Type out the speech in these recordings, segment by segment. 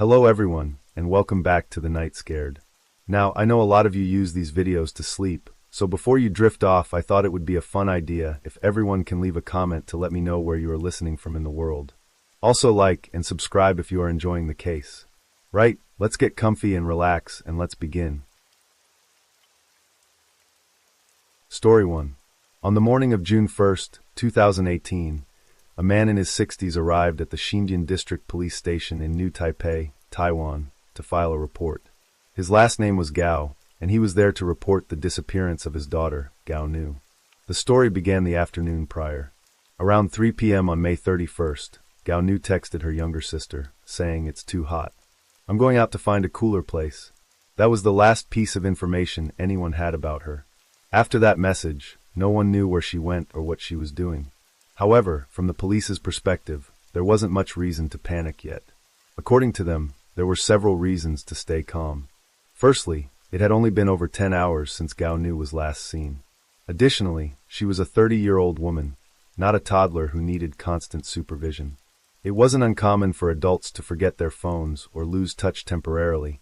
Hello everyone, and welcome back to the Nightscared. Now, I know a lot of you use these videos to sleep, so before you drift off, I thought it would be a fun idea if everyone can leave a comment to let me know where you are listening from in the world. Also like and subscribe if you are enjoying the case. Right, let's get comfy and relax, and let's begin. Story 1. On the morning of June 1st, 2018, a man in his 60s arrived at the Xindian District Police Station in New Taipei, Taiwan, to file a report. His last name was Gao, and he was there to report the disappearance of his daughter, Gao Nu. The story began the afternoon prior. Around 3 p.m. on May 31st, Gao Nu texted her younger sister, saying, "It's too hot. I'm going out to find a cooler place." That was the last piece of information anyone had about her. After that message, no one knew where she went or what she was doing. However, from the police's perspective, there wasn't much reason to panic yet. According to them, there were several reasons to stay calm. Firstly, it had only been over 10 hours since Gao Nu was last seen. Additionally, she was a 30-year-old woman, not a toddler who needed constant supervision. It wasn't uncommon for adults to forget their phones or lose touch temporarily,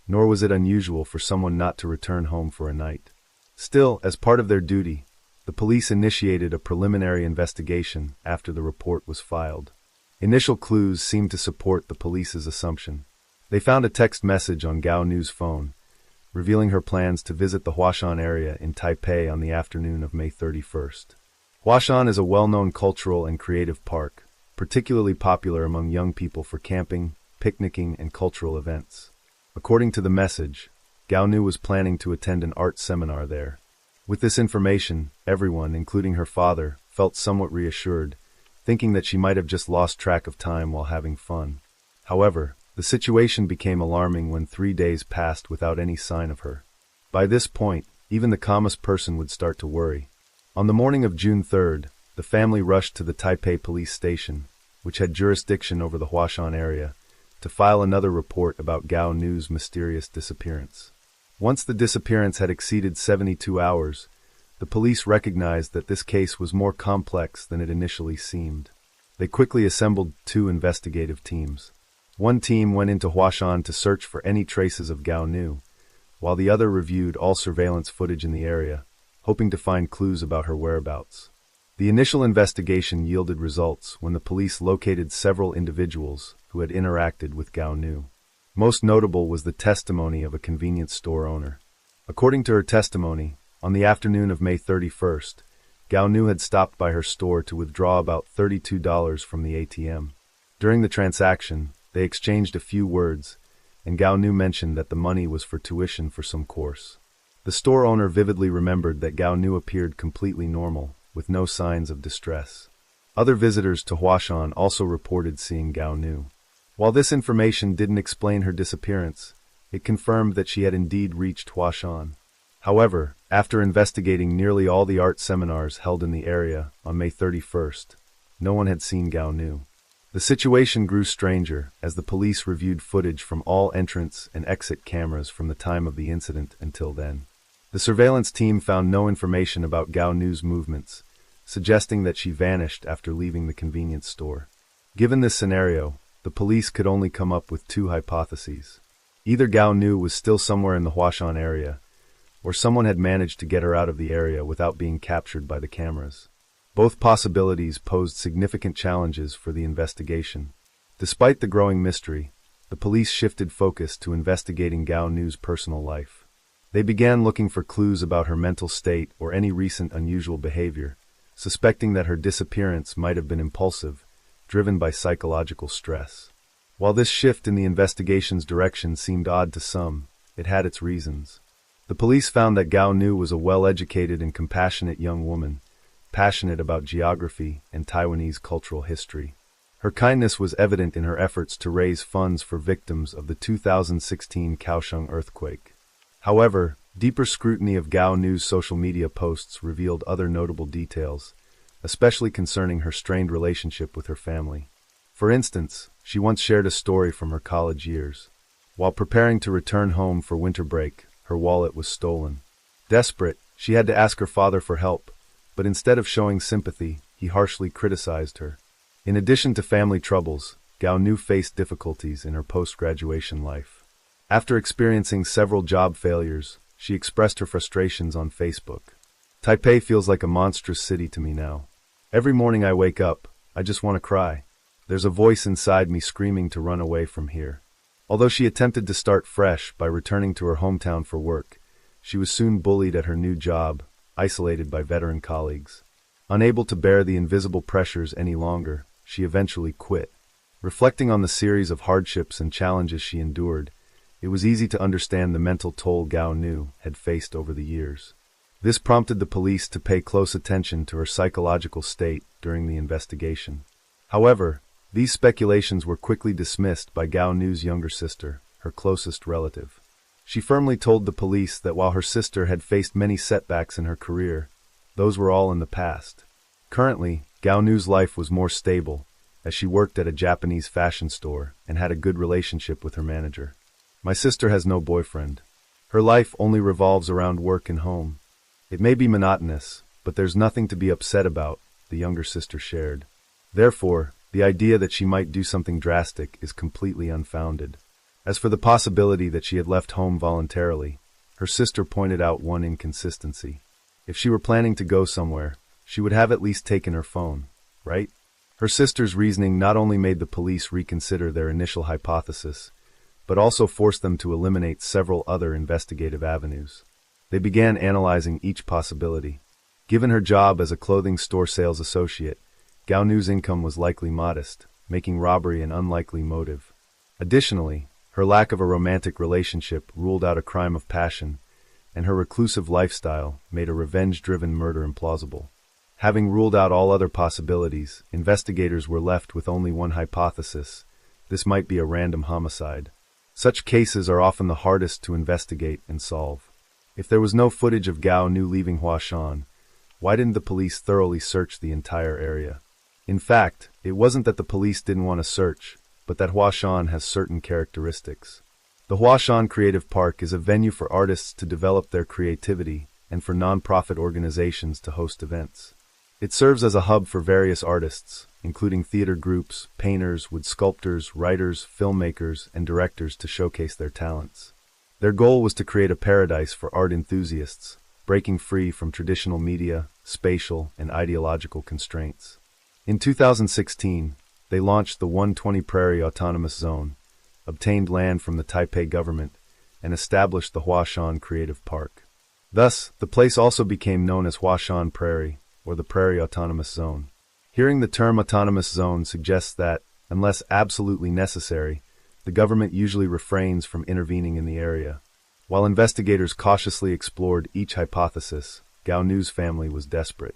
nor was it unusual for someone not to return home for a night. Still, as part of their duty, the police initiated a preliminary investigation after the report was filed. Initial clues seemed to support the police's assumption. They found a text message on Gao Nu's phone, revealing her plans to visit the Huashan area in Taipei on the afternoon of May 31st. Huashan is a well-known cultural and creative park, particularly popular among young people for camping, picnicking, and cultural events. According to the message, Gao Nu was planning to attend an art seminar there. With this information, everyone, including her father, felt somewhat reassured, thinking that she might have just lost track of time while having fun. However, the situation became alarming when 3 days passed without any sign of her. By this point, even the calmest person would start to worry. On the morning of June 3rd, the family rushed to the Taipei police station, which had jurisdiction over the Huashan area, to file another report about Gao Nu's mysterious disappearance. Once the disappearance had exceeded 72 hours, the police recognized that this case was more complex than it initially seemed. They quickly assembled 2 investigative teams. One team went into Huashan to search for any traces of Gao Nu, while the other reviewed all surveillance footage in the area, hoping to find clues about her whereabouts. The initial investigation yielded results when the police located several individuals who had interacted with Gao Nu. Most notable was the testimony of a convenience store owner. According to her testimony, on the afternoon of May 31st, Gao Nu had stopped by her store to withdraw about $32 from the ATM. During the transaction, they exchanged a few words, and Gao Nu mentioned that the money was for tuition for some course. The store owner vividly remembered that Gao Nu appeared completely normal, with no signs of distress. Other visitors to Huashan also reported seeing Gao Nu. While this information didn't explain her disappearance, it confirmed that she had indeed reached Huashan. However, after investigating nearly all the art seminars held in the area on May 31st, no one had seen Gao Nu. The situation grew stranger as the police reviewed footage from all entrance and exit cameras from the time of the incident until then. The surveillance team found no information about Gao Nu's movements, suggesting that she vanished after leaving the convenience store. Given this scenario, the police could only come up with 2 hypotheses. Either Gao Nu was still somewhere in the Huashan area, or someone had managed to get her out of the area without being captured by the cameras. Both possibilities posed significant challenges for the investigation. Despite the growing mystery, the police shifted focus to investigating Gao Nu's personal life. They began looking for clues about her mental state or any recent unusual behavior, suspecting that her disappearance might have been impulsive, driven by psychological stress. While this shift in the investigation's direction seemed odd to some, it had its reasons. The police found that Gao Nu was a well-educated and compassionate young woman, passionate about geography and Taiwanese cultural history. Her kindness was evident in her efforts to raise funds for victims of the 2016 Kaohsiung earthquake. However, deeper scrutiny of Gao Nu's social media posts revealed other notable details, especially concerning her strained relationship with her family. For instance, she once shared a story from her college years. While preparing to return home for winter break, her wallet was stolen. Desperate, she had to ask her father for help, but instead of showing sympathy, he harshly criticized her. In addition to family troubles, Gao Nu faced difficulties in her post-graduation life. After experiencing several job failures, she expressed her frustrations on Facebook. Taipei feels like a monstrous city to me now. Every morning I wake up, I just want to cry. There's a voice inside me screaming to run away from here. Although she attempted to start fresh by returning to her hometown for work, she was soon bullied at her new job, isolated by veteran colleagues. Unable to bear the invisible pressures any longer, she eventually quit. Reflecting on the series of hardships and challenges she endured, it was easy to understand the mental toll Gao Nu had faced over the years. This prompted the police to pay close attention to her psychological state during the investigation. However, these speculations were quickly dismissed by Gao Nu's younger sister, her closest relative. She firmly told the police that while her sister had faced many setbacks in her career, those were all in the past. Currently, Gao Nu's life was more stable, as she worked at a Japanese fashion store and had a good relationship with her manager. My sister has no boyfriend. Her life only revolves around work and home. It may be monotonous, but there's nothing to be upset about, the younger sister shared. Therefore, the idea that she might do something drastic is completely unfounded. As for the possibility that she had left home voluntarily, her sister pointed out one inconsistency. If she were planning to go somewhere, she would have at least taken her phone, right? Her sister's reasoning not only made the police reconsider their initial hypothesis, but also forced them to eliminate several other investigative avenues. They began analyzing each possibility. Given her job as a clothing store sales associate, Gao Nu's income was likely modest, making robbery an unlikely motive. Additionally, her lack of a romantic relationship ruled out a crime of passion, and her reclusive lifestyle made a revenge-driven murder implausible. Having ruled out all other possibilities, investigators were left with only one hypothesis: this might be a random homicide. Such cases are often the hardest to investigate and solve. If there was no footage of Gao Nu leaving Huashan, why didn't the police thoroughly search the entire area? In fact, it wasn't that the police didn't want to search, but that Huashan has certain characteristics. The Huashan Creative Park is a venue for artists to develop their creativity and for non-profit organizations to host events. It serves as a hub for various artists, including theater groups, painters, wood sculptors, writers, filmmakers, and directors to showcase their talents. Their goal was to create a paradise for art enthusiasts, breaking free from traditional media, spatial, and ideological constraints. In 2016, they launched the 120 Prairie Autonomous Zone, obtained land from the Taipei government, and established the Huashan Creative Park. Thus, the place also became known as Huashan Prairie, or the Prairie Autonomous Zone. Hearing the term autonomous zone suggests that, unless absolutely necessary, the government usually refrains from intervening in the area. While investigators cautiously explored each hypothesis, Gao Nu's family was desperate.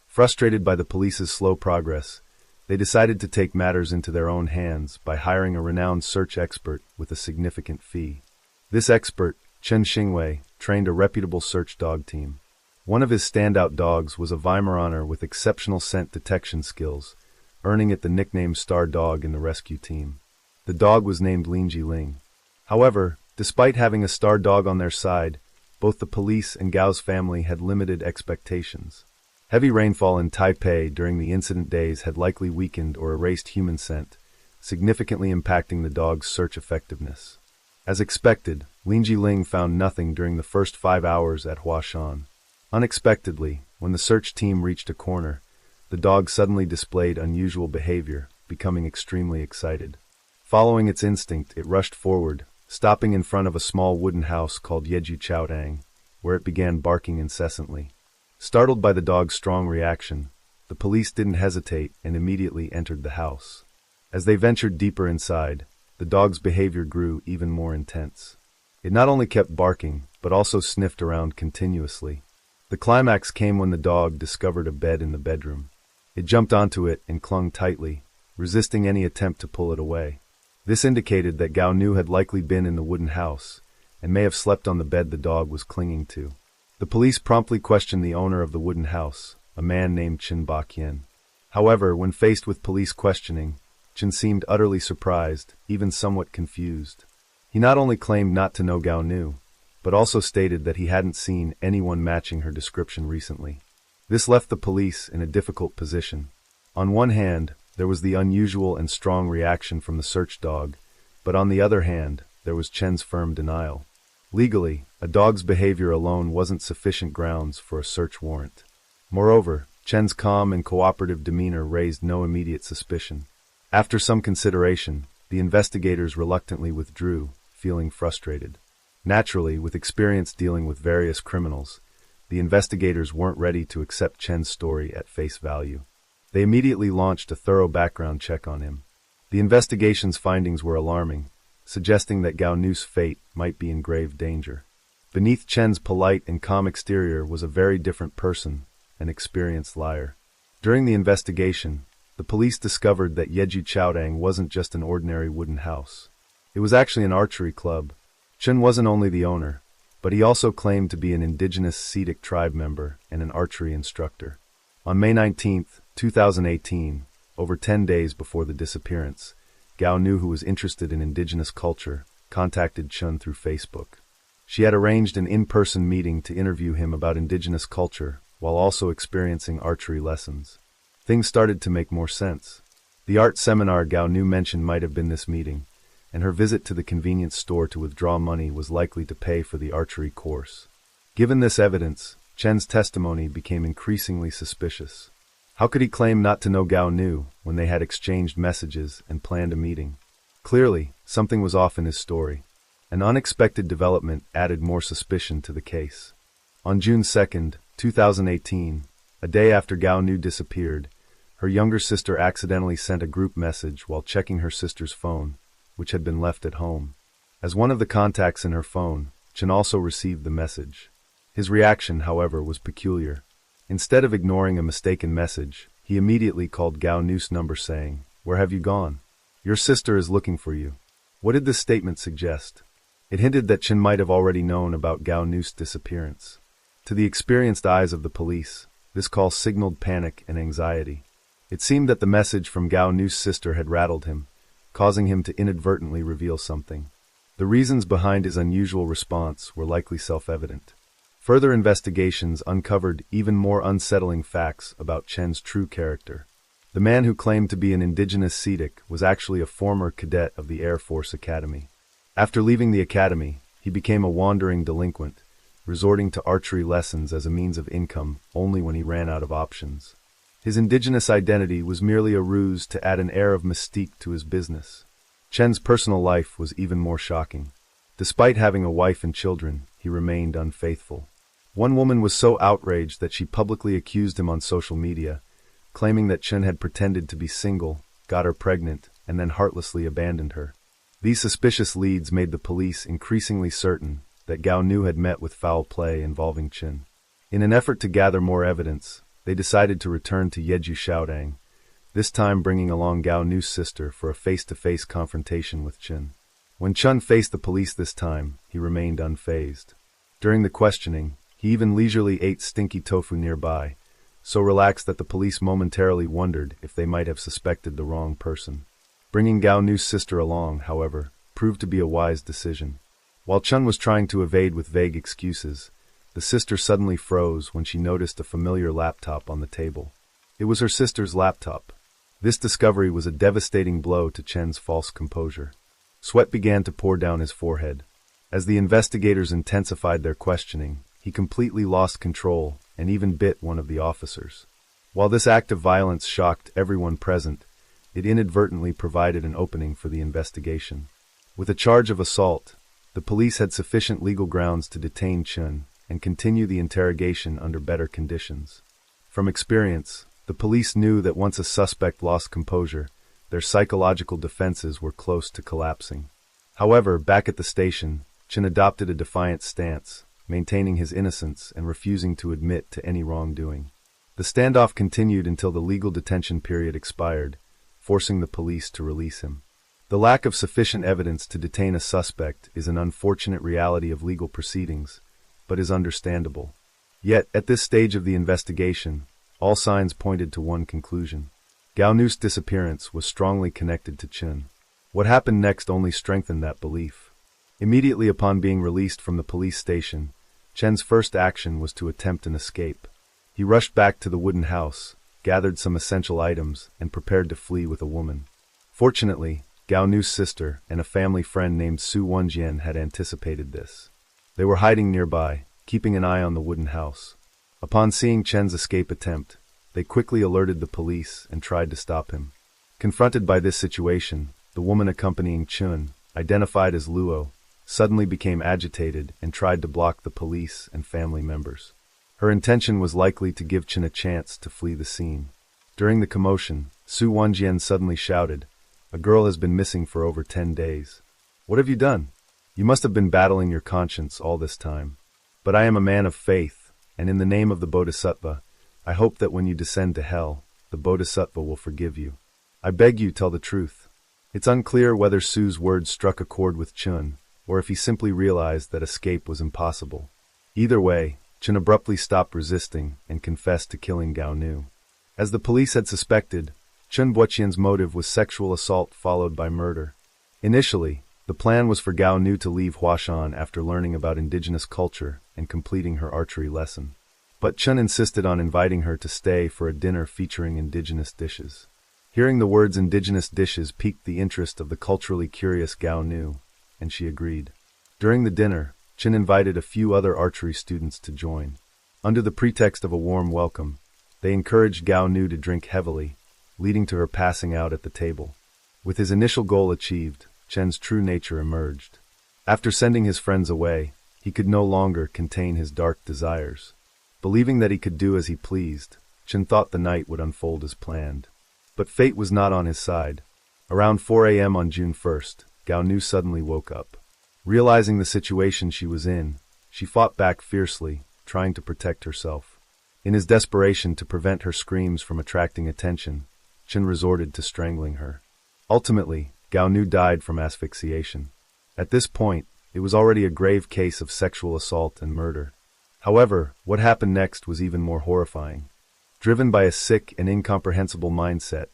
Frustrated by the police's slow progress, they decided to take matters into their own hands by hiring a renowned search expert with a significant fee. This expert, Chen Xingwei, trained a reputable search dog team. One of his standout dogs was a Weimaraner with exceptional scent detection skills, earning it the nickname Star Dog in the rescue team. The dog was named Linji Ling. However, despite having a star dog on their side, both the police and Gao's family had limited expectations. Heavy rainfall in Taipei during the incident days had likely weakened or erased human scent, significantly impacting the dog's search effectiveness. As expected, Linji Ling found nothing during the first 5 hours at Huashan. Unexpectedly, when the search team reached a corner, the dog suddenly displayed unusual behavior, becoming extremely excited. Following its instinct, it rushed forward, stopping in front of a small wooden house called Yeju Chaodang, where it began barking incessantly. Startled by the dog's strong reaction, the police didn't hesitate and immediately entered the house. As they ventured deeper inside, the dog's behavior grew even more intense. It not only kept barking, but also sniffed around continuously. The climax came when the dog discovered a bed in the bedroom. It jumped onto it and clung tightly, resisting any attempt to pull it away. This indicated that Gao Nu had likely been in the wooden house, and may have slept on the bed the dog was clinging to. The police promptly questioned the owner of the wooden house, a man named Chen Baqian. However, when faced with police questioning, Chen seemed utterly surprised, even somewhat confused. He not only claimed not to know Gao Nu, but also stated that he hadn't seen anyone matching her description recently. This left the police in a difficult position. On one hand, there was the unusual and strong reaction from the search dog, but on the other hand, there was Chen's firm denial. Legally, a dog's behavior alone wasn't sufficient grounds for a search warrant. Moreover, Chen's calm and cooperative demeanor raised no immediate suspicion. After some consideration, the investigators reluctantly withdrew, feeling frustrated. Naturally, with experience dealing with various criminals, the investigators weren't ready to accept Chen's story at face value. They immediately launched a thorough background check on him. The investigation's findings were alarming, suggesting that Gao Nu's fate might be in grave danger. Beneath Chen's polite and calm exterior was a very different person, an experienced liar. During the investigation, the police discovered that Yeju Chaodang wasn't just an ordinary wooden house. It was actually an archery club. Chen wasn't only the owner, but he also claimed to be an indigenous Sedic tribe member and an archery instructor. On May 19, 2018, over 10 days before the disappearance, Gao Nu, who was interested in indigenous culture, contacted Chen through Facebook. She had arranged an in-person meeting to interview him about indigenous culture while also experiencing archery lessons. Things started to make more sense. The art seminar Gao Nu mentioned might have been this meeting, and her visit to the convenience store to withdraw money was likely to pay for the archery course. Given this evidence, Chen's testimony became increasingly suspicious. How could he claim not to know Gao Nu when they had exchanged messages and planned a meeting? Clearly, something was off in his story. An unexpected development added more suspicion to the case. On June 2, 2018, a day after Gao Nu disappeared, her younger sister accidentally sent a group message while checking her sister's phone, which had been left at home. As one of the contacts in her phone, Chen also received the message. His reaction, however, was peculiar. Instead of ignoring a mistaken message, he immediately called Gao Nu's number saying, "Where have you gone? Your sister is looking for you." What did this statement suggest? It hinted that Chen might have already known about Gao Nu's disappearance. To the experienced eyes of the police, this call signaled panic and anxiety. It seemed that the message from Gao Nu's sister had rattled him, causing him to inadvertently reveal something. The reasons behind his unusual response were likely self-evident. Further investigations uncovered even more unsettling facts about Chen's true character. The man who claimed to be an indigenous Sedic was actually a former cadet of the Air Force Academy. After leaving the academy, he became a wandering delinquent, resorting to archery lessons as a means of income only when he ran out of options. His indigenous identity was merely a ruse to add an air of mystique to his business. Chen's personal life was even more shocking. Despite having a wife and children, he remained unfaithful. One woman was so outraged that she publicly accused him on social media, claiming that Chen had pretended to be single, got her pregnant, and then heartlessly abandoned her. These suspicious leads made the police increasingly certain that Gao Nu had met with foul play involving Chen. In an effort to gather more evidence, they decided to return to Yeju Chaodang, this time bringing along Gao Nu's sister for a face-to-face confrontation with Chen. When Chen faced the police this time, he remained unfazed. During the questioning, he even leisurely ate stinky tofu nearby, so relaxed that the police momentarily wondered if they might have suspected the wrong person. Bringing Gao Nu's sister along, however, proved to be a wise decision. While Chen was trying to evade with vague excuses, the sister suddenly froze when she noticed a familiar laptop on the table. It was her sister's laptop. This discovery was a devastating blow to Chen's false composure. Sweat began to pour down his forehead. As the investigators intensified their questioning, he completely lost control and even bit one of the officers. While this act of violence shocked everyone present, it inadvertently provided an opening for the investigation. With a charge of assault, the police had sufficient legal grounds to detain Chen and continue the interrogation under better conditions. From experience, the police knew that once a suspect lost composure, their psychological defenses were close to collapsing. However, back at the station, Chen adopted a defiant stance, maintaining his innocence and refusing to admit to any wrongdoing. The standoff continued until the legal detention period expired, forcing the police to release him. The lack of sufficient evidence to detain a suspect is an unfortunate reality of legal proceedings, but is understandable. Yet, at this stage of the investigation, all signs pointed to one conclusion. Gao Nu's disappearance was strongly connected to Chen. What happened next only strengthened that belief. Immediately upon being released from the police station, Chen's first action was to attempt an escape. He rushed back to the wooden house, gathered some essential items, and prepared to flee with a woman. Fortunately, Gao Nu's sister and a family friend named Su Wenjian had anticipated this. They were hiding nearby, keeping an eye on the wooden house. Upon seeing Chen's escape attempt, they quickly alerted the police and tried to stop him. Confronted by this situation, the woman accompanying Chun, identified as Luo, suddenly became agitated and tried to block the police and family members. Her intention was likely to give Chen a chance to flee the scene. During the commotion, Su Wenjian suddenly shouted, "A girl has been missing for over 10 days. What have you done? You must have been battling your conscience all this time. But I am a man of faith, and in the name of the Bodhisattva, I hope that when you descend to hell, the Bodhisattva will forgive you. I beg you tell the truth." It's unclear whether Su's words struck a chord with Chun, or if he simply realized that escape was impossible. Either way, Chun abruptly stopped resisting and confessed to killing Gao Nu. As the police had suspected, Chun Buoqian's motive was sexual assault followed by murder. Initially, the plan was for Gao Nu to leave Huashan after learning about indigenous culture and completing her archery lesson. But Chun insisted on inviting her to stay for a dinner featuring indigenous dishes. Hearing the words indigenous dishes piqued the interest of the culturally curious Gao Nu, and she agreed. During the dinner, Chun invited a few other archery students to join. Under the pretext of a warm welcome, they encouraged Gao Nu to drink heavily, leading to her passing out at the table. With his initial goal achieved, Chen's true nature emerged. After sending his friends away, he could no longer contain his dark desires. Believing that he could do as he pleased, Chen thought the night would unfold as planned. But fate was not on his side. Around 4 a.m. on June 1st, Gao Nu suddenly woke up. Realizing the situation she was in, she fought back fiercely, trying to protect herself. In his desperation to prevent her screams from attracting attention, Chen resorted to strangling her. Ultimately, Gao Nu died from asphyxiation. At this point, it was already a grave case of sexual assault and murder. However, what happened next was even more horrifying. Driven by a sick and incomprehensible mindset,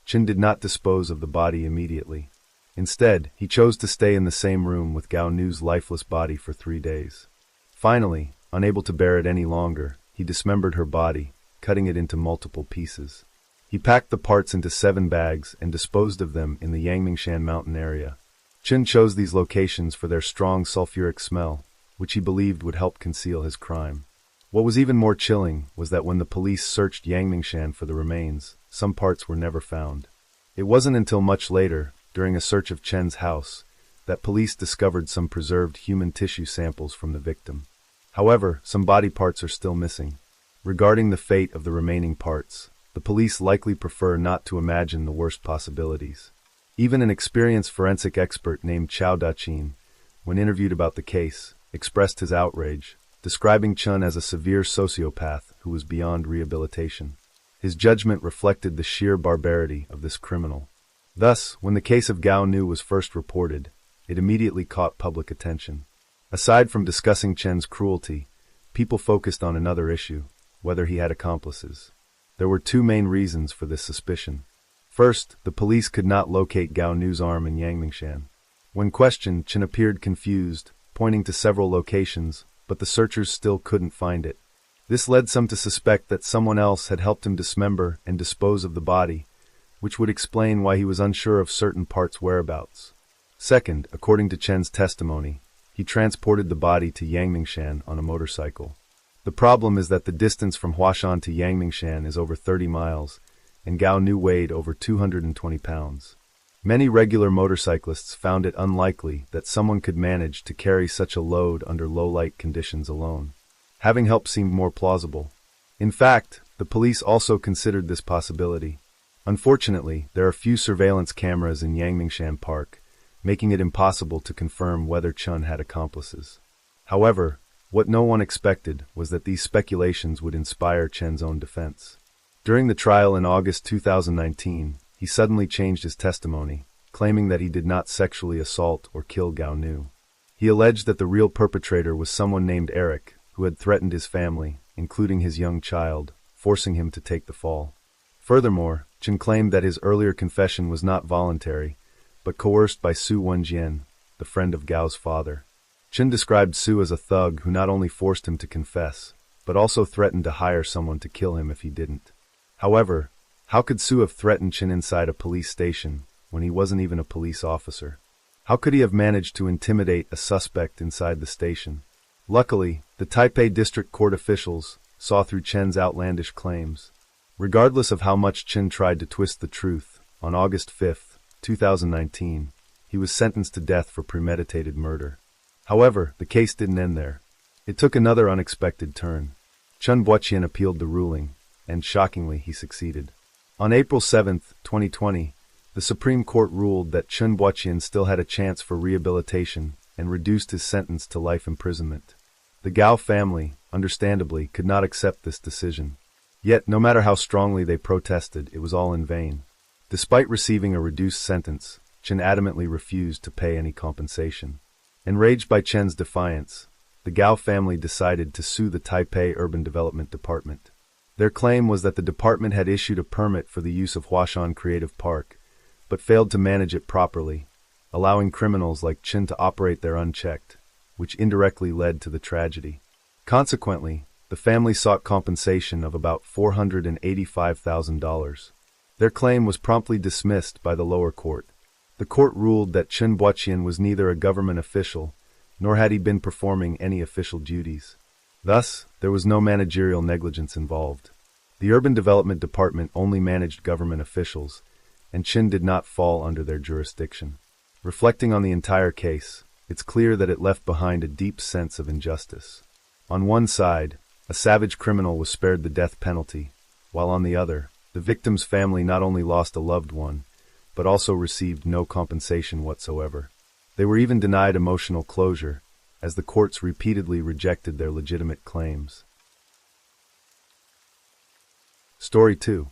Chen did not dispose of the body immediately. Instead, he chose to stay in the same room with Gao Nu's lifeless body for 3 days. Finally, unable to bear it any longer, he dismembered her body, cutting it into multiple pieces. He packed the parts into 7 bags and disposed of them in the Yangmingshan mountain area. Chen chose these locations for their strong sulfuric smell, which he believed would help conceal his crime. What was even more chilling was that when the police searched Yangmingshan for the remains, some parts were never found. It wasn't until much later, during a search of Chen's house, that police discovered some preserved human tissue samples from the victim. However, some body parts are still missing. Regarding the fate of the remaining parts, the police likely prefer not to imagine the worst possibilities. Even an experienced forensic expert named Chao Daqin, when interviewed about the case, expressed his outrage, describing Chun as a severe sociopath who was beyond rehabilitation. His judgment reflected the sheer barbarity of this criminal. Thus, when the case of Gao Nu was first reported, it immediately caught public attention. Aside from discussing Chen's cruelty, people focused on another issue, whether he had accomplices. There were 2 main reasons for this suspicion. First, the police could not locate Gao Nu's arm in Yangmingshan. When questioned, Chen appeared confused, pointing to several locations, but the searchers still couldn't find it. This led some to suspect that someone else had helped him dismember and dispose of the body, which would explain why he was unsure of certain parts' whereabouts. Second, according to Chen's testimony, he transported the body to Yangmingshan on a motorcycle. The problem is that the distance from Huashan to Yangmingshan is over 30 miles, and Gao Nu weighed over 220 pounds. Many regular motorcyclists found it unlikely that someone could manage to carry such a load under low-light conditions alone. Having help seemed more plausible. In fact, the police also considered this possibility. Unfortunately, there are few surveillance cameras in Yangmingshan Park, making it impossible to confirm whether Chun had accomplices. However, what no one expected was that these speculations would inspire Chen's own defense. During the trial in August 2019, he suddenly changed his testimony, claiming that he did not sexually assault or kill Gao Nu. He alleged that the real perpetrator was someone named Eric, who had threatened his family, including his young child, forcing him to take the fall. Furthermore, Chen claimed that his earlier confession was not voluntary, but coerced by Su Wenjian, the friend of Gao's father. Chen described Su as a thug who not only forced him to confess, but also threatened to hire someone to kill him if he didn't. However, how could Su have threatened Chen inside a police station when he wasn't even a police officer? How could he have managed to intimidate a suspect inside the station? Luckily, the Taipei District Court officials saw through Chen's outlandish claims. Regardless of how much Chen tried to twist the truth, on August 5, 2019, he was sentenced to death for premeditated murder. However, the case didn't end there. It took another unexpected turn. Chen Buoqian appealed the ruling, and shockingly, he succeeded. On April 7, 2020, the Supreme Court ruled that Chen Buoqian still had a chance for rehabilitation and reduced his sentence to life imprisonment. The Gao family, understandably, could not accept this decision. Yet, no matter how strongly they protested, it was all in vain. Despite receiving a reduced sentence, Chen adamantly refused to pay any compensation. Enraged by Chen's defiance, the Gao family decided to sue the Taipei Urban Development Department. Their claim was that the department had issued a permit for the use of Huashan Creative Park, but failed to manage it properly, allowing criminals like Chen to operate there unchecked, which indirectly led to the tragedy. Consequently, the family sought compensation of about $485,000. Their claim was promptly dismissed by the lower court. The court ruled that Chen Buoqian was neither a government official, nor had he been performing any official duties. Thus, there was no managerial negligence involved. The Urban Development Department only managed government officials, and Chen did not fall under their jurisdiction. Reflecting on the entire case, it's clear that it left behind a deep sense of injustice. On one side, a savage criminal was spared the death penalty, while on the other, the victim's family not only lost a loved one, but also received no compensation whatsoever. They were even denied emotional closure, as the courts repeatedly rejected their legitimate claims. Story 2.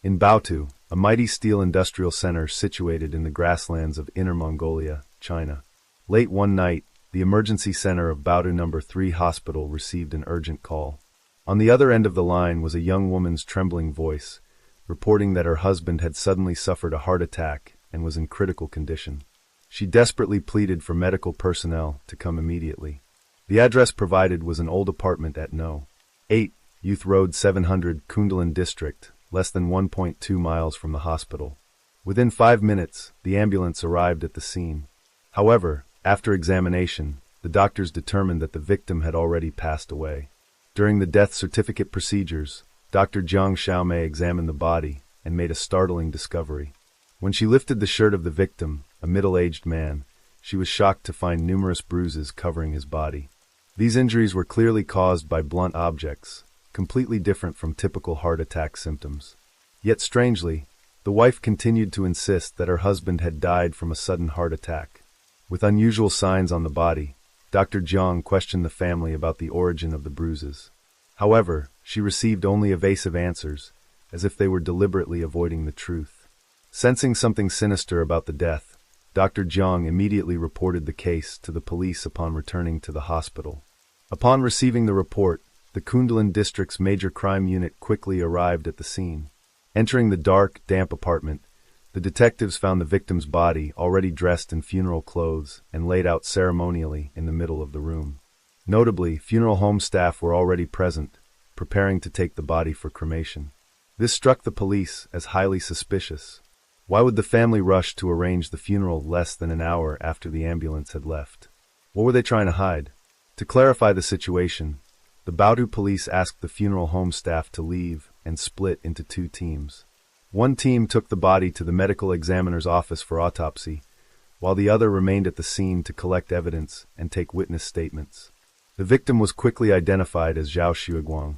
In Baotou, a mighty steel industrial center situated in the grasslands of Inner Mongolia, China. Late one night, the emergency center of Baotou No. 3 Hospital received an urgent call. On the other end of the line was a young woman's trembling voice, reporting that her husband had suddenly suffered a heart attack and was in critical condition. She desperately pleaded for medical personnel to come immediately. The address provided was an old apartment at No. 8, Youth Road 700, Kundalin District, less than 1.2 miles from the hospital. Within 5 minutes, the ambulance arrived at the scene. However, after examination, the doctors determined that the victim had already passed away. During the death certificate procedures, Dr. Jiang Xiaomei examined the body and made a startling discovery. When she lifted the shirt of the victim, a middle-aged man, she was shocked to find numerous bruises covering his body. These injuries were clearly caused by blunt objects, completely different from typical heart attack symptoms. Yet strangely, the wife continued to insist that her husband had died from a sudden heart attack. With unusual signs on the body, Dr. Jiang questioned the family about the origin of the bruises. However, she received only evasive answers, as if they were deliberately avoiding the truth. Sensing something sinister about the death, Dr. Jiang immediately reported the case to the police upon returning to the hospital. Upon receiving the report, the Kundalin District's major crime unit quickly arrived at the scene. Entering the dark, damp apartment, the detectives found the victim's body already dressed in funeral clothes and laid out ceremonially in the middle of the room. Notably, funeral home staff were already present, preparing to take the body for cremation. This struck the police as highly suspicious. Why would the family rush to arrange the funeral less than an hour after the ambulance had left? What were they trying to hide? To clarify the situation, the Baotou police asked the funeral home staff to leave and split into 2 teams. One team took the body to the medical examiner's office for autopsy, while the other remained at the scene to collect evidence and take witness statements. The victim was quickly identified as Zhao Xueguang,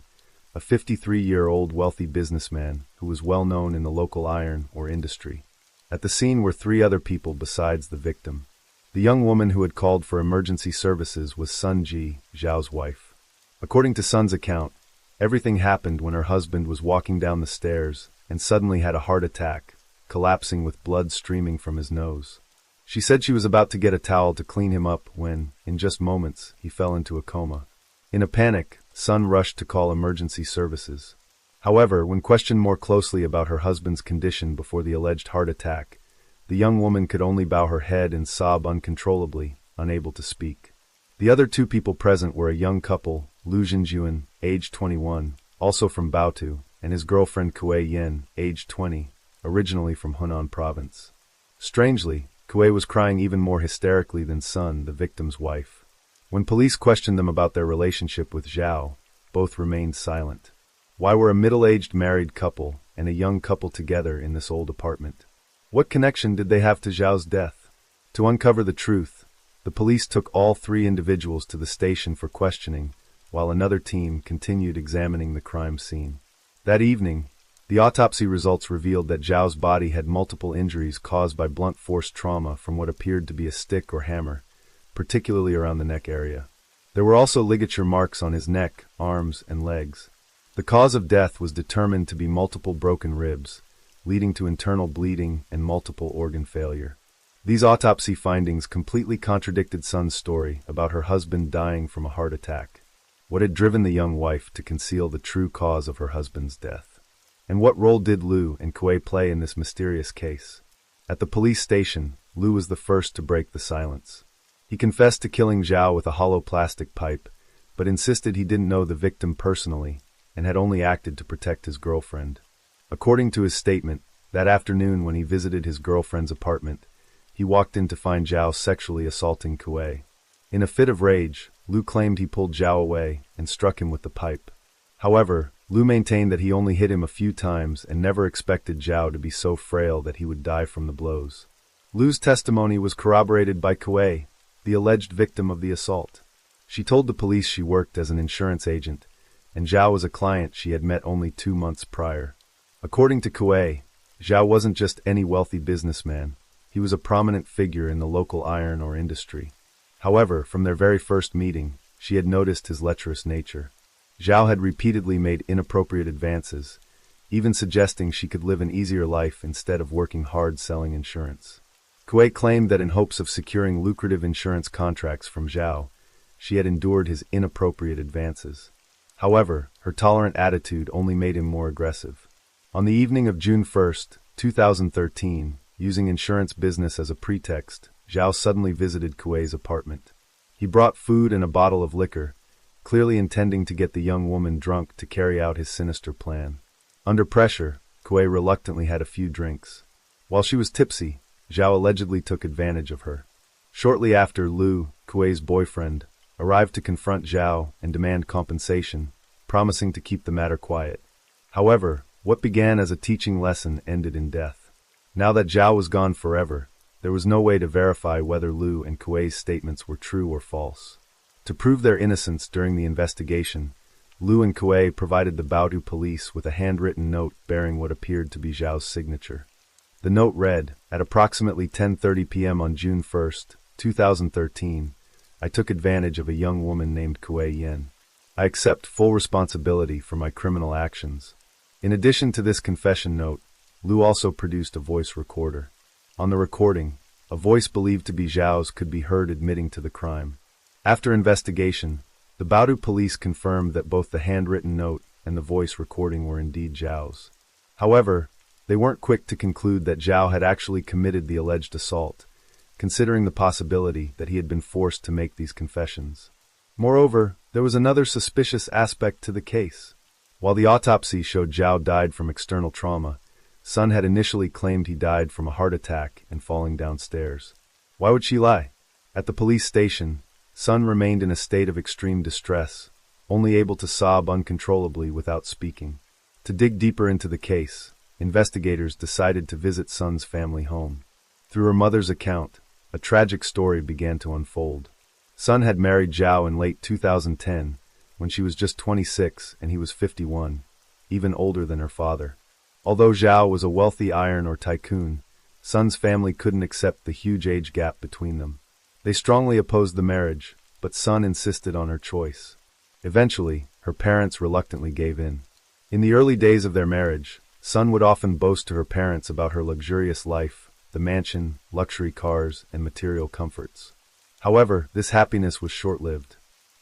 a 53-year-old wealthy businessman who was well known in the local iron ore industry. At the scene were 3 other people besides the victim. The young woman who had called for emergency services was Sun Ji, Zhao's wife. According to Sun's account, everything happened when her husband was walking down the stairs and suddenly had a heart attack, collapsing with blood streaming from his nose. She said she was about to get a towel to clean him up when, in just moments, he fell into a coma. In a panic, Sun rushed to call emergency services. However, when questioned more closely about her husband's condition before the alleged heart attack, the young woman could only bow her head and sob uncontrollably, unable to speak. The other 2 people present were a young couple, Lu Jinjuan, age 21, also from Baotou, and his girlfriend Kuei Yin, aged 20, originally from Hunan province. Strangely, Kuei was crying even more hysterically than Sun, the victim's wife. When police questioned them about their relationship with Zhao, both remained silent. Why were a middle-aged married couple and a young couple together in this old apartment? What connection did they have to Zhao's death? To uncover the truth, the police took all three individuals to the station for questioning, while another team continued examining the crime scene. That evening, the autopsy results revealed that Zhao's body had multiple injuries caused by blunt force trauma from what appeared to be a stick or hammer, particularly around the neck area. There were also ligature marks on his neck, arms, and legs. The cause of death was determined to be multiple broken ribs, leading to internal bleeding and multiple organ failure. These autopsy findings completely contradicted Sun's story about her husband dying from a heart attack. What had driven the young wife to conceal the true cause of her husband's death? And what role did Lu and Kuei play in this mysterious case? At the police station, Lu was the first to break the silence. He confessed to killing Zhao with a hollow plastic pipe, but insisted he didn't know the victim personally and had only acted to protect his girlfriend. According to his statement, that afternoon when he visited his girlfriend's apartment, he walked in to find Zhao sexually assaulting Kuei. In a fit of rage, Lu claimed he pulled Zhao away and struck him with the pipe. However, Lu maintained that he only hit him a few times and never expected Zhao to be so frail that he would die from the blows. Lu's testimony was corroborated by Kuei, the alleged victim of the assault. She told the police she worked as an insurance agent, and Zhao was a client she had met only 2 months prior. According to Kuei, Zhao wasn't just any wealthy businessman, he was a prominent figure in the local iron ore industry. However, from their very first meeting, she had noticed his lecherous nature. Zhao had repeatedly made inappropriate advances, even suggesting she could live an easier life instead of working hard selling insurance. Kuei claimed that in hopes of securing lucrative insurance contracts from Zhao, she had endured his inappropriate advances. However, her tolerant attitude only made him more aggressive. On the evening of June 1, 2013, using insurance business as a pretext, Zhao suddenly visited Kuei's apartment. He brought food and a bottle of liquor, clearly intending to get the young woman drunk to carry out his sinister plan. Under pressure, Kuei reluctantly had a few drinks. While she was tipsy, Zhao allegedly took advantage of her. Shortly after, Lu, Kuei's boyfriend, arrived to confront Zhao and demand compensation, promising to keep the matter quiet. However, what began as a teaching lesson ended in death. Now that Zhao was gone forever, there was no way to verify whether Lu and Kuei's statements were true or false. To prove their innocence during the investigation, Lu and Kuei provided the Baodu police with a handwritten note bearing what appeared to be Zhao's signature. The note read, "At approximately 10:30 p.m. on June 1, 2013, I took advantage of a young woman named Kuei Yin. I accept full responsibility for my criminal actions." In addition to this confession note, Lu also produced a voice recorder. On the recording, a voice believed to be Zhao's could be heard admitting to the crime. After investigation, the Baodu police confirmed that both the handwritten note and the voice recording were indeed Zhao's. However, they weren't quick to conclude that Zhao had actually committed the alleged assault, considering the possibility that he had been forced to make these confessions. Moreover, there was another suspicious aspect to the case. While the autopsy showed Zhao died from external trauma, Sun had initially claimed he died from a heart attack and falling downstairs. Why would she lie? At the police station, Sun remained in a state of extreme distress, only able to sob uncontrollably without speaking. To dig deeper into the case, investigators decided to visit Sun's family home. Through her mother's account, a tragic story began to unfold. Sun had married Zhao in late 2010, when she was just 26 and he was 51, even older than her father. Although Zhao was a wealthy iron ore tycoon, Sun's family couldn't accept the huge age gap between them. They strongly opposed the marriage, but Sun insisted on her choice. Eventually, her parents reluctantly gave in. In the early days of their marriage, Sun would often boast to her parents about her luxurious life, the mansion, luxury cars, and material comforts. However, this happiness was short-lived.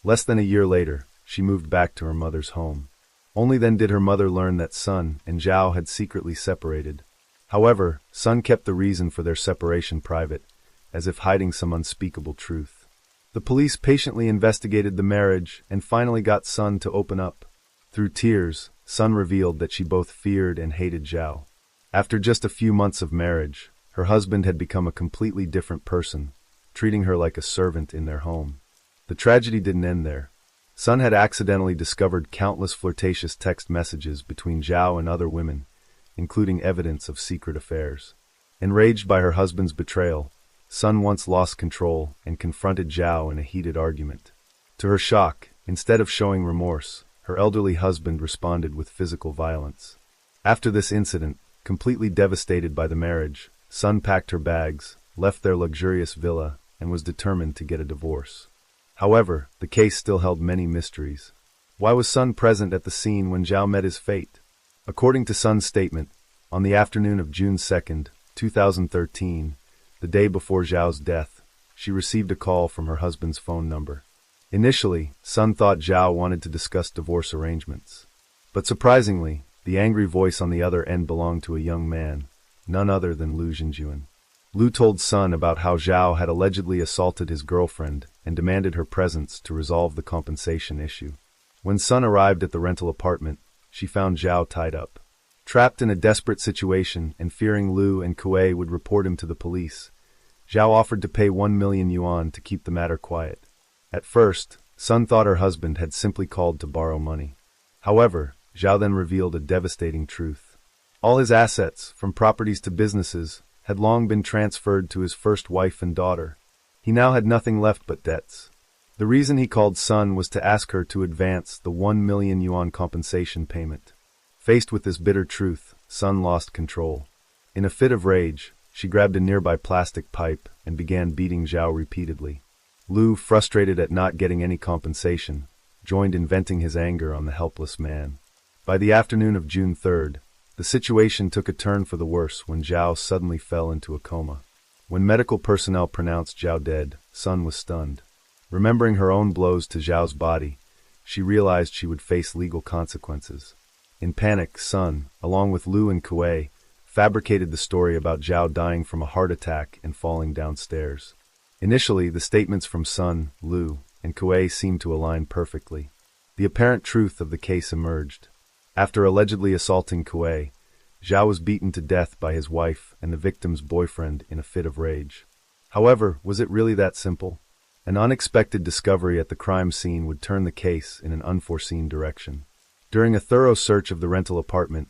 Less than a year later, she moved back to her mother's home. Only then did her mother learn that Sun and Zhao had secretly separated. However, Sun kept the reason for their separation private, as if hiding some unspeakable truth. The police patiently investigated the marriage and finally got Sun to open up. Through tears, Sun revealed that she both feared and hated Zhao. After just a few months of marriage, her husband had become a completely different person, treating her like a servant in their home. The tragedy didn't end there. Sun had accidentally discovered countless flirtatious text messages between Zhao and other women, including evidence of secret affairs. Enraged by her husband's betrayal, Sun once lost control and confronted Zhao in a heated argument. To her shock, instead of showing remorse, her elderly husband responded with physical violence. After this incident, completely devastated by the marriage, Sun packed her bags, left their luxurious villa, and was determined to get a divorce. However, the case still held many mysteries. Why was Sun present at the scene when Zhao met his fate? According to Sun's statement, on the afternoon of June 2, 2013, the day before Zhao's death, she received a call from her husband's phone number. Initially, Sun thought Zhao wanted to discuss divorce arrangements. But surprisingly, the angry voice on the other end belonged to a young man, none other than Lu Jinjuan. Lu told Sun about how Zhao had allegedly assaulted his girlfriend and demanded her presence to resolve the compensation issue. When Sun arrived at the rental apartment, she found Zhao tied up. Trapped in a desperate situation and fearing Lu and Kuei would report him to the police, Zhao offered to pay 1 million yuan to keep the matter quiet. At first, Sun thought her husband had simply called to borrow money. However, Zhao then revealed a devastating truth. All his assets, from properties to businesses, had long been transferred to his first wife and daughter. He now had nothing left but debts. The reason he called Sun was to ask her to advance the 1 million yuan compensation payment. Faced with this bitter truth, Sun lost control. In a fit of rage, she grabbed a nearby plastic pipe and began beating Zhao repeatedly. Lu, frustrated at not getting any compensation, joined in venting his anger on the helpless man. By the afternoon of June 3rd, the situation took a turn for the worse when Zhao suddenly fell into a coma. When medical personnel pronounced Zhao dead, Sun was stunned. Remembering her own blows to Zhao's body, she realized she would face legal consequences. In panic, Sun, along with Lu and Kuei, fabricated the story about Zhao dying from a heart attack and falling downstairs. Initially, the statements from Sun, Lu, and Kuei seemed to align perfectly. The apparent truth of the case emerged. After allegedly assaulting Kuei, Zhao was beaten to death by his wife and the victim's boyfriend in a fit of rage. However, was it really that simple? An unexpected discovery at the crime scene would turn the case in an unforeseen direction. During a thorough search of the rental apartment,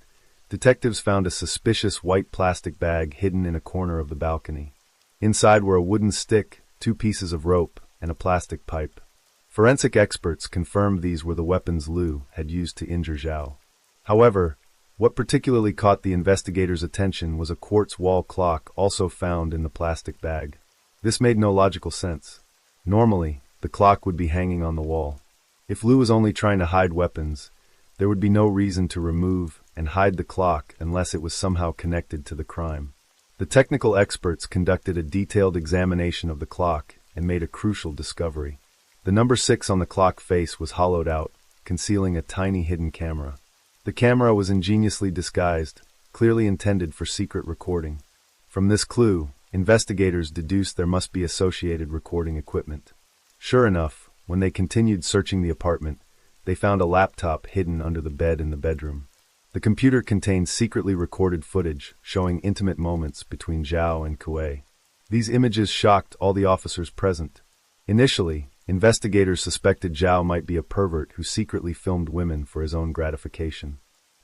detectives found a suspicious white plastic bag hidden in a corner of the balcony. Inside were a wooden stick, 2 pieces of rope, and a plastic pipe. Forensic experts confirmed these were the weapons Lu had used to injure Zhao. However, what particularly caught the investigators' attention was a quartz wall clock also found in the plastic bag. This made no logical sense. Normally, the clock would be hanging on the wall. If Lu was only trying to hide weapons, there would be no reason to remove and hide the clock unless it was somehow connected to the crime. The technical experts conducted a detailed examination of the clock and made a crucial discovery. The number 6 on the clock face was hollowed out, concealing a tiny hidden camera. The camera was ingeniously disguised, clearly intended for secret recording. From this clue, investigators deduced there must be associated recording equipment. Sure enough, when they continued searching the apartment, they found a laptop hidden under the bed in the bedroom. The computer contained secretly recorded footage showing intimate moments between Zhao and Kuei. These images shocked all the officers present. Initially, investigators suspected Zhao might be a pervert who secretly filmed women for his own gratification.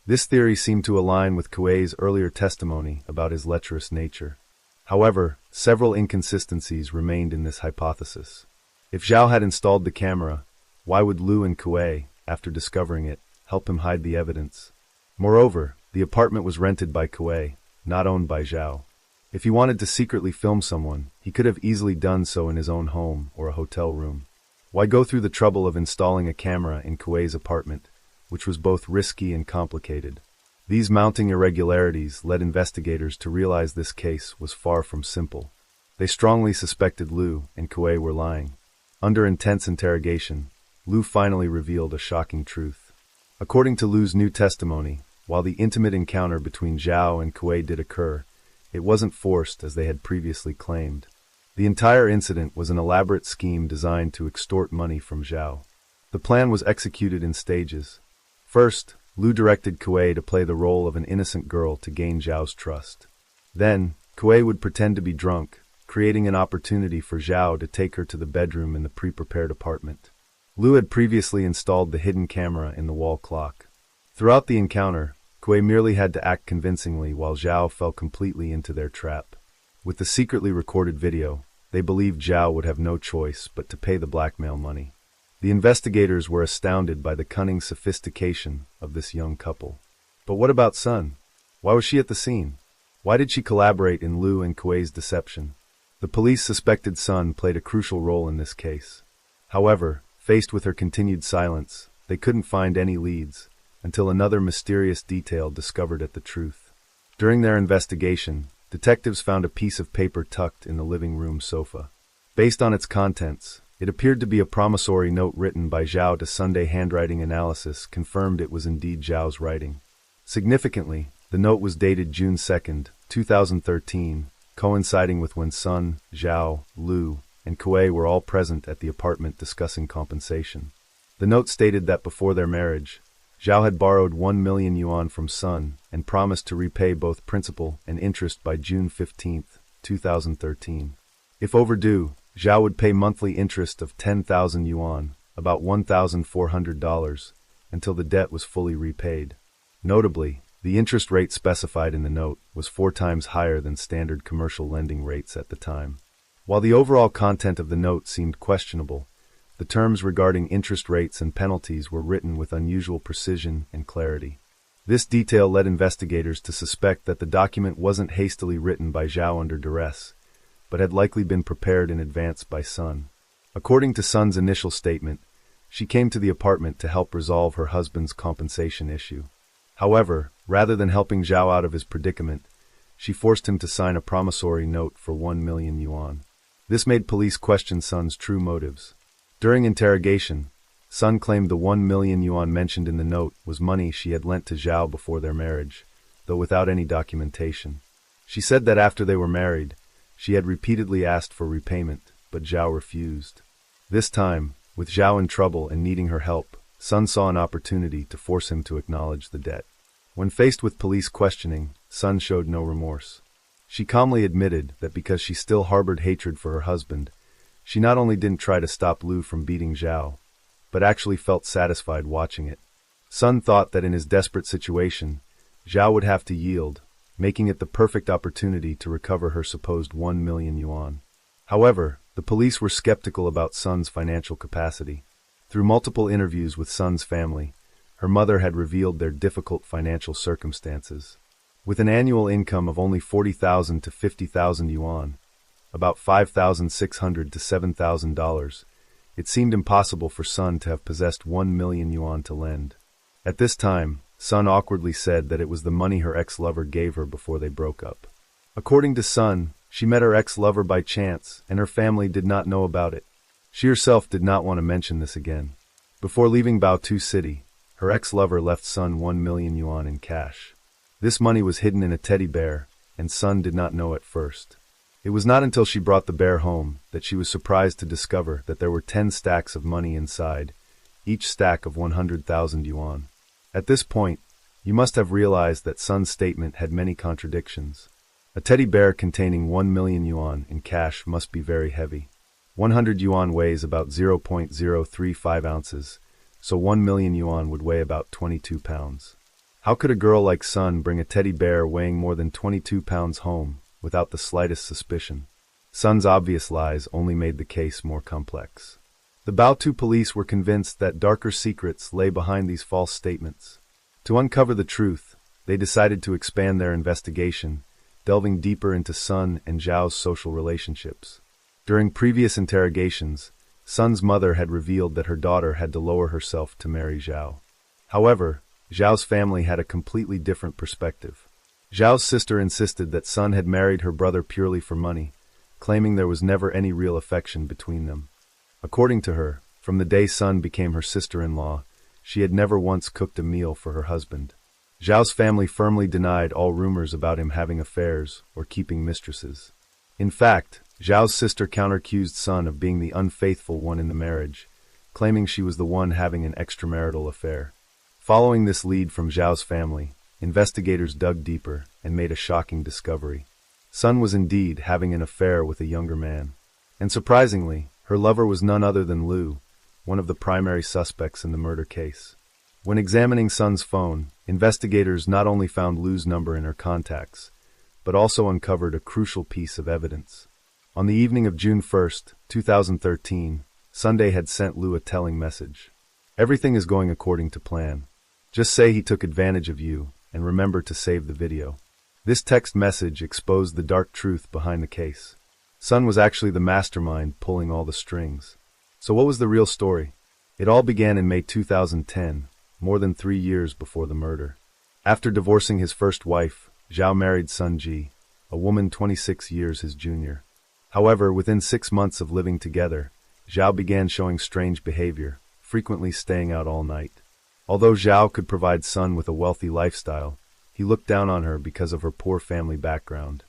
This theory seemed to align with Kuei's earlier testimony about his lecherous nature. However, several inconsistencies remained in this hypothesis. If Zhao had installed the camera, why would Lu and Kuei, after discovering it, help him hide the evidence? Moreover, the apartment was rented by Kuei, not owned by Zhao. If he wanted to secretly film someone, he could have easily done so in his own home or a hotel room. Why go through the trouble of installing a camera in Kuei's apartment, which was both risky and complicated? These mounting irregularities led investigators to realize this case was far from simple. They strongly suspected Lu and Kuei were lying. Under intense interrogation, Lu finally revealed a shocking truth. According to Lu's new testimony, while the intimate encounter between Zhao and Kuei did occur, it wasn't forced as they had previously claimed. The entire incident was an elaborate scheme designed to extort money from Zhao. The plan was executed in stages. First, Lu directed Kuei to play the role of an innocent girl to gain Zhao's trust. Then, Kuei would pretend to be drunk, creating an opportunity for Zhao to take her to the bedroom in the pre-prepared apartment. Lu had previously installed the hidden camera in the wall clock. Throughout the encounter, Kuei merely had to act convincingly while Zhao fell completely into their trap. With the secretly recorded video, they believed Zhao would have no choice but to pay the blackmail money. The investigators were astounded by the cunning sophistication of this young couple. But what about Sun? Why was she at the scene? Why did she collaborate in Lu and Kuei's deception? The police suspected Sun played a crucial role in this case. However, faced with her continued silence, they couldn't find any leads, until another mysterious detail discovered the truth. During their investigation, detectives found a piece of paper tucked in the living room sofa. Based on its contents, it appeared to be a promissory note written by Zhao to Sunday. Handwriting analysis confirmed it was indeed Zhao's writing. Significantly, the note was dated June 2, 2013, coinciding with when Sun, Zhao, Lu, and Kuei were all present at the apartment discussing compensation. The note stated that before their marriage, Zhao had borrowed 1 million yuan from Sun and promised to repay both principal and interest by June 15, 2013. If overdue, Zhao would pay monthly interest of 10,000 yuan, about $1,400, until the debt was fully repaid. Notably, the interest rate specified in the note was 4 times higher than standard commercial lending rates at the time. While the overall content of the note seemed questionable, the terms regarding interest rates and penalties were written with unusual precision and clarity. This detail led investigators to suspect that the document wasn't hastily written by Zhao under duress, but had likely been prepared in advance by Sun. According to Sun's initial statement, she came to the apartment to help resolve her husband's compensation issue. However, rather than helping Zhao out of his predicament, she forced him to sign a promissory note for 1 million yuan. This made police question Sun's true motives. During interrogation, Sun claimed the 1 million yuan mentioned in the note was money she had lent to Zhao before their marriage, though without any documentation. She said that after they were married, she had repeatedly asked for repayment, but Zhao refused. This time, with Zhao in trouble and needing her help, Sun saw an opportunity to force him to acknowledge the debt. When faced with police questioning, Sun showed no remorse. She calmly admitted that because she still harbored hatred for her husband, she not only didn't try to stop Lu from beating Zhao, but actually felt satisfied watching it. Sun thought that in his desperate situation, Zhao would have to yield, making it the perfect opportunity to recover her supposed 1 million yuan. However, the police were skeptical about Sun's financial capacity. Through multiple interviews with Sun's family, her mother had revealed their difficult financial circumstances. With an annual income of only 40,000 to 50,000 yuan, about $5,600 to $7,000, it seemed impossible for Sun to have possessed 1 million yuan to lend. At this time, Sun awkwardly said that it was the money her ex-lover gave her before they broke up. According to Sun, she met her ex-lover by chance, and her family did not know about it. She herself did not want to mention this again. Before leaving Baotu City, her ex-lover left Sun 1 million yuan in cash. This money was hidden in a teddy bear, and Sun did not know at first. It was not until she brought the bear home that she was surprised to discover that there were 10 stacks of money inside, each stack of 100,000 yuan. At this point, you must have realized that Sun's statement had many contradictions. A teddy bear containing 1 million yuan in cash must be very heavy. 100 yuan weighs about 0.035 ounces, so 1 million yuan would weigh about 22 pounds. How could a girl like Sun bring a teddy bear weighing more than 22 pounds home without the slightest suspicion? Sun's obvious lies only made the case more complex. The Baotu police were convinced that darker secrets lay behind these false statements. To uncover the truth, they decided to expand their investigation, delving deeper into Sun and Zhao's social relationships. During previous interrogations, Sun's mother had revealed that her daughter had to lower herself to marry Zhao. However, Zhao's family had a completely different perspective. Zhao's sister insisted that Sun had married her brother purely for money, claiming there was never any real affection between them. According to her, from the day Sun became her sister-in-law, she had never once cooked a meal for her husband. Zhao's family firmly denied all rumors about him having affairs or keeping mistresses. In fact, Zhao's sister counter-accused Sun of being the unfaithful one in the marriage, claiming she was the one having an extramarital affair. Following this lead from Zhao's family, investigators dug deeper and made a shocking discovery. Sun was indeed having an affair with a younger man. And surprisingly, her lover was none other than Lu, one of the primary suspects in the murder case. When examining Sun's phone, investigators not only found Lu's number in her contacts, but also uncovered a crucial piece of evidence. On the evening of June 1, 2013, Sunday had sent Lu a telling message. "Everything is going according to plan. Just say he took advantage of you, and remember to save the video." This text message exposed the dark truth behind the case. Sun was actually the mastermind pulling all the strings. So what was the real story? It all began in May 2010, more than 3 years before the murder. After divorcing his first wife, Zhao married Sun Ji, a woman 26 years his junior. However, within 6 months of living together, Zhao began showing strange behavior, frequently staying out all night. Although Zhao could provide Sun with a wealthy lifestyle, he looked down on her because of her poor family background.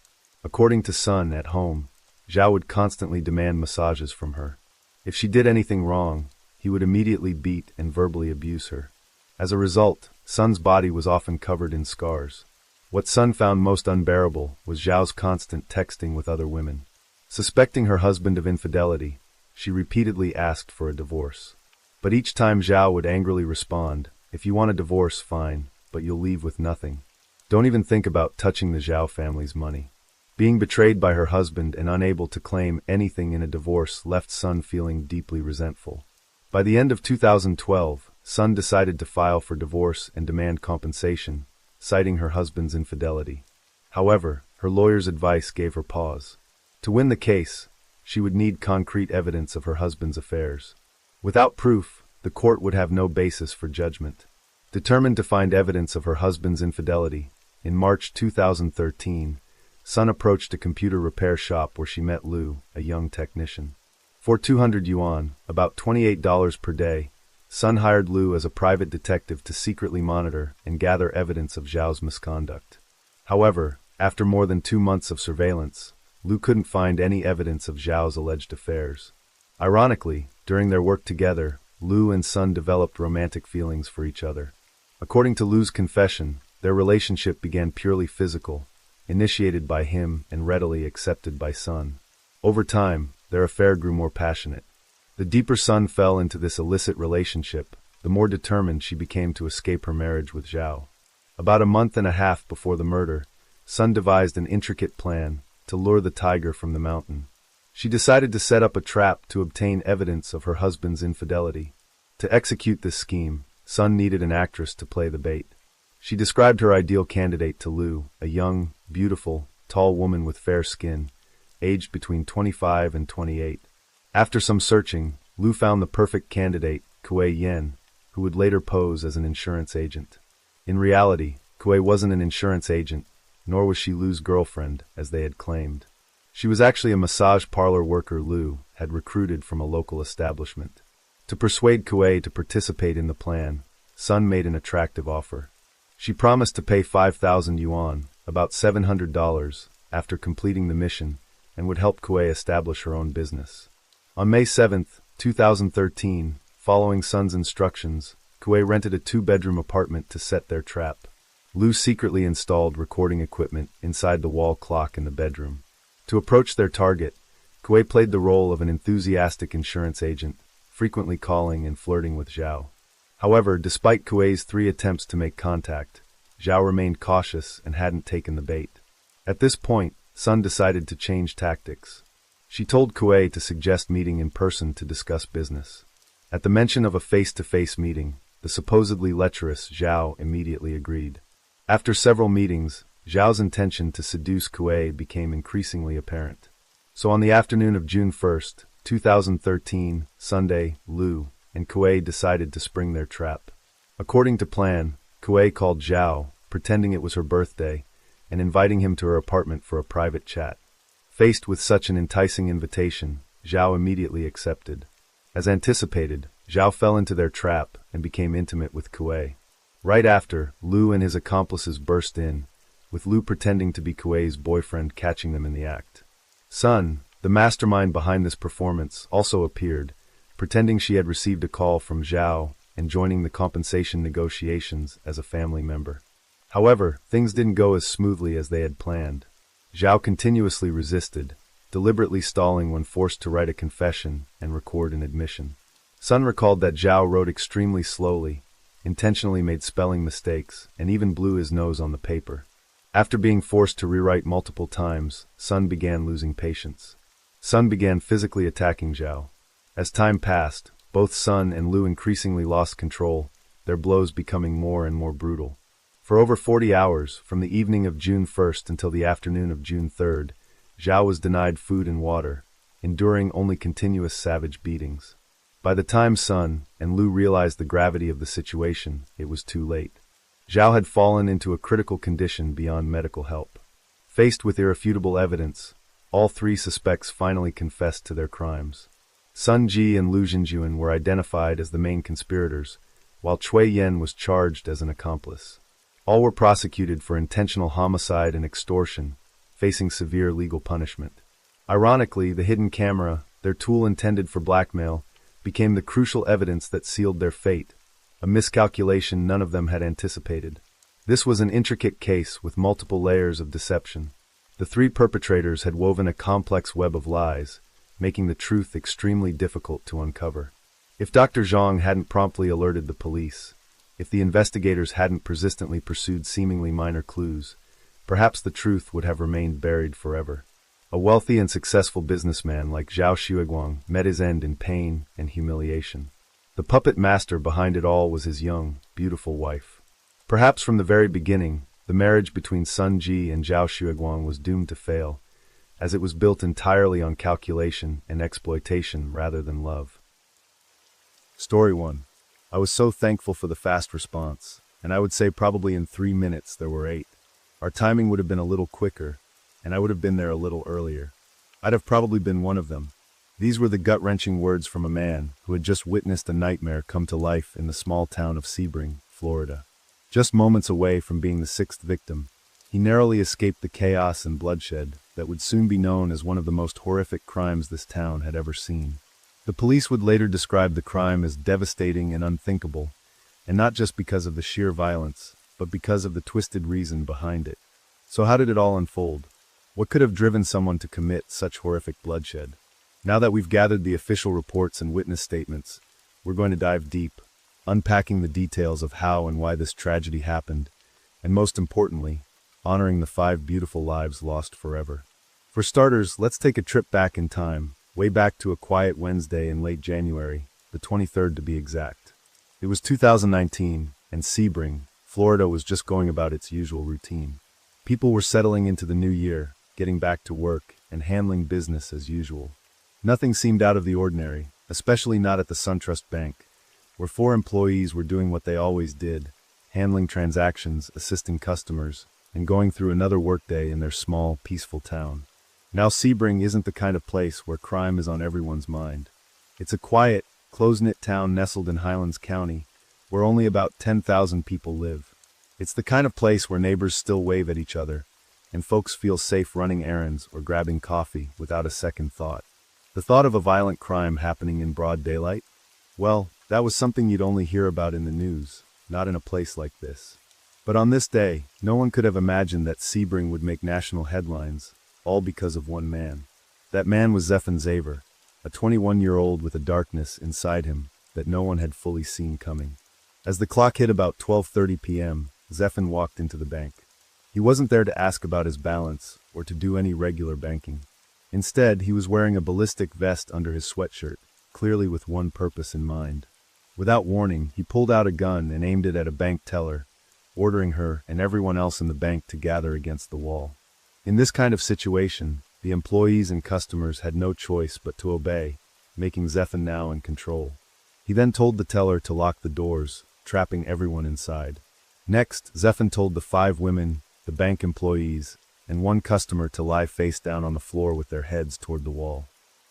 According to Sun, at home, Zhao would constantly demand massages from her. If she did anything wrong, he would immediately beat and verbally abuse her. As a result, Sun's body was often covered in scars. What Sun found most unbearable was Zhao's constant texting with other women. Suspecting her husband of infidelity, she repeatedly asked for a divorce. But each time Zhao would angrily respond, "If you want a divorce, fine, but you'll leave with nothing. Don't even think about touching the Zhao family's money." Being betrayed by her husband and unable to claim anything in a divorce left Sun feeling deeply resentful. By the end of 2012, Sun decided to file for divorce and demand compensation, citing her husband's infidelity. However, her lawyer's advice gave her pause. To win the case, she would need concrete evidence of her husband's affairs. Without proof, the court would have no basis for judgment. Determined to find evidence of her husband's infidelity, in March 2013, Sun approached a computer repair shop where she met Lu, a young technician. For 200 yuan, about $28 per day, Sun hired Lu as a private detective to secretly monitor and gather evidence of Zhao's misconduct. However, after more than 2 months of surveillance, Lu couldn't find any evidence of Zhao's alleged affairs. Ironically, during their work together, Lu and Sun developed romantic feelings for each other. According to Lu's confession, their relationship began purely physical, initiated by him and readily accepted by Sun. Over time, their affair grew more passionate. The deeper Sun fell into this illicit relationship, the more determined she became to escape her marriage with Zhao. About a month and a half before the murder, Sun devised an intricate plan to lure the tiger from the mountain. She decided to set up a trap to obtain evidence of her husband's infidelity. To execute this scheme, Sun needed an actress to play the bait. She described her ideal candidate to Lu, a young, beautiful, tall woman with fair skin, aged between 25 and 28. After some searching, Lu found the perfect candidate, Kuei Yen, who would later pose as an insurance agent. In reality, Kuei wasn't an insurance agent, nor was she Lu's girlfriend, as they had claimed. She was actually a massage parlor worker Lu had recruited from a local establishment. To persuade Kuei to participate in the plan, Sun made an attractive offer. She promised to pay 5,000 yuan, about $700, after completing the mission, and would help Kuei establish her own business. On May 7, 2013, following Sun's instructions, Kuei rented a 2-bedroom apartment to set their trap. Lu secretly installed recording equipment inside the wall clock in the bedroom. To approach their target, Kuei played the role of an enthusiastic insurance agent, frequently calling and flirting with Zhao. However, despite Kuei's 3 attempts to make contact, Zhao remained cautious and hadn't taken the bait. At this point, Sun decided to change tactics. She told Kuei to suggest meeting in person to discuss business. At the mention of a face-to-face meeting, the supposedly lecherous Zhao immediately agreed. After several meetings, Zhao's intention to seduce Kuei became increasingly apparent. So on the afternoon of June 1, 2013, Sunday, Lu and Kuei decided to spring their trap. According to plan, Kuei called Zhao, pretending it was her birthday, and inviting him to her apartment for a private chat. Faced with such an enticing invitation, Zhao immediately accepted. As anticipated, Zhao fell into their trap and became intimate with Kuei. Right after, Lu and his accomplices burst in, with Lu pretending to be Kuei's boyfriend catching them in the act. Sun, the mastermind behind this performance, also appeared, pretending she had received a call from Zhao and joining the compensation negotiations as a family member. However, things didn't go as smoothly as they had planned. Zhao continuously resisted, deliberately stalling when forced to write a confession and record an admission. Sun recalled that Zhao wrote extremely slowly, intentionally made spelling mistakes, and even blew his nose on the paper. After being forced to rewrite multiple times, Sun began losing patience. Sun began physically attacking Zhao. As time passed, both Sun and Lu increasingly lost control, their blows becoming more and more brutal. For over 40 hours, from the evening of June 1st until the afternoon of June 3rd, Zhao was denied food and water, enduring only continuous savage beatings. By the time Sun and Lu realized the gravity of the situation, it was too late. Zhao had fallen into a critical condition beyond medical help. Faced with irrefutable evidence, all three suspects finally confessed to their crimes. Sun Ji and Lu Jinjuan were identified as the main conspirators, while Cui Yen was charged as an accomplice. All were prosecuted for intentional homicide and extortion, facing severe legal punishment. Ironically, the hidden camera, their tool intended for blackmail, became the crucial evidence that sealed their fate, a miscalculation none of them had anticipated. This was an intricate case with multiple layers of deception. The three perpetrators had woven a complex web of lies, making the truth extremely difficult to uncover. If Dr. Zhang hadn't promptly alerted the police, if the investigators hadn't persistently pursued seemingly minor clues, perhaps the truth would have remained buried forever. A wealthy and successful businessman like Zhao Xueguang met his end in pain and humiliation. The puppet master behind it all was his young, beautiful wife. Perhaps from the very beginning, the marriage between Sun Ji and Zhao Xueguang was doomed to fail, as it was built entirely on calculation and exploitation rather than love. Story 1. I was so thankful for the fast response, and I would say probably in 3 minutes there were 8. Our timing would have been a little quicker, and I would have been there a little earlier. I'd have probably been one of them. These were the gut-wrenching words from a man who had just witnessed a nightmare come to life in the small town of Sebring, Florida. Just moments away from being the 6th victim, he narrowly escaped the chaos and bloodshed that would soon be known as one of the most horrific crimes this town had ever seen. The police would later describe the crime as devastating and unthinkable, and not just because of the sheer violence, but because of the twisted reason behind it. So how did it all unfold? What could have driven someone to commit such horrific bloodshed? Now that we've gathered the official reports and witness statements, we're going to dive deep, unpacking the details of how and why this tragedy happened, and most importantly, honoring the 5 beautiful lives lost forever. For starters, let's take a trip back in time, way back to a quiet Wednesday in late January, the 23rd to be exact. It was 2019, and Sebring, Florida was just going about its usual routine. People were settling into the new year, getting back to work, and handling business as usual. Nothing seemed out of the ordinary, especially not at the SunTrust Bank, where 4 employees were doing what they always did, handling transactions, assisting customers, and going through another workday in their small, peaceful town. Now Sebring isn't the kind of place where crime is on everyone's mind. It's a quiet, close-knit town nestled in Highlands County, where only about 10,000 people live. It's the kind of place where neighbors still wave at each other, and folks feel safe running errands or grabbing coffee without a second thought. The thought of a violent crime happening in broad daylight? Well, that was something you'd only hear about in the news, not in a place like this. But on this day, no one could have imagined that Sebring would make national headlines, all because of one man. That man was Zephan Zaver, a 21-year-old with a darkness inside him that no one had fully seen coming. As the clock hit about 12:30 p.m., Zephan walked into the bank. He wasn't there to ask about his balance or to do any regular banking. Instead, he was wearing a ballistic vest under his sweatshirt, clearly with one purpose in mind. Without warning, he pulled out a gun and aimed it at a bank teller, ordering her and everyone else in the bank to gather against the wall. In this kind of situation, the employees and customers had no choice but to obey, making Zephan now in control. He then told the teller to lock the doors, trapping everyone inside. Next, Zephan told the 5 women, the bank employees, and 1 customer to lie face down on the floor with their heads toward the wall.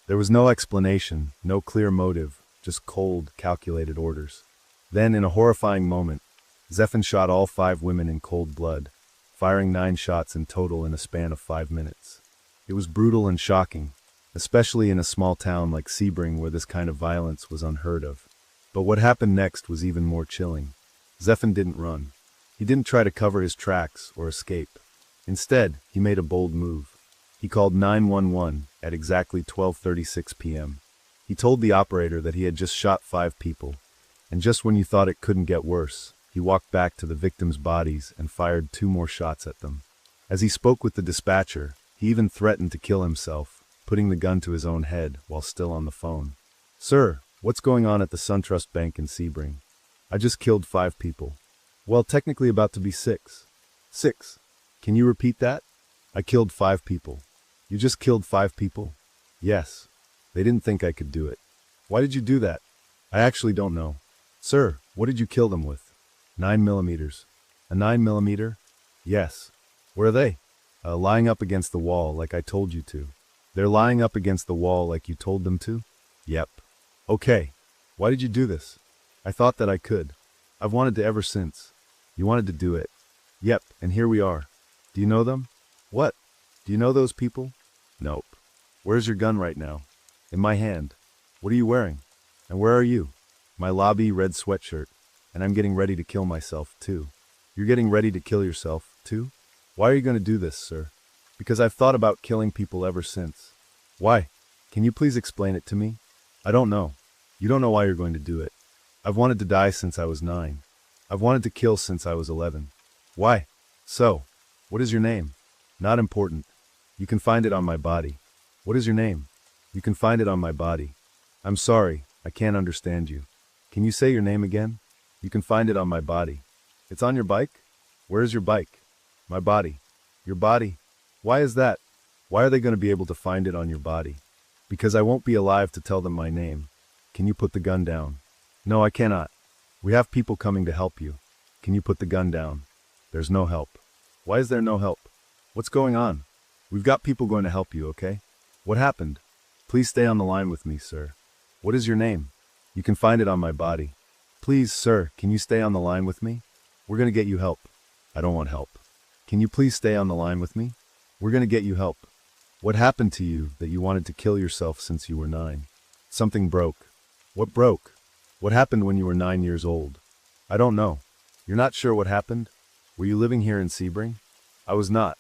There was no explanation, no clear motive, just cold, calculated orders. Then, in a horrifying moment, Zephan shot all 5 women in cold blood, firing 9 shots in total in a span of 5 minutes. It was brutal and shocking, especially in a small town like Sebring where this kind of violence was unheard of. But what happened next was even more chilling. Zephan didn't run. He didn't try to cover his tracks or escape. Instead, he made a bold move. He called 911 at exactly 12:36 p.m. He told the operator that he had just shot 5 people, and just when you thought it couldn't get worse, he walked back to the victims' bodies and fired 2 more shots at them. As he spoke with the dispatcher, he even threatened to kill himself, putting the gun to his own head while still on the phone. "Sir, what's going on at the SunTrust Bank in Sebring? I just killed 5 people. Well, technically about to be 6. 6. Can you repeat that? I killed 5 people. You just killed 5 people?" "Yes. They didn't think I could do it." "Why did you do that?" "I actually don't know." "Sir, what did you kill them with?" 9mm. "A 9mm? Yes." "Where are they?" Lying up against the wall like I told you to." "They're lying up against the wall like you told them to?" "Yep." "Okay. Why did you do this?" "I thought that I could. I've wanted to ever since." "You wanted to do it?" "Yep, and here we are." "Do you know them?" "What? Do you know those people?" "Nope." "Where's your gun right now?" "In my hand." "What are you wearing?" "And where are you?" "My lobby red sweatshirt. And I'm getting ready to kill myself, too." "You're getting ready to kill yourself, too?" "Why are you going to do this, sir?" "Because I've thought about killing people ever since." "Why? Can you please explain it to me?" "I don't know." "You don't know why you're going to do it." "I've wanted to die since I was 9. I've wanted to kill since I was 11. "Why?" "So, what is your name?" "Not important. You can find it on my body." "What is your name?" "You can find it on my body." "I'm sorry, I can't understand you. Can you say your name again?" "You can find it on my body." "It's on your bike?" "Where is your bike?" "My body." "Your body? Why is that?" "Why are they going to be able to find it on your body?" "Because I won't be alive to tell them my name." "Can you put the gun down?" "No, I cannot." "We have people coming to help you." "Can you put the gun down?" "There's no help." "Why is there no help?" "What's going on?" "We've got people going to help you, okay?" "What happened?" "Please stay on the line with me, sir." "What is your name?" "You can find it on my body." "Please, sir, can you stay on the line with me?" "We're going to get you help." "I don't want help." "Can you please stay on the line with me?" "We're going to get you help." "What happened to you that you wanted to kill yourself since you were 9? "Something broke." "What broke?" "What happened when you were 9 years old?" "I don't know." "You're not sure what happened?" "Were you living here in Sebring?" "I was not."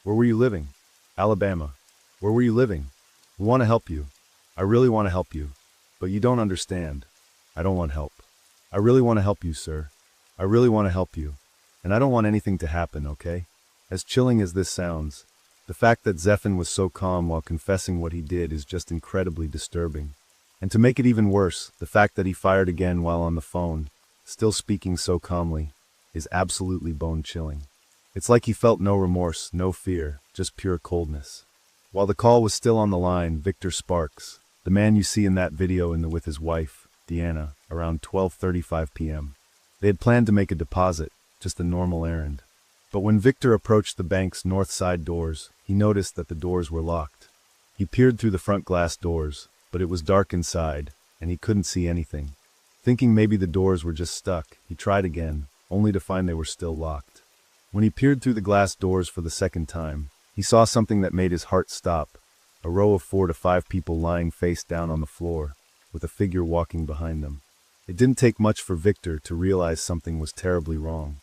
"Where were you living?" "Alabama." "Where were you living?" "We want to help you." "I really want to help you." "But you don't understand." "I don't want help." "I really want to help you, sir." "I really want to help you. And I don't want anything to happen, okay?" As chilling as this sounds, the fact that Zephan was so calm while confessing what he did is just incredibly disturbing. And to make it even worse, the fact that he fired again while on the phone, still speaking so calmly, is absolutely bone-chilling. It's like he felt no remorse, no fear, just pure coldness. While the call was still on the line, Victor Sparks, the man you see in that video with his wife, Deanna, around 12:35 p.m. They had planned to make a deposit, just a normal errand. But when Victor approached the bank's north side doors, he noticed that the doors were locked. He peered through the front glass doors, but it was dark inside, and he couldn't see anything. Thinking maybe the doors were just stuck, he tried again, only to find they were still locked. When he peered through the glass doors for the second time, he saw something that made his heart stop, a row of 4 to 5 people lying face down on the floor, with a figure walking behind them. It didn't take much for Victor to realize something was terribly wrong.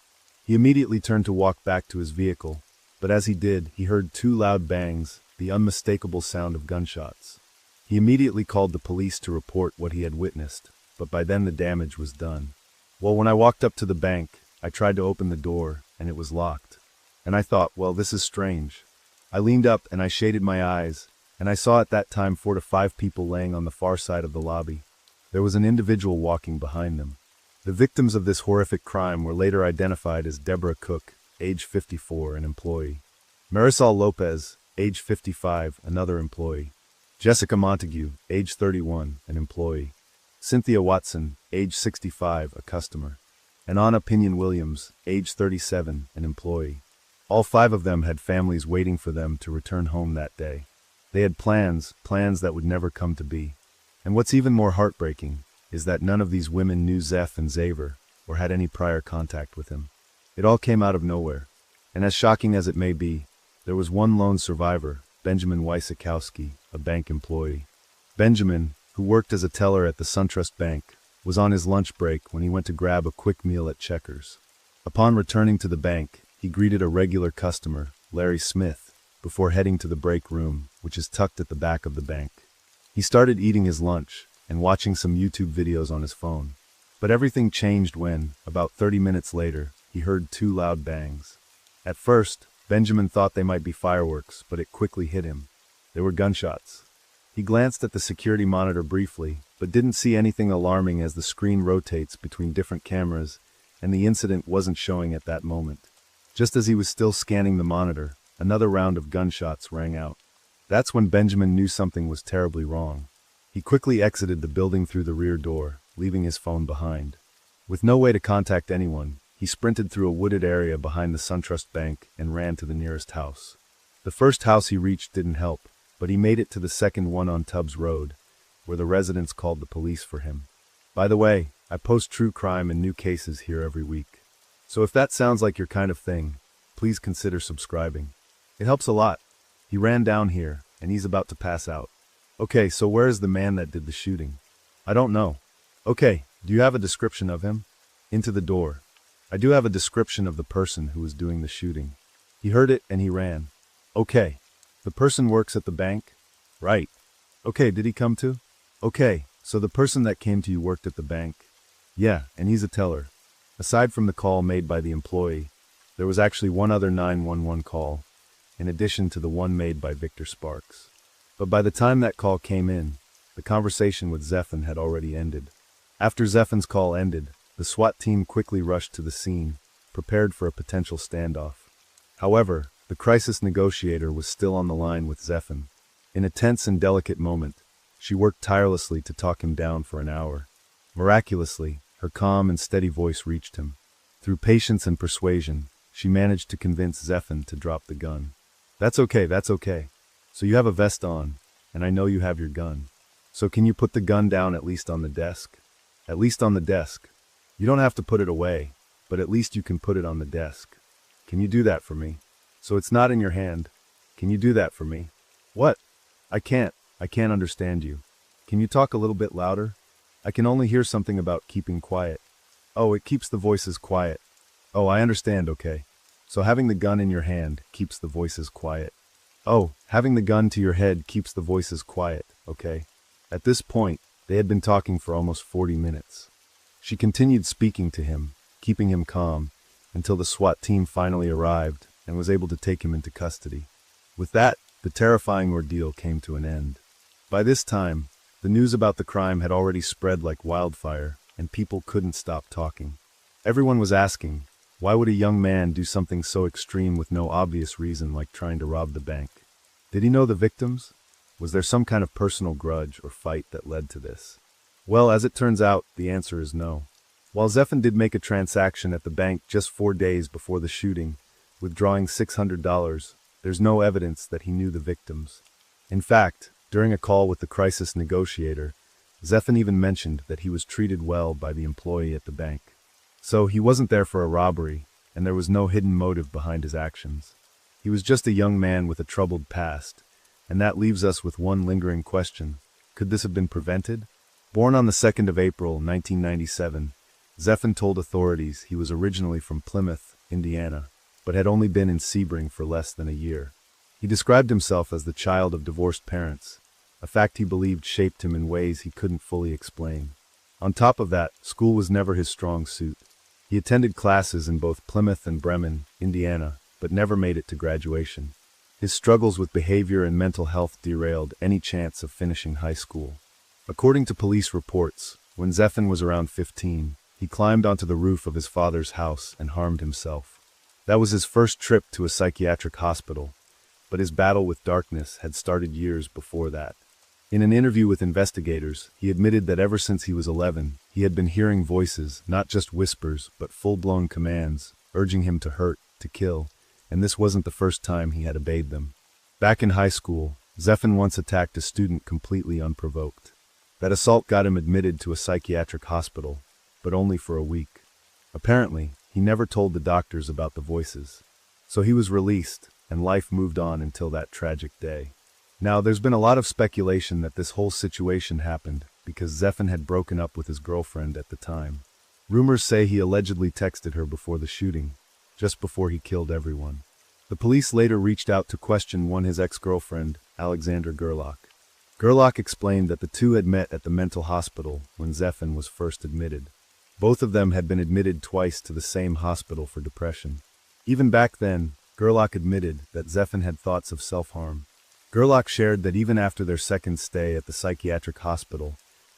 He immediately turned to walk back to his vehicle, but as he did, he heard 2 loud bangs, the unmistakable sound of gunshots. He immediately called the police to report what he had witnessed, but by then the damage was done. "Well, when I walked up to the bank, I tried to open the door, and it was locked. And I thought, well, this is strange. I leaned up and I shaded my eyes, and I saw at that time 4 to 5 people laying on the far side of the lobby. There was an individual walking behind them. The victims of this horrific crime were later identified as Deborah Cook, age 54, an employee; Marisol Lopez, age 55, another employee; Jessica Montague, age 31, an employee; Cynthia Watson, age 65, a customer; and Anna Pinion Williams, age 37, an employee. All 5 of them had families waiting for them to return home that day. They had plans that would never come to be. And what's even more heartbreaking is that none of these women knew Zeph and Xavier or had any prior contact with him. It all came out of nowhere. And as shocking as it may be, there was one lone survivor, Benjamin Wysakowski, a bank employee. Benjamin, who worked as a teller at the SunTrust Bank, was on his lunch break when he went to grab a quick meal at Checkers. Upon returning to the bank, he greeted a regular customer, Larry Smith, before heading to the break room, which is tucked at the back of the bank. He started eating his lunch and watching some YouTube videos on his phone. But everything changed when, about 30 minutes later, he heard two loud bangs. At first, Benjamin thought they might be fireworks, but it quickly hit him. They were gunshots. He glanced at the security monitor briefly, but didn't see anything alarming as the screen rotates between different cameras, and the incident wasn't showing at that moment. Just as he was still scanning the monitor, another round of gunshots rang out. That's when Benjamin knew something was terribly wrong. He quickly exited the building through the rear door, leaving his phone behind. With no way to contact anyone, he sprinted through a wooded area behind the SunTrust Bank and ran to the nearest house. The first house he reached didn't help, but he made it to the second one on Tubbs Road, where the residents called the police for him. By the way, I post true crime and new cases here every week. So if that sounds like your kind of thing, please consider subscribing. It helps a lot. He ran down here, and he's about to pass out. Okay, so where is the man that did the shooting? I don't know. Okay, do you have a description of him? Into the door. I do have a description of the person who was doing the shooting. He heard it and he ran. Okay. The person works at the bank? Right. Okay, did he come to? Okay, so the person that came to you worked at the bank? Yeah, and he's a teller. Aside from the call made by the employee, there was actually one other 911 call, in addition to the one made by Victor Sparks. But by the time that call came in, the conversation with Zephan had already ended. After Zephan's call ended, the SWAT team quickly rushed to the scene, prepared for a potential standoff. However, the crisis negotiator was still on the line with Zephan. In a tense and delicate moment, she worked tirelessly to talk him down for an hour. Miraculously, her calm and steady voice reached him. Through patience and persuasion, she managed to convince Zephan to drop the gun. That's okay. So you have a vest on, and I know you have your gun. So can you put the gun down at least on the desk? At least on the desk. You don't have to put it away, but at least you can put it on the desk. Can you do that for me? So it's not in your hand. Can you do that for me? What? I can't understand you. Can you talk a little bit louder? I can only hear something about keeping quiet. Oh, it keeps the voices quiet. Oh, I understand, okay. So having the gun in your hand keeps the voices quiet. Oh, having the gun to your head keeps the voices quiet, okay. At this point, they had been talking for almost 40 minutes. She continued speaking to him, keeping him calm, until the SWAT team finally arrived and was able to take him into custody. With that, the terrifying ordeal came to an end. By this time, the news about the crime had already spread like wildfire, and people couldn't stop talking. Everyone was asking, why would a young man do something so extreme with no obvious reason like trying to rob the bank? Did he know the victims? Was there some kind of personal grudge or fight that led to this? Well, as it turns out, the answer is no. While Zephan did make a transaction at the bank just 4 days before the shooting, withdrawing $600, there's no evidence that he knew the victims. In fact, during a call with the crisis negotiator, Zephan even mentioned that he was treated well by the employee at the bank. So he wasn't there for a robbery, and there was no hidden motive behind his actions. He was just a young man with a troubled past, and that leaves us with one lingering question. Could this have been prevented? Born on the 2nd of April, 1997, Zephan told authorities he was originally from Plymouth, Indiana, but had only been in Sebring for less than a year. He described himself as the child of divorced parents, a fact he believed shaped him in ways he couldn't fully explain. On top of that, school was never his strong suit. He attended classes in both Plymouth and Bremen, Indiana, but never made it to graduation. His struggles with behavior and mental health derailed any chance of finishing high school. According to police reports, when Zephan was around 15, he climbed onto the roof of his father's house and harmed himself. That was his first trip to a psychiatric hospital, but his battle with darkness had started years before that. In an interview with investigators, he admitted that ever since he was 11, he had been hearing voices, not just whispers, but full-blown commands, urging him to hurt, to kill, and this wasn't the first time he had obeyed them. Back in high school, Zephan once attacked a student completely unprovoked. That assault got him admitted to a psychiatric hospital, but only for a week. Apparently, he never told the doctors about the voices. So he was released, and life moved on until that tragic day. Now, there's been a lot of speculation that this whole situation happened because Zeffin had broken up with his girlfriend at the time. Rumors say he allegedly texted her before the shooting, just before he killed everyone. The police later reached out to question his ex-girlfriend, Alexander Gerlach. Gerlach explained that the two had met at the mental hospital when Zeffin was first admitted. Both of them had been admitted twice to the same hospital for depression. Even back then, Gerlach admitted that Zeffin had thoughts of self-harm. Gerlach shared that even after their second stay at the psychiatric hospital,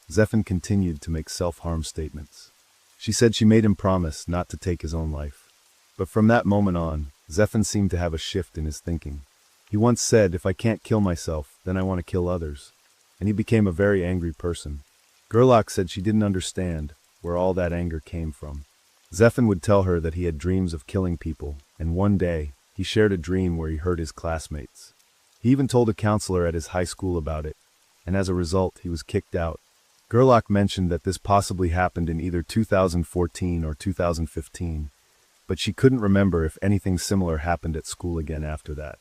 Zeffin continued to make self-harm statements. She said she made him promise not to take his own life. But from that moment on, Zeffin seemed to have a shift in his thinking. He once said, "If I can't kill myself, then I want to kill others." And he became a very angry person. Gerlach said she didn't understand where all that anger came from. Zeffin would tell her that he had dreams of killing people, and one day, he shared a dream where he hurt his classmates. He even told a counselor at his high school about it, and as a result, he was kicked out. Gerlach mentioned that this possibly happened in either 2014 or 2015, but she couldn't remember if anything similar happened at school again after that.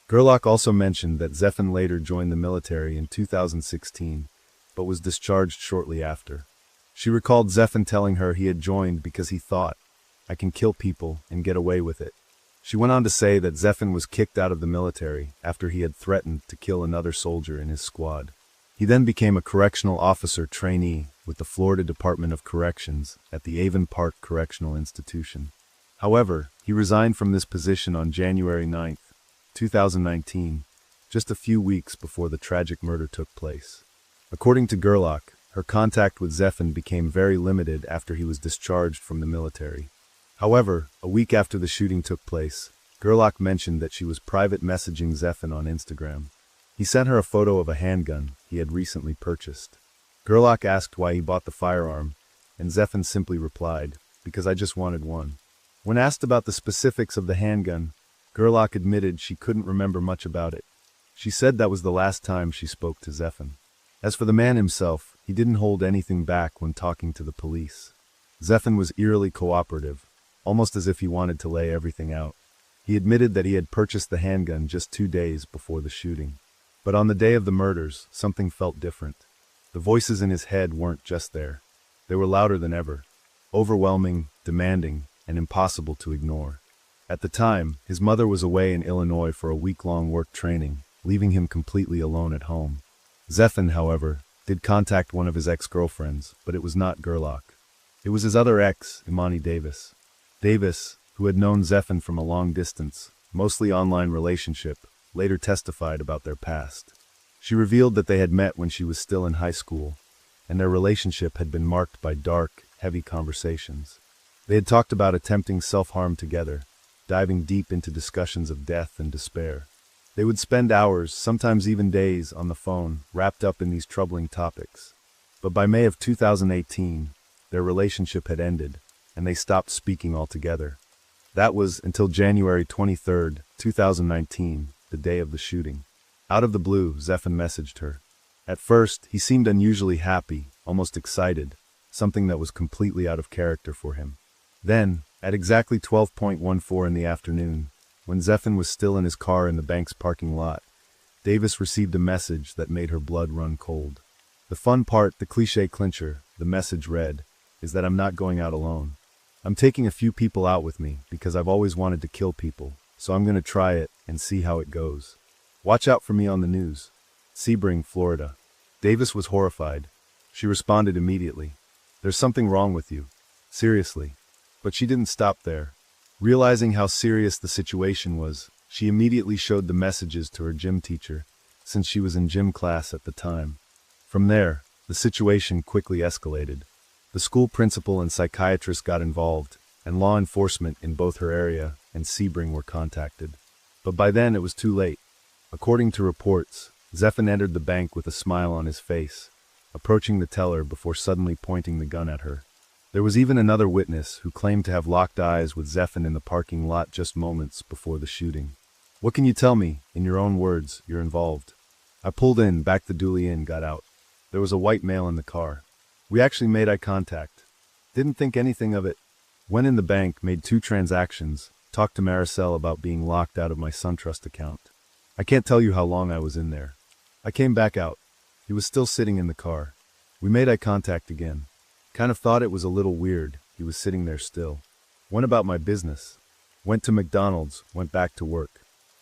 Gerlach also mentioned that Zeffin later joined the military in 2016, but was discharged shortly after. She recalled Zeffin telling her he had joined because he thought, "I can kill people and get away with it." She went on to say that Zeffin was kicked out of the military after he had threatened to kill another soldier in his squad. He then became a correctional officer trainee with the Florida Department of Corrections at the Avon Park Correctional Institution. However, he resigned from this position on January 9, 2019, just a few weeks before the tragic murder took place. According to Gerlach, her contact with Zeffin became very limited after he was discharged from the military. However, a week after the shooting took place, Gerlach mentioned that she was private messaging Zeffin on Instagram. He sent her a photo of a handgun he had recently purchased. Gerlach asked why he bought the firearm, and Zeffin simply replied, "Because I just wanted one." When asked about the specifics of the handgun, Gerlach admitted she couldn't remember much about it. She said that was the last time she spoke to Zeffin. As for the man himself, he didn't hold anything back when talking to the police. Zeffin was eerily cooperative, almost as if he wanted to lay everything out. He admitted that he had purchased the handgun just 2 days before the shooting. But on the day of the murders, something felt different. The voices in his head weren't just there. They were louder than ever, overwhelming, demanding, and impossible to ignore. At the time, his mother was away in Illinois for a week-long work training, leaving him completely alone at home. Zeffin, however, did contact one of his ex-girlfriends, but it was not Gerlach. It was his other ex, Imani Davis. Davis, who had known Zeffin from a long distance, mostly online relationship, later testified about their past. She revealed that they had met when she was still in high school, and their relationship had been marked by dark, heavy conversations. They had talked about attempting self-harm together, diving deep into discussions of death and despair. They would spend hours, sometimes even days, on the phone, wrapped up in these troubling topics. But by May of 2018, their relationship had ended, and they stopped speaking altogether. That was until January 23, 2019, the day of the shooting. Out of the blue, Zeffin messaged her. At first, he seemed unusually happy, almost excited, something that was completely out of character for him. Then, at exactly 12:14 in the afternoon, when Zeffin was still in his car in the bank's parking lot, Davis received a message that made her blood run cold. The fun part, the cliché clincher, the message read, is that I'm not going out alone. I'm taking a few people out with me because I've always wanted to kill people, so I'm going to try it and see how it goes. Watch out for me on the news. Sebring, Florida. Davis was horrified. She responded immediately. There's something wrong with you. Seriously. But she didn't stop there. Realizing how serious the situation was, she immediately showed the messages to her gym teacher, since she was in gym class at the time. From there, the situation quickly escalated. The school principal and psychiatrist got involved, and law enforcement in both her area and Sebring were contacted. But by then it was too late. According to reports, Zeffin entered the bank with a smile on his face, approaching the teller before suddenly pointing the gun at her. There was even another witness who claimed to have locked eyes with Zeffin in the parking lot just moments before the shooting. What can you tell me, in your own words, you're involved? I pulled in, backed the dually in, got out. There was a white male in the car. We actually made eye contact. Didn't think anything of it. Went in the bank, made 2 transactions, talked to Maricel about being locked out of my SunTrust account. I can't tell you how long I was in there. I came back out. He was still sitting in the car. We made eye contact again. Kind of thought it was a little weird, he was sitting there still. Went about my business. Went to McDonald's, went back to work.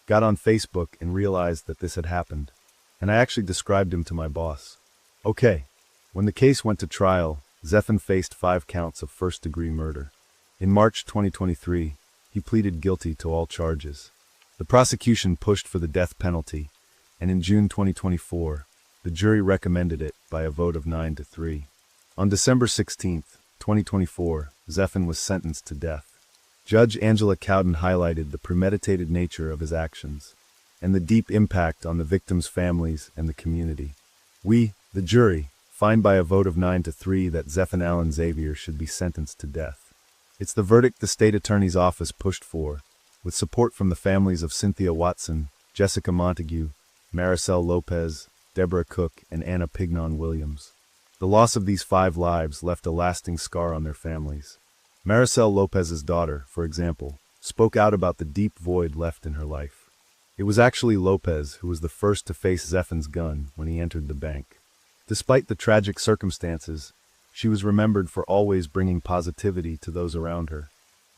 Got on Facebook and realized that this had happened. And I actually described him to my boss. Okay. When the case went to trial, Zephan faced 5 counts of first-degree murder. In March 2023, he pleaded guilty to all charges. The prosecution pushed for the death penalty, and in June 2024, the jury recommended it by a vote of 9-3. On December 16, 2024, Zephan was sentenced to death. Judge Angela Cowden highlighted the premeditated nature of his actions and the deep impact on the victims' families and the community. We, the jury, find by a vote of 9-3 that Zephan Allen Xavier should be sentenced to death. It's the verdict the state attorney's office pushed for, with support from the families of Cynthia Watson, Jessica Montague, Maricel Lopez, Deborah Cook, and Anna Pignon Williams. The loss of these 5 lives left a lasting scar on their families. Maricel Lopez's daughter, for example, spoke out about the deep void left in her life. It was actually Lopez who was the first to face Zephan's gun when he entered the bank. Despite the tragic circumstances, she was remembered for always bringing positivity to those around her.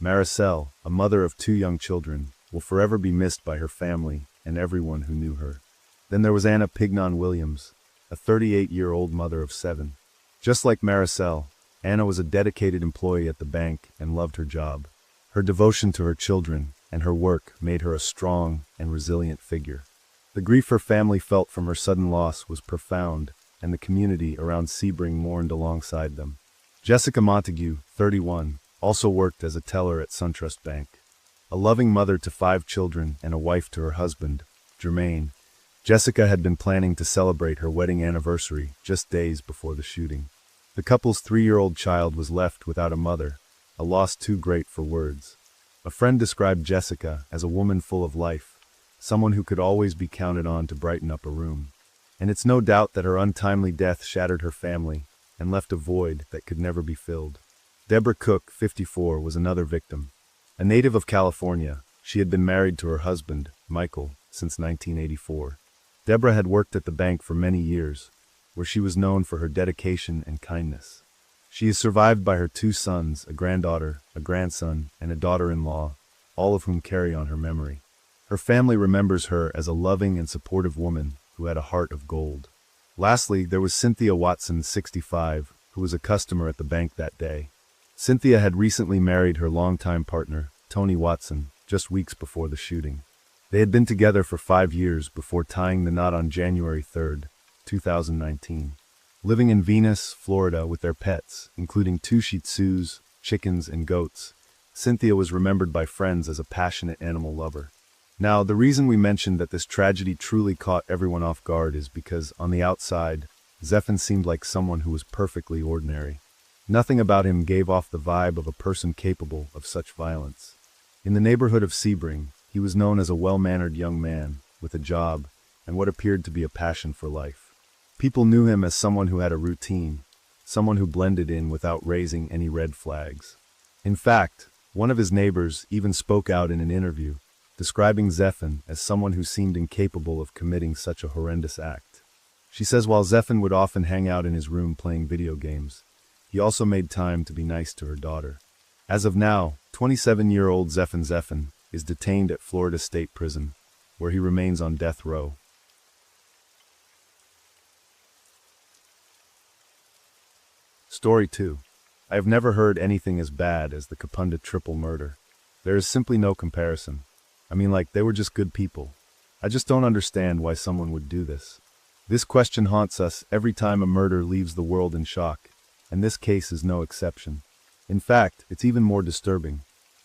Maricel, a mother of 2 young children, will forever be missed by her family and everyone who knew her. Then there was Anna Pignon Williams, a 38-year-old mother of 7. Just like Maricel, Anna was a dedicated employee at the bank and loved her job. Her devotion to her children and her work made her a strong and resilient figure. The grief her family felt from her sudden loss was profound, and the community around Sebring mourned alongside them. Jessica Montague, 31, also worked as a teller at SunTrust Bank. A loving mother to 5 children and a wife to her husband, Jermaine, Jessica had been planning to celebrate her wedding anniversary just days before the shooting. The couple's 3-year-old child was left without a mother, a loss too great for words. A friend described Jessica as a woman full of life, someone who could always be counted on to brighten up a room. And it's no doubt that her untimely death shattered her family and left a void that could never be filled. Deborah Cook, 54, was another victim. A native of California, she had been married to her husband, Michael, since 1984. Deborah had worked at the bank for many years, where she was known for her dedication and kindness. She is survived by her 2 sons, a granddaughter, a grandson, and a daughter-in-law, all of whom carry on her memory. Her family remembers her as a loving and supportive woman who had a heart of gold. Lastly, there was Cynthia Watson, 65, who was a customer at the bank that day. Cynthia had recently married her longtime partner, Tony Watson, just weeks before the shooting. They had been together for 5 years before tying the knot on January 3, 2019. Living in Venus, Florida with their pets, including 2 Shih Tzus, chickens, and goats, Cynthia was remembered by friends as a passionate animal lover. Now, the reason we mentioned that this tragedy truly caught everyone off guard is because, on the outside, Zephan seemed like someone who was perfectly ordinary. Nothing about him gave off the vibe of a person capable of such violence. In the neighborhood of Sebring, he was known as a well-mannered young man with a job and what appeared to be a passion for life. People knew him as someone who had a routine, someone who blended in without raising any red flags. In fact, one of his neighbors even spoke out in an interview, describing Zephan as someone who seemed incapable of committing such a horrendous act. She says while Zephan would often hang out in his room playing video games, he also made time to be nice to her daughter. As of now, 27-year-old Zephan is detained at Florida State Prison, where he remains on death row. Story 2. I have never heard anything as bad as the Kapunda triple murder. There is simply no comparison. I mean, like, they were just good people. I just don't understand why someone would do this. This question haunts us every time a murder leaves the world in shock, and this case is no exception. In fact, it's even more disturbing.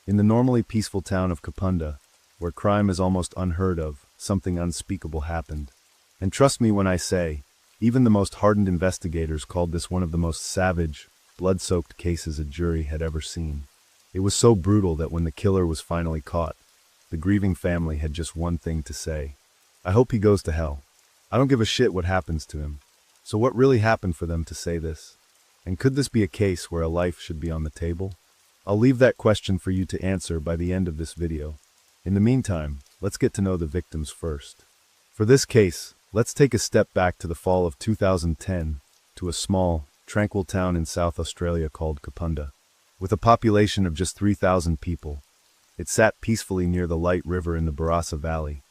In the normally peaceful town of Kapunda, where crime is almost unheard of, something unspeakable happened. And trust me when I say, even the most hardened investigators called this one of the most savage, blood-soaked cases a jury had ever seen. It was so brutal that when the killer was finally caught, the grieving family had just one thing to say. I hope he goes to hell. I don't give a shit what happens to him. So what really happened for them to say this? And could this be a case where a life should be on the table? I'll leave that question for you to answer by the end of this video. In the meantime, let's get to know the victims first. For this case, let's take a step back to the fall of 2010, to a small, tranquil town in South Australia called Kapunda. With a population of just 3,000 people, it sat peacefully near the Light River in the Barossa Valley,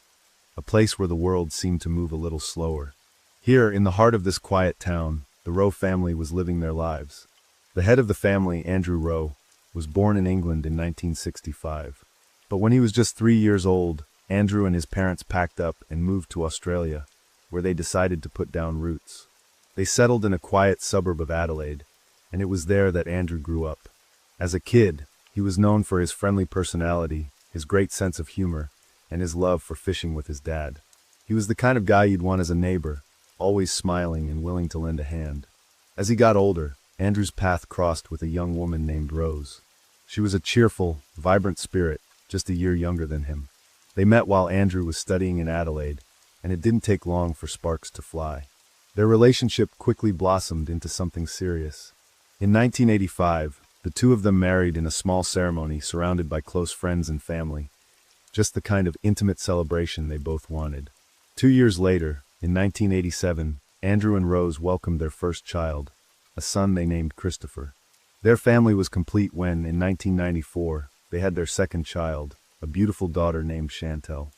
a place where the world seemed to move a little slower. Here, in the heart of this quiet town, the Rowe family was living their lives. The head of the family, Andrew Rowe, was born in England in 1965. But when he was just 3 years old, Andrew and his parents packed up and moved to Australia, where they decided to put down roots. They settled in a quiet suburb of Adelaide, and it was there that Andrew grew up. As a kid, he was known for his friendly personality, his great sense of humor, and his love for fishing with his dad. He was the kind of guy you'd want as a neighbor, always smiling and willing to lend a hand. As he got older, Andrew's path crossed with a young woman named Rose. She was a cheerful, vibrant spirit, just a year younger than him. They met while Andrew was studying in Adelaide, and it didn't take long for sparks to fly. Their relationship quickly blossomed into something serious. In 1985, the two of them married in a small ceremony surrounded by close friends and family, just the kind of intimate celebration they both wanted. 2 years later, in 1987, Andrew and Rose welcomed their first child, a son they named Christopher. Their family was complete when, in 1994, they had their second child, a beautiful daughter named Chantel.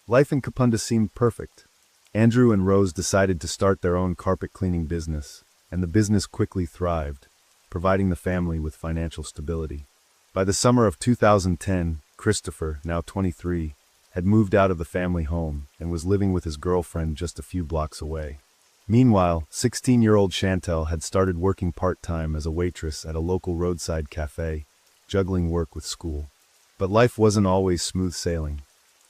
Life in Kapunda seemed perfect. Andrew and Rose decided to start their own carpet cleaning business, and the business quickly thrived, providing the family with financial stability. By the summer of 2010, Christopher, now 23, had moved out of the family home and was living with his girlfriend just a few blocks away. Meanwhile, 16-year-old Chantel had started working part-time as a waitress at a local roadside cafe, juggling work with school. But life wasn't always smooth sailing.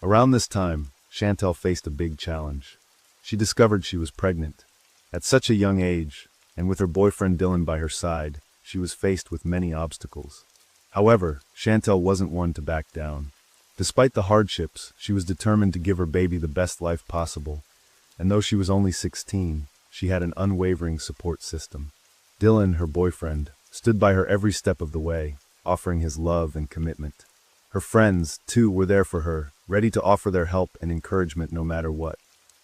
Around this time, Chantel faced a big challenge. She discovered she was pregnant. At such a young age, and with her boyfriend Dylan by her side, she was faced with many obstacles. However, Chantel wasn't one to back down. Despite the hardships, she was determined to give her baby the best life possible, and though she was only 16, she had an unwavering support system. Dylan, her boyfriend, stood by her every step of the way, offering his love and commitment. Her friends, too, were there for her, ready to offer their help and encouragement no matter what.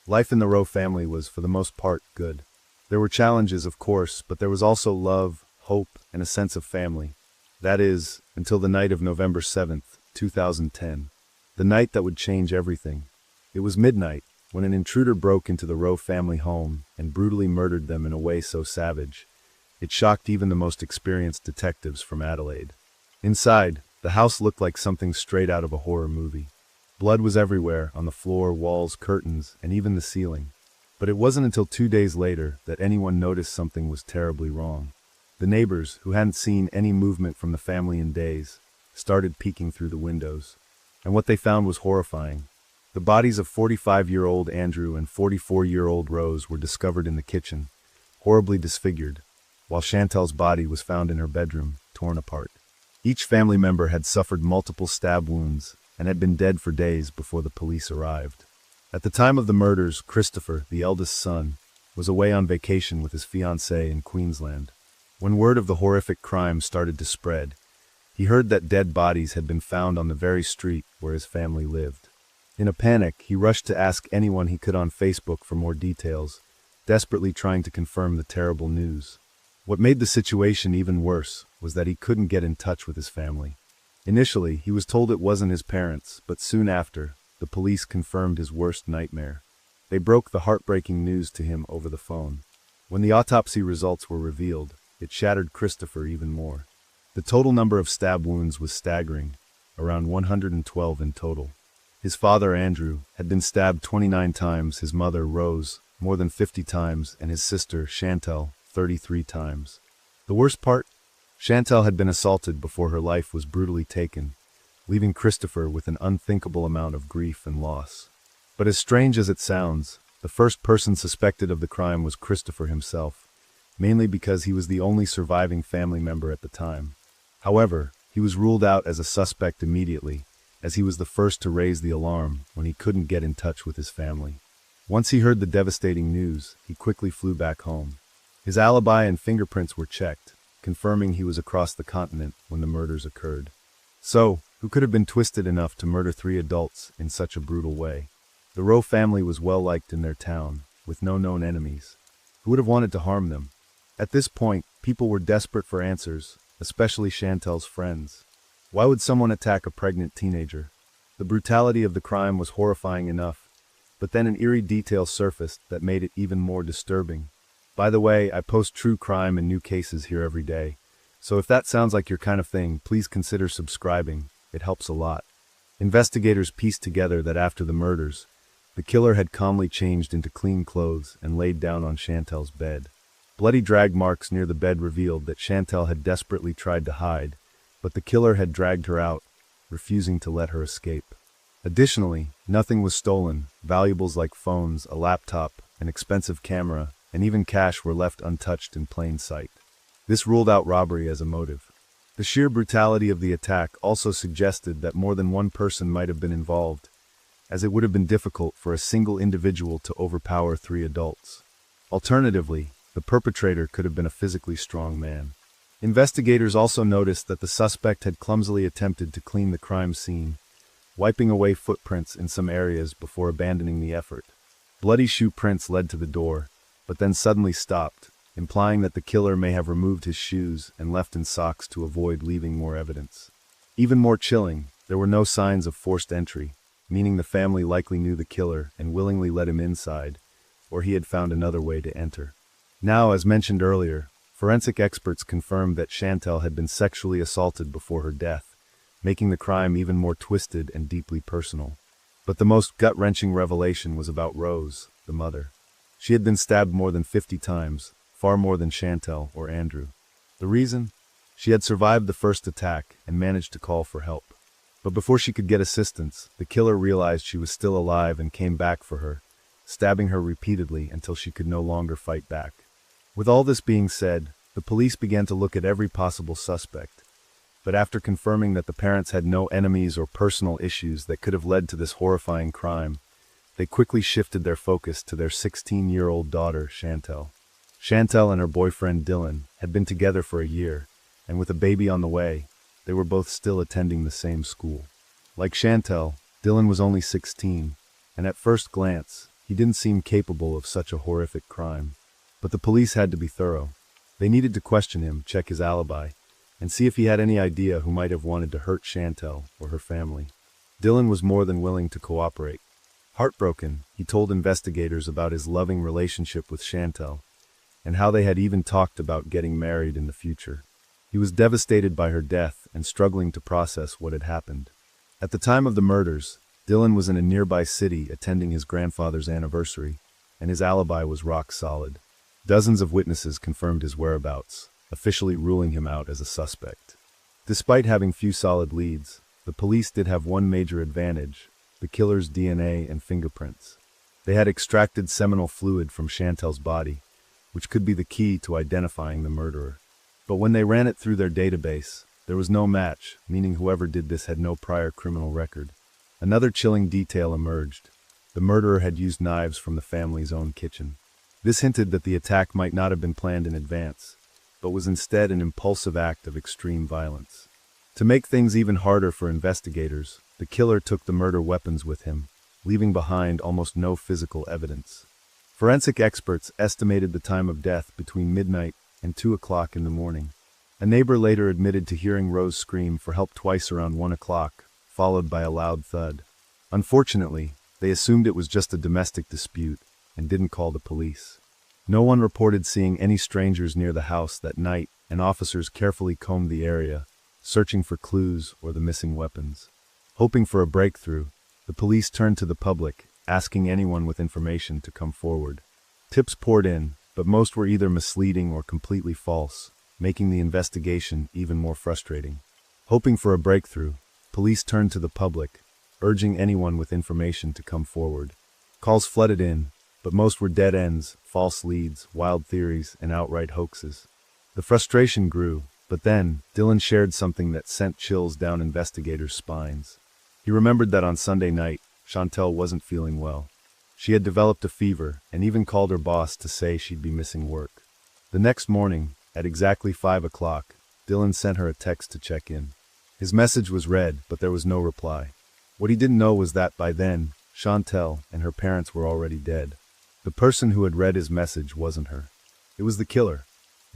Life in the Rowe family was, for the most part, good. There were challenges, of course, but there was also love, hope, and a sense of family. That is, until the night of November 7th, 2010. The night that would change everything. It was midnight, when an intruder broke into the Rowe family home and brutally murdered them in a way so savage, it shocked even the most experienced detectives from Adelaide. Inside, the house looked like something straight out of a horror movie. Blood was everywhere, on the floor, walls, curtains, and even the ceiling. But it wasn't until 2 days later that anyone noticed something was terribly wrong. The neighbors, who hadn't seen any movement from the family in days, started peeking through the windows. And what they found was horrifying. The bodies of 45-year-old Andrew and 44-year-old Rose were discovered in the kitchen, horribly disfigured, while Chantel's body was found in her bedroom, torn apart. Each family member had suffered multiple stab wounds and had been dead for days before the police arrived. At the time of the murders, Christopher, the eldest son, was away on vacation with his fiancée in Queensland. When word of the horrific crime started to spread, he heard that dead bodies had been found on the very street where his family lived. In a panic, he rushed to ask anyone he could on Facebook for more details, desperately trying to confirm the terrible news. What made the situation even worse was that he couldn't get in touch with his family. Initially, he was told it wasn't his parents, but soon after, the police confirmed his worst nightmare. They broke the heartbreaking news to him over the phone. When the autopsy results were revealed, it shattered Christopher even more. The total number of stab wounds was staggering, around 112 in total. His father, Andrew, had been stabbed 29 times, his mother, Rose, more than 50 times, and his sister, Chantel, 33 times. The worst part? Chantel had been assaulted before her life was brutally taken, leaving Christopher with an unthinkable amount of grief and loss. But as strange as it sounds, the first person suspected of the crime was Christopher himself, mainly because he was the only surviving family member at the time. However, he was ruled out as a suspect immediately, as he was the first to raise the alarm when he couldn't get in touch with his family. Once he heard the devastating news, he quickly flew back home. His alibi and fingerprints were checked, confirming he was across the continent when the murders occurred. So, who could have been twisted enough to murder 3 adults in such a brutal way? The Rowe family was well liked in their town, with no known enemies. Who would have wanted to harm them? At this point, people were desperate for answers, especially Chantel's friends. Why would someone attack a pregnant teenager? The brutality of the crime was horrifying enough, but then an eerie detail surfaced that made it even more disturbing. By the way, I post true crime and new cases here every day, so if that sounds like your kind of thing, please consider subscribing. It helps a lot. Investigators pieced together that after the murders, the killer had calmly changed into clean clothes and laid down on Chantel's bed. Bloody drag marks near the bed revealed that Chantel had desperately tried to hide, but the killer had dragged her out, refusing to let her escape. Additionally, nothing was stolen. Valuables like phones, a laptop, an expensive camera, and even cash were left untouched in plain sight. This ruled out robbery as a motive. The sheer brutality of the attack also suggested that more than one person might have been involved, as it would have been difficult for a single individual to overpower 3 adults. Alternatively, the perpetrator could have been a physically strong man. Investigators also noticed that the suspect had clumsily attempted to clean the crime scene, wiping away footprints in some areas before abandoning the effort. Bloody shoe prints led to the door, but then suddenly stopped, implying that the killer may have removed his shoes and left in socks to avoid leaving more evidence. Even more chilling, there were no signs of forced entry, meaning the family likely knew the killer and willingly let him inside, or he had found another way to enter. Now, as mentioned earlier, forensic experts confirmed that Chantel had been sexually assaulted before her death, making the crime even more twisted and deeply personal. But the most gut-wrenching revelation was about Rose, the mother. She had been stabbed more than 50 times, far more than Chantel or Andrew. The reason? She had survived the first attack and managed to call for help. But before she could get assistance, the killer realized she was still alive and came back for her, stabbing her repeatedly until she could no longer fight back. With all this being said, the police began to look at every possible suspect. But after confirming that the parents had no enemies or personal issues that could have led to this horrifying crime, they quickly shifted their focus to their 16-year-old daughter, Chantel. Chantel and her boyfriend, Dylan, had been together for a year, and with a baby on the way, they were both still attending the same school. Like Chantel, Dylan was only 16, and at first glance, he didn't seem capable of such a horrific crime. But the police had to be thorough. They needed to question him, check his alibi, and see if he had any idea who might have wanted to hurt Chantel or her family. Dylan was more than willing to cooperate. Heartbroken, he told investigators about his loving relationship with Chantel, and how they had even talked about getting married in the future. He was devastated by her death and struggling to process what had happened. At the time of the murders, Dylan was in a nearby city attending his grandfather's anniversary, and his alibi was rock solid. Dozens of witnesses confirmed his whereabouts, officially ruling him out as a suspect. Despite having few solid leads, the police did have one major advantage: the killer's DNA and fingerprints. They had extracted seminal fluid from Chantel's body, which could be the key to identifying the murderer. But when they ran it through their database, there was no match, meaning whoever did this had no prior criminal record. Another chilling detail emerged. The murderer had used knives from the family's own kitchen. This hinted that the attack might not have been planned in advance, but was instead an impulsive act of extreme violence. To make things even harder for investigators, the killer took the murder weapons with him, leaving behind almost no physical evidence. Forensic experts estimated the time of death between midnight and 2 o'clock in the morning. A neighbor later admitted to hearing Rose scream for help twice around 1 o'clock, followed by a loud thud. Unfortunately, they assumed it was just a domestic dispute and didn't call the police. No one reported seeing any strangers near the house that night, and officers carefully combed the area, searching for clues or the missing weapons. Hoping for a breakthrough, the police turned to the public, asking anyone with information to come forward. Tips poured in, but most were either misleading or completely false, making the investigation even more frustrating. Hoping for a breakthrough, police turned to the public, urging anyone with information to come forward. Calls flooded in, but most were dead ends, false leads, wild theories, and outright hoaxes. The frustration grew, but then Dylan shared something that sent chills down investigators' spines. He remembered that on Sunday night, Chantel wasn't feeling well. She had developed a fever and even called her boss to say she'd be missing work. The next morning, at exactly 5 o'clock, Dylan sent her a text to check in. His message was read, but there was no reply. What he didn't know was that by then, Chantel and her parents were already dead. The person who had read his message wasn't her. It was the killer.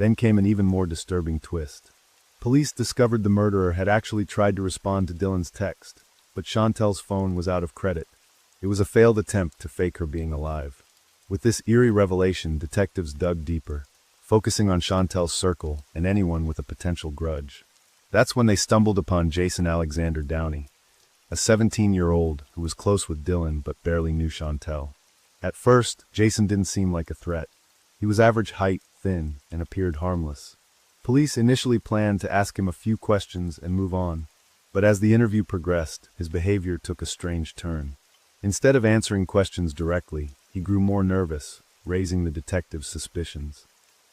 Then came an even more disturbing twist. Police discovered the murderer had actually tried to respond to Dylan's text, but Chantel's phone was out of credit. It was a failed attempt to fake her being alive. With this eerie revelation, detectives dug deeper, focusing on Chantel's circle and anyone with a potential grudge. That's when they stumbled upon Jason Alexander Downey, a 17-year-old who was close with Dylan but barely knew Chantel. At first, Jason didn't seem like a threat. He was average height, thin, and appeared harmless. Police initially planned to ask him a few questions and move on, but as the interview progressed, his behavior took a strange turn. Instead of answering questions directly, he grew more nervous, raising the detective's suspicions.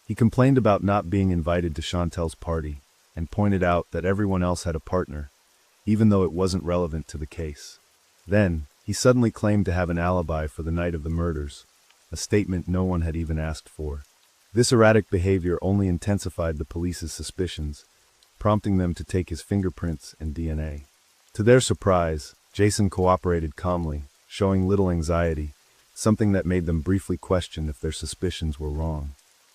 He complained about not being invited to Chantel's party and pointed out that everyone else had a partner, even though it wasn't relevant to the case. Then, he suddenly claimed to have an alibi for the night of the murders, a statement no one had even asked for. This erratic behavior only intensified the police's suspicions, prompting them to take his fingerprints and DNA. To their surprise, Jason cooperated calmly, showing little anxiety, something that made them briefly question if their suspicions were wrong.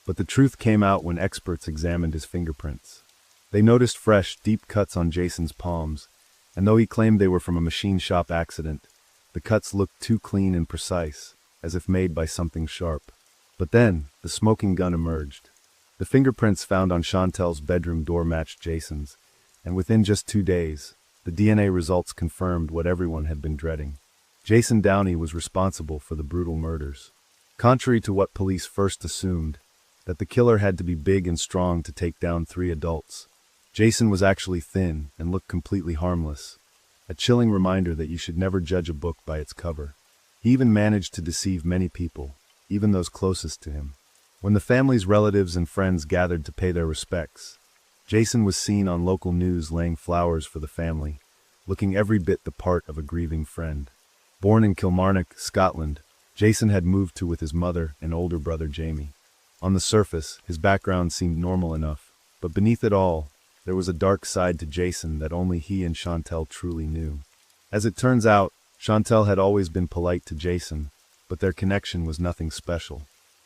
But the truth came out when experts examined his fingerprints. They noticed fresh, deep cuts on Jason's palms, and though he claimed they were from a machine shop accident, the cuts looked too clean and precise, as if made by something sharp. But then, the smoking gun emerged. The fingerprints found on Chantel's bedroom door matched Jason's, and within just 2 days, the DNA results confirmed what everyone had been dreading. Jason Downey was responsible for the brutal murders. Contrary to what police first assumed, that the killer had to be big and strong to take down 3 adults, Jason was actually thin and looked completely harmless, a chilling reminder that you should never judge a book by its cover. He even managed to deceive many people, even those closest to him. When the family's relatives and friends gathered to pay their respects, Jason was seen on local news laying flowers for the family, looking every bit the part of a grieving friend. Born in Kilmarnock, Scotland, Jason had moved to with his mother and older brother Jamie. On the surface, his background seemed normal enough, but beneath it all, there was a dark side to Jason that only he and Chantel truly knew. As it turns out, Chantel had always been polite to Jason, but their connection was nothing special.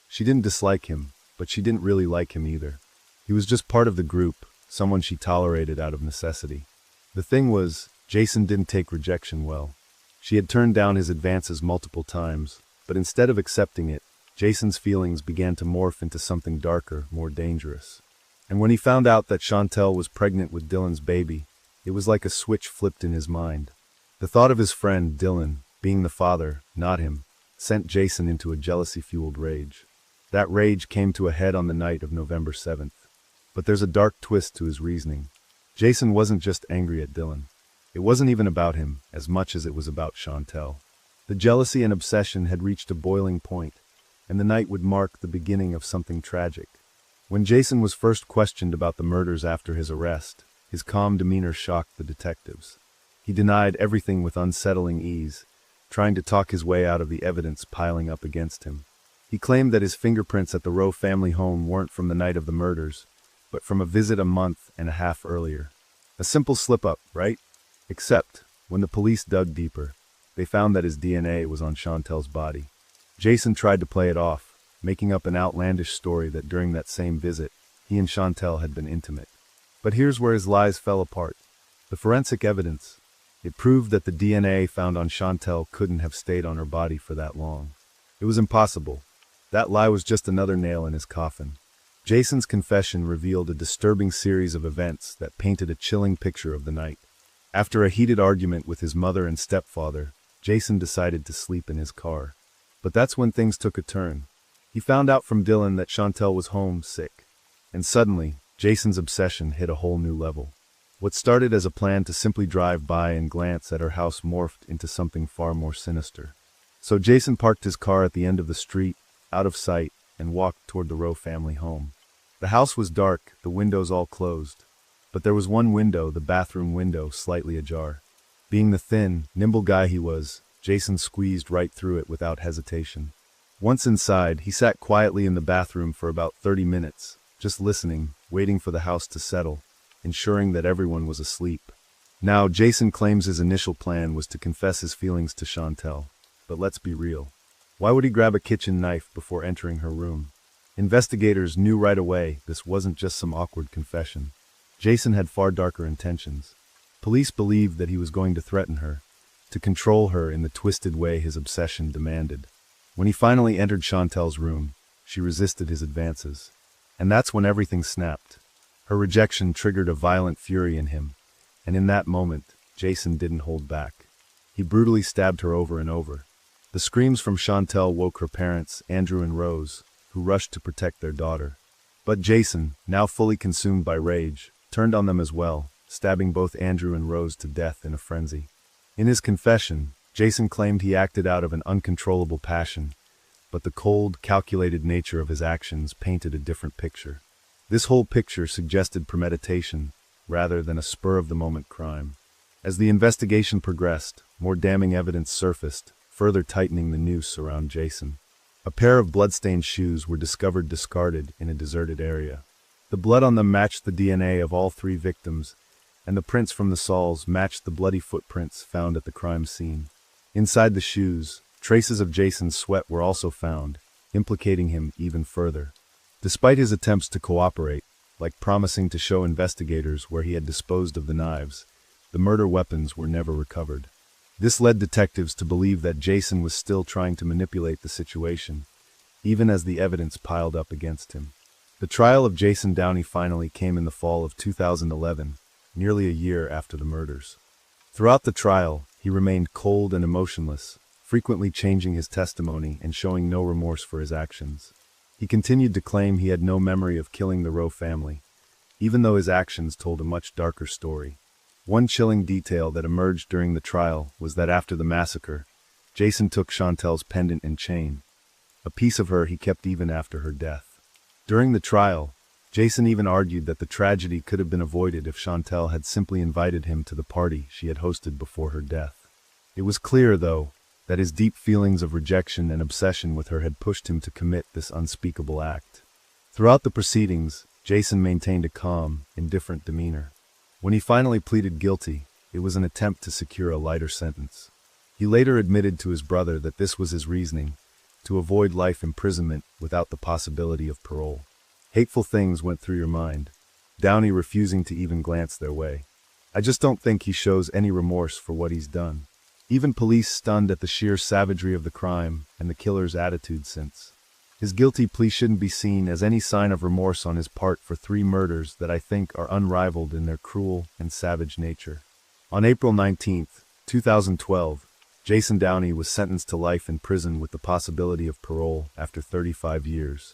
She didn't dislike him, but she didn't really like him either. He was just part of the group, someone she tolerated out of necessity. The thing was, Jason didn't take rejection well. She had turned down his advances multiple times, but instead of accepting it, Jason's feelings began to morph into something darker, more dangerous. And when he found out that Chantel was pregnant with Dylan's baby, it was like a switch flipped in his mind. The thought of his friend, Dylan, being the father, not him, sent Jason into a jealousy-fueled rage. That rage came to a head on the night of November 7th. But there's a dark twist to his reasoning. Jason wasn't just angry at Dylan. It wasn't even about him, as much as it was about Chantel. The jealousy and obsession had reached a boiling point, and the night would mark the beginning of something tragic. When Jason was first questioned about the murders after his arrest, his calm demeanor shocked the detectives. He denied everything with unsettling ease, trying to talk his way out of the evidence piling up against him. He claimed that his fingerprints at the Rowe family home weren't from the night of the murders, but from a visit a month and a half earlier. A simple slip-up, right? Except, when the police dug deeper, they found that his DNA was on Chantel's body. Jason tried to play it off, making up an outlandish story that during that same visit, he and Chantel had been intimate. But here's where his lies fell apart. The forensic evidence. It proved that the DNA found on Chantel couldn't have stayed on her body for that long. It was impossible. That lie was just another nail in his coffin. Jason's confession revealed a disturbing series of events that painted a chilling picture of the night. After a heated argument with his mother and stepfather, Jason decided to sleep in his car. But that's when things took a turn. He found out from Dylan that Chantel was home sick. And suddenly, Jason's obsession hit a whole new level. What started as a plan to simply drive by and glance at her house morphed into something far more sinister. So Jason parked his car at the end of the street, out of sight, and walked toward the Rowe family home. The house was dark, the windows all closed. But there was one window, the bathroom window, slightly ajar. Being the thin, nimble guy he was, Jason squeezed right through it without hesitation. Once inside, he sat quietly in the bathroom for about 30 minutes, just listening, waiting for the house to settle, ensuring that everyone was asleep. Now, Jason claims his initial plan was to confess his feelings to Chantel. But let's be real. Why would he grab a kitchen knife before entering her room? Investigators knew right away this wasn't just some awkward confession. Jason had far darker intentions. Police believed that he was going to threaten her, to control her in the twisted way his obsession demanded. When he finally entered Chantel's room, she resisted his advances. And that's when everything snapped. Her rejection triggered a violent fury in him, and in that moment, Jason didn't hold back. He brutally stabbed her over and over. The screams from Chantel woke her parents, Andrew and Rose, who rushed to protect their daughter. But Jason, now fully consumed by rage, turned on them as well, stabbing both Andrew and Rose to death in a frenzy. In his confession, Jason claimed he acted out of an uncontrollable passion, but the cold, calculated nature of his actions painted a different picture. This whole picture suggested premeditation, rather than a spur-of-the-moment crime. As the investigation progressed, more damning evidence surfaced, further tightening the noose around Jason. A pair of blood-stained shoes were discovered discarded in a deserted area. The blood on them matched the DNA of all three victims, and the prints from the soles matched the bloody footprints found at the crime scene. Inside the shoes, traces of Jason's sweat were also found, implicating him even further. Despite his attempts to cooperate, like promising to show investigators where he had disposed of the knives, the murder weapons were never recovered. This led detectives to believe that Jason was still trying to manipulate the situation, even as the evidence piled up against him. The trial of Jason Downey finally came in the fall of 2011, nearly a year after the murders. Throughout the trial, he remained cold and emotionless, frequently changing his testimony and showing no remorse for his actions. He continued to claim he had no memory of killing the Rowe family, even though his actions told a much darker story. One chilling detail that emerged during the trial was that after the massacre, Jason took Chantel's pendant and chain, a piece of her he kept even after her death. During the trial, Jason even argued that the tragedy could have been avoided if Chantel had simply invited him to the party she had hosted before her death. It was clear, though, that his deep feelings of rejection and obsession with her had pushed him to commit this unspeakable act. Throughout the proceedings, Jason maintained a calm, indifferent demeanor. When he finally pleaded guilty, it was an attempt to secure a lighter sentence. He later admitted to his brother that this was his reasoning, to avoid life imprisonment without the possibility of parole. Hateful things went through your mind, Downey refusing to even glance their way. I just don't think he shows any remorse for what he's done. Even police stunned at the sheer savagery of the crime and the killer's attitude since. His guilty plea shouldn't be seen as any sign of remorse on his part for 3 murders that I think are unrivaled in their cruel and savage nature. On April 19, 2012, Jason Downey was sentenced to life in prison with the possibility of parole after 35 years.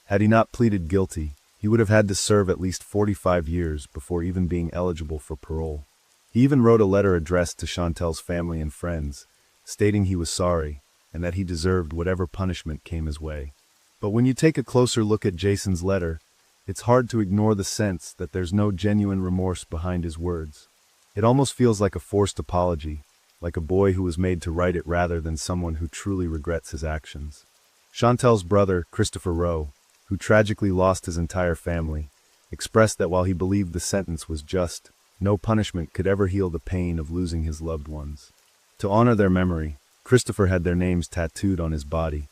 Had he not pleaded guilty, he would have had to serve at least 45 years before even being eligible for parole. He even wrote a letter addressed to Chantel's family and friends, stating he was sorry and that he deserved whatever punishment came his way. But when you take a closer look at Jason's letter, it's hard to ignore the sense that there's no genuine remorse behind his words. It almost feels like a forced apology, like a boy who was made to write it rather than someone who truly regrets his actions. Chantel's brother, Christopher Rowe, who tragically lost his entire family, expressed that while he believed the sentence was just, no punishment could ever heal the pain of losing his loved ones. To honor their memory, Christopher had their names tattooed on his body,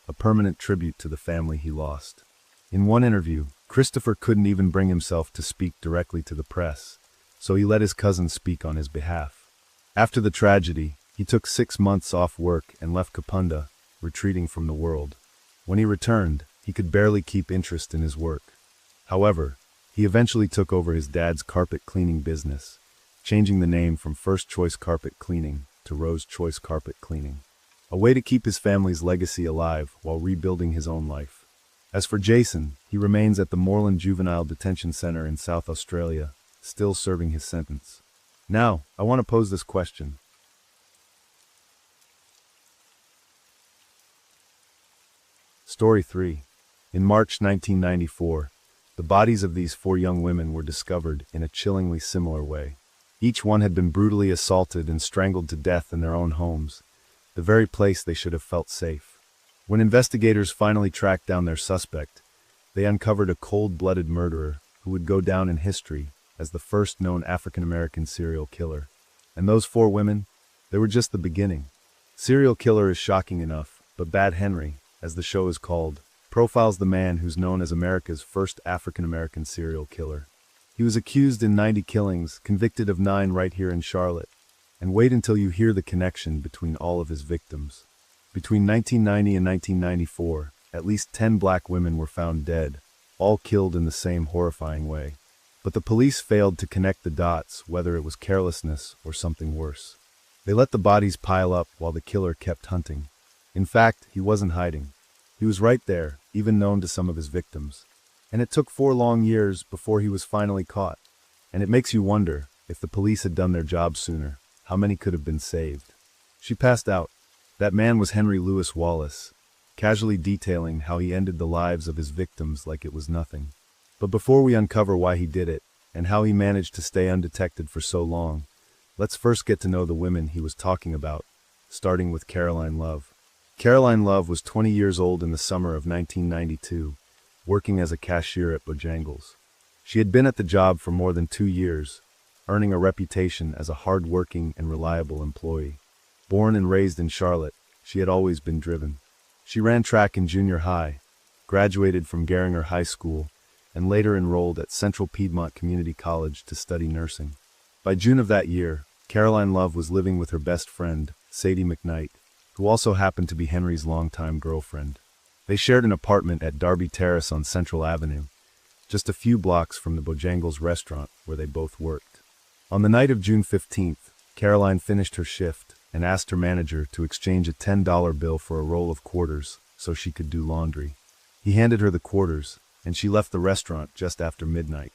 a permanent tribute to the family he lost. In one interview, Christopher couldn't even bring himself to speak directly to the press, so he let his cousin speak on his behalf. After the tragedy, he took 6 months off work and left Kapunda, retreating from the world. When he returned, he could barely keep interest in his work. However, he eventually took over his dad's carpet cleaning business, changing the name from First Choice Carpet Cleaning to Rose Choice Carpet Cleaning, a way to keep his family's legacy alive while rebuilding his own life. As for Jason, he remains at the Moreland Juvenile Detention Center in South Australia, still serving his sentence. Now, I want to pose this question. Story 3. In March 1994, the bodies of these 4 young women were discovered in a chillingly similar way. Each one had been brutally assaulted and strangled to death in their own homes, the very place they should have felt safe. When investigators finally tracked down their suspect, they uncovered a cold-blooded murderer who would go down in history as the first known African-American serial killer. And those 4 women, they were just the beginning. Serial killer is shocking enough, but Bad Henry, as the show is called, profiles the man who's known as America's first African-American serial killer. He was accused in 90 killings, convicted of 9 right here in Charlotte. And wait until you hear the connection between all of his victims. Between 1990 and 1994, at least 10 black women were found dead, all killed in the same horrifying way. But the police failed to connect the dots, whether it was carelessness or something worse. They let the bodies pile up while the killer kept hunting. In fact, he wasn't hiding. He was right there, even known to some of his victims. And it took 4 long years before he was finally caught. And it makes you wonder, if the police had done their job sooner, how many could have been saved? She passed out. That man was Henry Louis Wallace, casually detailing how he ended the lives of his victims like it was nothing. But before we uncover why he did it, and how he managed to stay undetected for so long, let's first get to know the women he was talking about, starting with Caroline Love. Caroline Love was 20 years old in the summer of 1992, working as a cashier at Bojangles. She had been at the job for more than 2 years, earning a reputation as a hard-working and reliable employee. Born and raised in Charlotte, she had always been driven. She ran track in junior high, graduated from Garinger High School, and later enrolled at Central Piedmont Community College to study nursing. By June of that year, Caroline Love was living with her best friend, Sadie McKnight, who also happened to be Henry's longtime girlfriend. They shared an apartment at Darby Terrace on Central Avenue, just a few blocks from the Bojangles restaurant where they both worked. On the night of June 15th, Caroline finished her shift and asked her manager to exchange a $10 bill for a roll of quarters so she could do laundry. He handed her the quarters, and she left the restaurant just after midnight.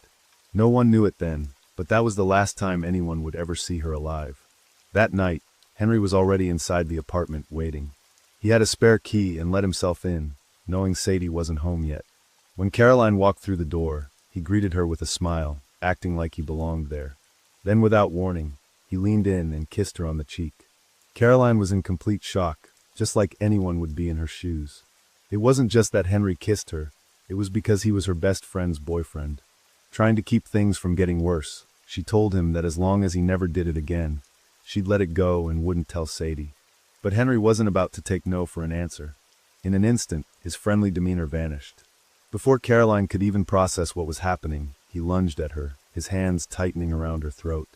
No one knew it then, but that was the last time anyone would ever see her alive. That night, Henry was already inside the apartment waiting. He had a spare key and let himself in, knowing Sadie wasn't home yet. When Caroline walked through the door, he greeted her with a smile, acting like he belonged there. Then without warning, he leaned in and kissed her on the cheek. Caroline was in complete shock, just like anyone would be in her shoes. It wasn't just that Henry kissed her, it was because he was her best friend's boyfriend. Trying to keep things from getting worse, she told him that as long as he never did it again, she'd let it go and wouldn't tell Sadie. But Henry wasn't about to take no for an answer. In an instant, his friendly demeanor vanished. Before Caroline could even process what was happening, he lunged at her, his hands tightening around her throat.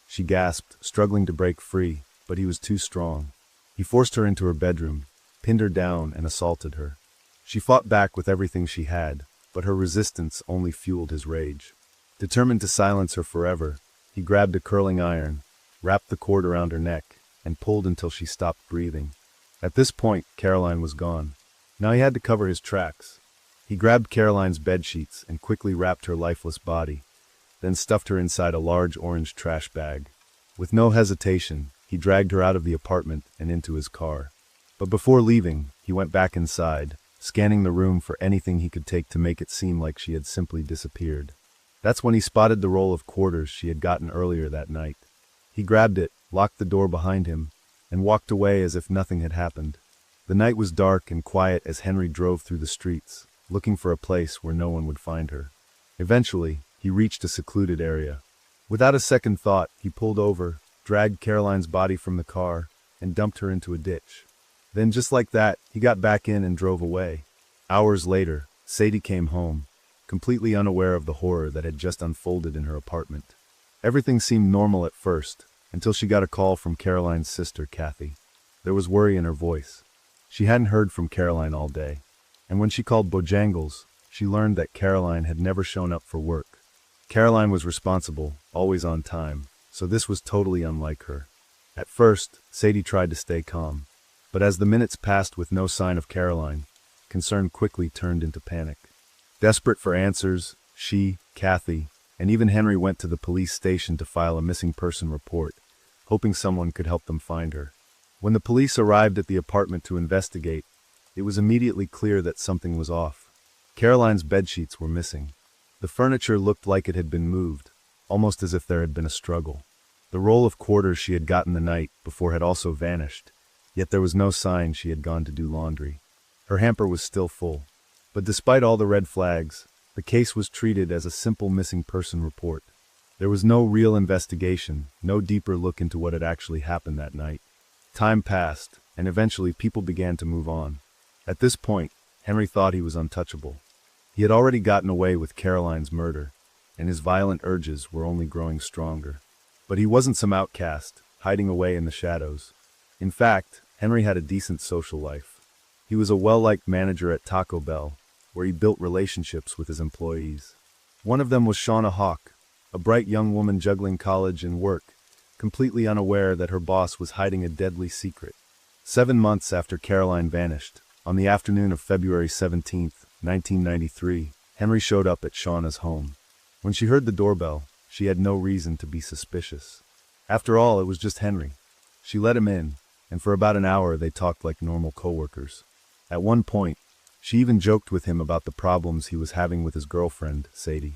She gasped, struggling to break free, but he was too strong. He forced her into her bedroom, pinned her down, and assaulted her. She fought back with everything she had, but her resistance only fueled his rage. Determined to silence her forever, he grabbed a curling iron, wrapped the cord around her neck, and pulled until she stopped breathing. At this point, Caroline was gone. Now he had to cover his tracks. He grabbed Caroline's bedsheets and quickly wrapped her lifeless body, then stuffed her inside a large orange trash bag. With no hesitation, he dragged her out of the apartment and into his car. But before leaving, he went back inside, scanning the room for anything he could take to make it seem like she had simply disappeared. That's when he spotted the roll of quarters she had gotten earlier that night. He grabbed it, locked the door behind him, and walked away as if nothing had happened. The night was dark and quiet as Henry drove through the streets, looking for a place where no one would find her. Eventually, he reached a secluded area. Without a second thought, he pulled over, dragged Caroline's body from the car, and dumped her into a ditch. Then just like that, he got back in and drove away. Hours later, Sadie came home, completely unaware of the horror that had just unfolded in her apartment. Everything seemed normal at first, until she got a call from Caroline's sister, Kathy. There was worry in her voice. She hadn't heard from Caroline all day, and when she called Bojangles, she learned that Caroline had never shown up for work. Caroline was responsible, always on time, so this was totally unlike her. At first, Sadie tried to stay calm, but as the minutes passed with no sign of Caroline, concern quickly turned into panic. Desperate for answers, she, Kathy, and even Henry went to the police station to file a missing person report, hoping someone could help them find her. When the police arrived at the apartment to investigate, it was immediately clear that something was off. Caroline's bedsheets were missing. The furniture looked like it had been moved, almost as if there had been a struggle. The roll of quarters she had gotten the night before had also vanished, yet there was no sign she had gone to do laundry. Her hamper was still full. But despite all the red flags, the case was treated as a simple missing person report. There was no real investigation, no deeper look into what had actually happened that night. Time passed, and eventually people began to move on. At this point, Henry thought he was untouchable. He had already gotten away with Caroline's murder, and his violent urges were only growing stronger. But he wasn't some outcast, hiding away in the shadows. In fact, Henry had a decent social life. He was a well-liked manager at Taco Bell, where he built relationships with his employees. One of them was Shauna Hawk, a bright young woman juggling college and work, completely unaware that her boss was hiding a deadly secret. 7 months after Caroline vanished, on the afternoon of February 17, 1993, Henry showed up at Shauna's home. When she heard the doorbell, she had no reason to be suspicious. After all, it was just Henry. She let him in, and for about an hour they talked like normal coworkers. At one point, she even joked with him about the problems he was having with his girlfriend, Sadie.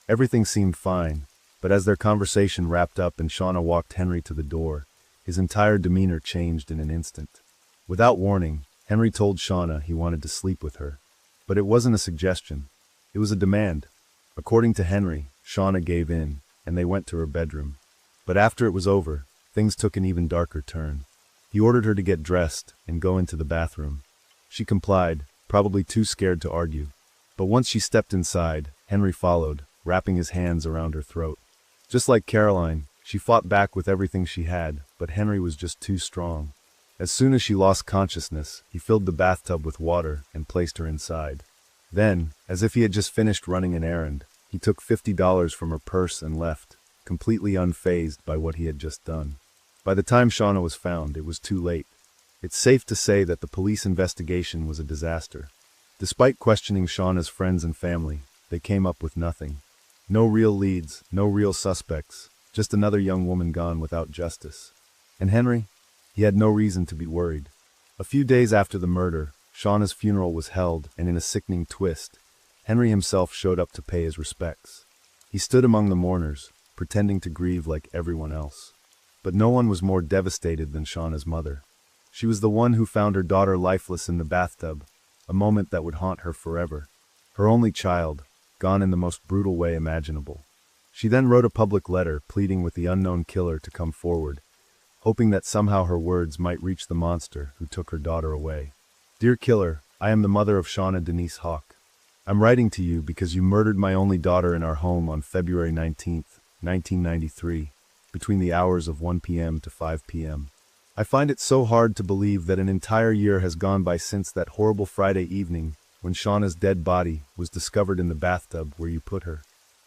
Everything seemed fine, but as their conversation wrapped up and Shauna walked Henry to the door, his entire demeanor changed in an instant. Without warning, Henry told Shauna he wanted to sleep with her. But it wasn't a suggestion. It was a demand. According to Henry, Shauna gave in, and they went to her bedroom. But after it was over, things took an even darker turn. He ordered her to get dressed and go into the bathroom. She complied, probably too scared to argue. But once she stepped inside, Henry followed, wrapping his hands around her throat. Just like Caroline, she fought back with everything she had, but Henry was just too strong. As soon as she lost consciousness, he filled the bathtub with water and placed her inside. Then, as if he had just finished running an errand, he took $50 from her purse and left, completely unfazed by what he had just done. By the time Shauna was found, it was too late. It's safe to say that the police investigation was a disaster. Despite questioning Shauna's friends and family, they came up with nothing. No real leads, no real suspects, just another young woman gone without justice. And Henry? He had no reason to be worried. A few days after the murder, Shauna's funeral was held, and in a sickening twist, Henry himself showed up to pay his respects. He stood among the mourners, pretending to grieve like everyone else. But no one was more devastated than Shauna's mother. She was the one who found her daughter lifeless in the bathtub, a moment that would haunt her forever. Her only child, gone in the most brutal way imaginable. She then wrote a public letter pleading with the unknown killer to come forward, hoping that somehow her words might reach the monster who took her daughter away. Dear killer, I am the mother of Shauna Denise Hawk. I'm writing to you because you murdered my only daughter in our home on February 19th, 1993, between the hours of 1 p.m. to 5 p.m. I find it so hard to believe that an entire year has gone by since that horrible Friday evening when Shauna's dead body was discovered in the bathtub where you put her.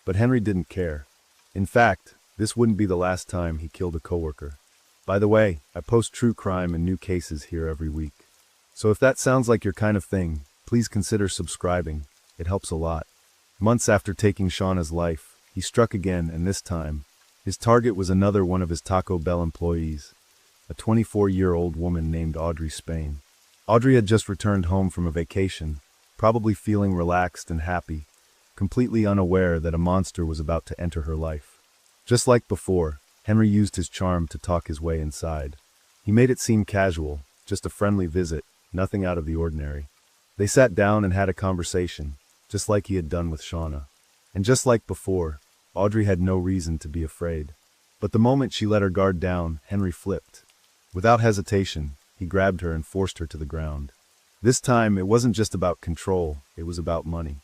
But Henry didn't care. In fact, this wouldn't be the last time he killed a coworker. By the way, I post true crime and new cases here every week. So if that sounds like your kind of thing, please consider subscribing. It helps a lot. Months after taking Shauna's life, he struck again, and this time, his target was another one of his Taco Bell employees, a 24-year-old woman named Audrey Spain. Audrey had just returned home from a vacation, probably feeling relaxed and happy, completely unaware that a monster was about to enter her life. Just like before, Henry used his charm to talk his way inside. He made it seem casual, just a friendly visit, nothing out of the ordinary. They sat down and had a conversation, just like he had done with Shauna. And just like before, Audrey had no reason to be afraid. But the moment she let her guard down, Henry flipped. Without hesitation, he grabbed her and forced her to the ground. This time, it wasn't just about control, it was about money.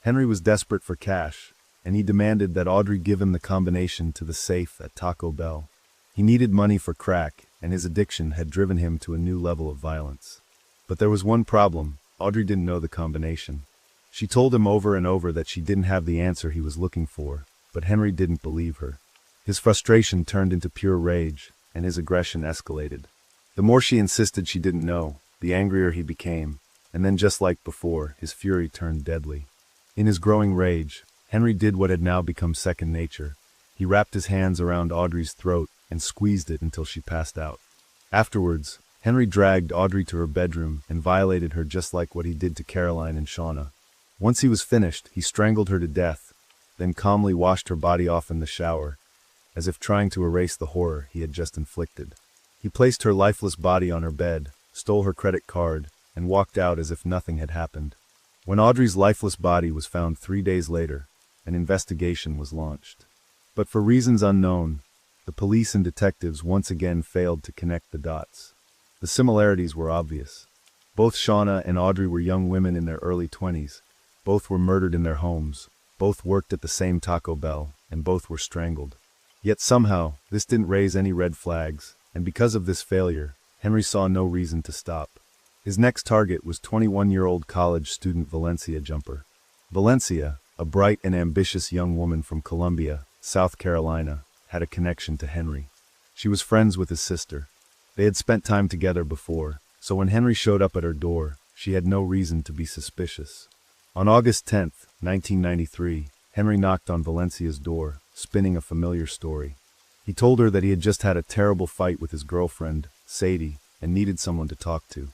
Henry was desperate for cash, and he demanded that Audrey give him the combination to the safe at Taco Bell. He needed money for crack, and his addiction had driven him to a new level of violence. But there was one problem: Audrey didn't know the combination. She told him over and over that she didn't have the answer he was looking for, but Henry didn't believe her. His frustration turned into pure rage, and his aggression escalated. The more she insisted she didn't know, the angrier he became, and then just like before, his fury turned deadly. In his growing rage, Henry did what had now become second nature. He wrapped his hands around Audrey's throat and squeezed it until she passed out. Afterwards, Henry dragged Audrey to her bedroom and violated her just like what he did to Caroline and Shauna. Once he was finished, he strangled her to death, then calmly washed her body off in the shower, as if trying to erase the horror he had just inflicted. He placed her lifeless body on her bed, stole her credit card, and walked out as if nothing had happened. When Audrey's lifeless body was found 3 days later, an investigation was launched. But for reasons unknown, the police and detectives once again failed to connect the dots. The similarities were obvious. Both Shauna and Audrey were young women in their early 20s. Both were murdered in their homes. Both worked at the same Taco Bell, and both were strangled. Yet somehow, this didn't raise any red flags, and because of this failure, Henry saw no reason to stop. His next target was 21-year-old college student Valencia Jumper. Valencia, a bright and ambitious young woman from Columbia, South Carolina, had a connection to Henry. She was friends with his sister. They had spent time together before, so when Henry showed up at her door, she had no reason to be suspicious. On August 10, 1993, Henry knocked on Valencia's door, spinning a familiar story. He told her that he had just had a terrible fight with his girlfriend, Sadie, and needed someone to talk to.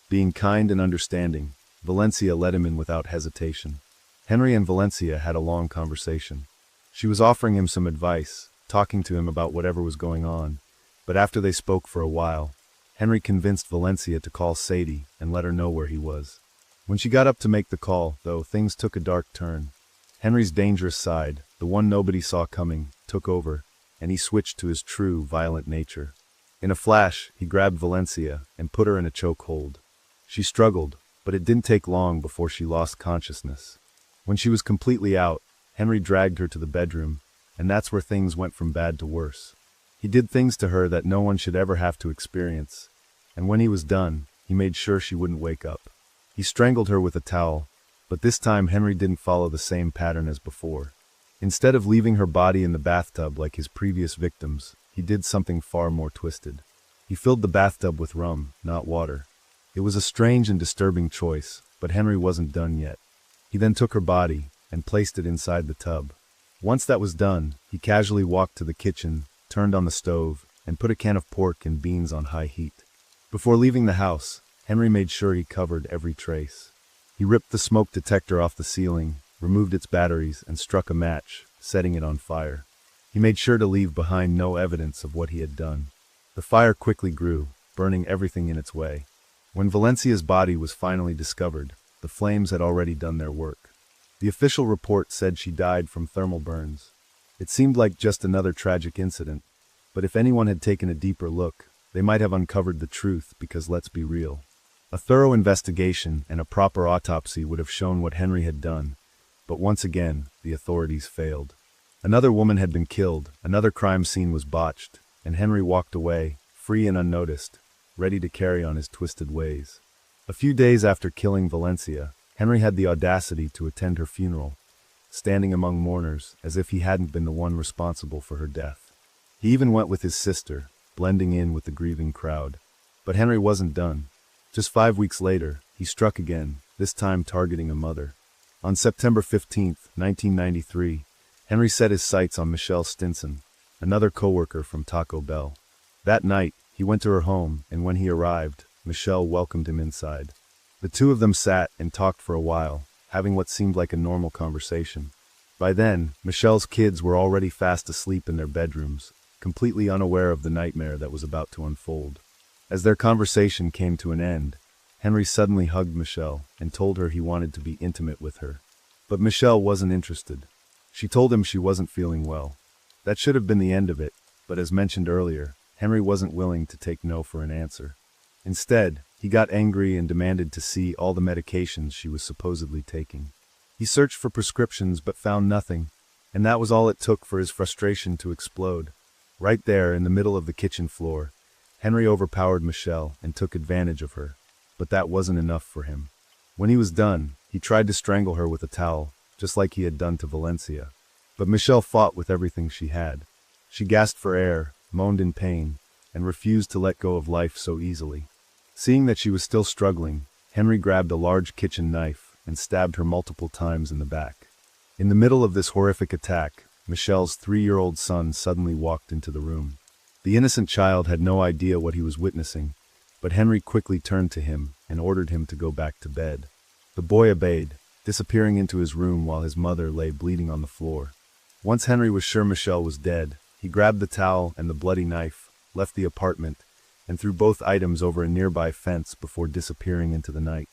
Being kind and understanding, Valencia let him in without hesitation. Henry and Valencia had a long conversation. She was offering him some advice, talking to him about whatever was going on, but after they spoke for a while, Henry convinced Valencia to call Sadie and let her know where he was. When she got up to make the call, though, things took a dark turn. Henry's dangerous side, the one nobody saw coming, took over, and he switched to his true, violent nature. In a flash, he grabbed Valencia and put her in a chokehold. She struggled, but it didn't take long before she lost consciousness. When she was completely out, Henry dragged her to the bedroom, and that's where things went from bad to worse. He did things to her that no one should ever have to experience, and when he was done, he made sure she wouldn't wake up. He strangled her with a towel, but this time Henry didn't follow the same pattern as before. Instead of leaving her body in the bathtub like his previous victims, he did something far more twisted. He filled the bathtub with rum, not water. It was a strange and disturbing choice, but Henry wasn't done yet. He then took her body and placed it inside the tub. Once that was done, he casually walked to the kitchen, turned on the stove, and put a can of pork and beans on high heat. Before leaving the house, Henry made sure he covered every trace. He ripped the smoke detector off the ceiling, removed its batteries, and struck a match, setting it on fire. He made sure to leave behind no evidence of what he had done. The fire quickly grew, burning everything in its way. When Valencia's body was finally discovered, the flames had already done their work. The official report said she died from thermal burns. It seemed like just another tragic incident, but if anyone had taken a deeper look, they might have uncovered the truth because let's be real. A thorough investigation and a proper autopsy would have shown what Henry had done, but once again, the authorities failed. Another woman had been killed, another crime scene was botched, and Henry walked away, free and unnoticed, ready to carry on his twisted ways. A few days after killing Valencia, Henry had the audacity to attend her funeral, standing among mourners as if he hadn't been the one responsible for her death. He even went with his sister, blending in with the grieving crowd. But Henry wasn't done. Just 5 weeks later, he struck again, this time targeting a mother. On September 15, 1993, Henry set his sights on Michelle Stinson, another coworker from Taco Bell. That night, he went to her home, and when he arrived, Michelle welcomed him inside. The two of them sat and talked for a while, having what seemed like a normal conversation. By then, Michelle's kids were already fast asleep in their bedrooms, completely unaware of the nightmare that was about to unfold. As their conversation came to an end, Henry suddenly hugged Michelle and told her he wanted to be intimate with her. But Michelle wasn't interested. She told him she wasn't feeling well. That should have been the end of it, but as mentioned earlier, Henry wasn't willing to take no for an answer. Instead, he got angry and demanded to see all the medications she was supposedly taking. He searched for prescriptions but found nothing, and that was all it took for his frustration to explode. Right there in the middle of the kitchen floor, Henry overpowered Michelle and took advantage of her, but that wasn't enough for him. When he was done, he tried to strangle her with a towel, just like he had done to Valencia. But Michelle fought with everything she had. She gasped for air, moaned in pain, and refused to let go of life so easily. Seeing that she was still struggling, Henry grabbed a large kitchen knife and stabbed her multiple times in the back. In the middle of this horrific attack, Michelle's 3-year-old son suddenly walked into the room. The innocent child had no idea what he was witnessing, but Henry quickly turned to him and ordered him to go back to bed. The boy obeyed, disappearing into his room while his mother lay bleeding on the floor. Once Henry was sure Michelle was dead, he grabbed the towel and the bloody knife, left the apartment, and threw both items over a nearby fence before disappearing into the night.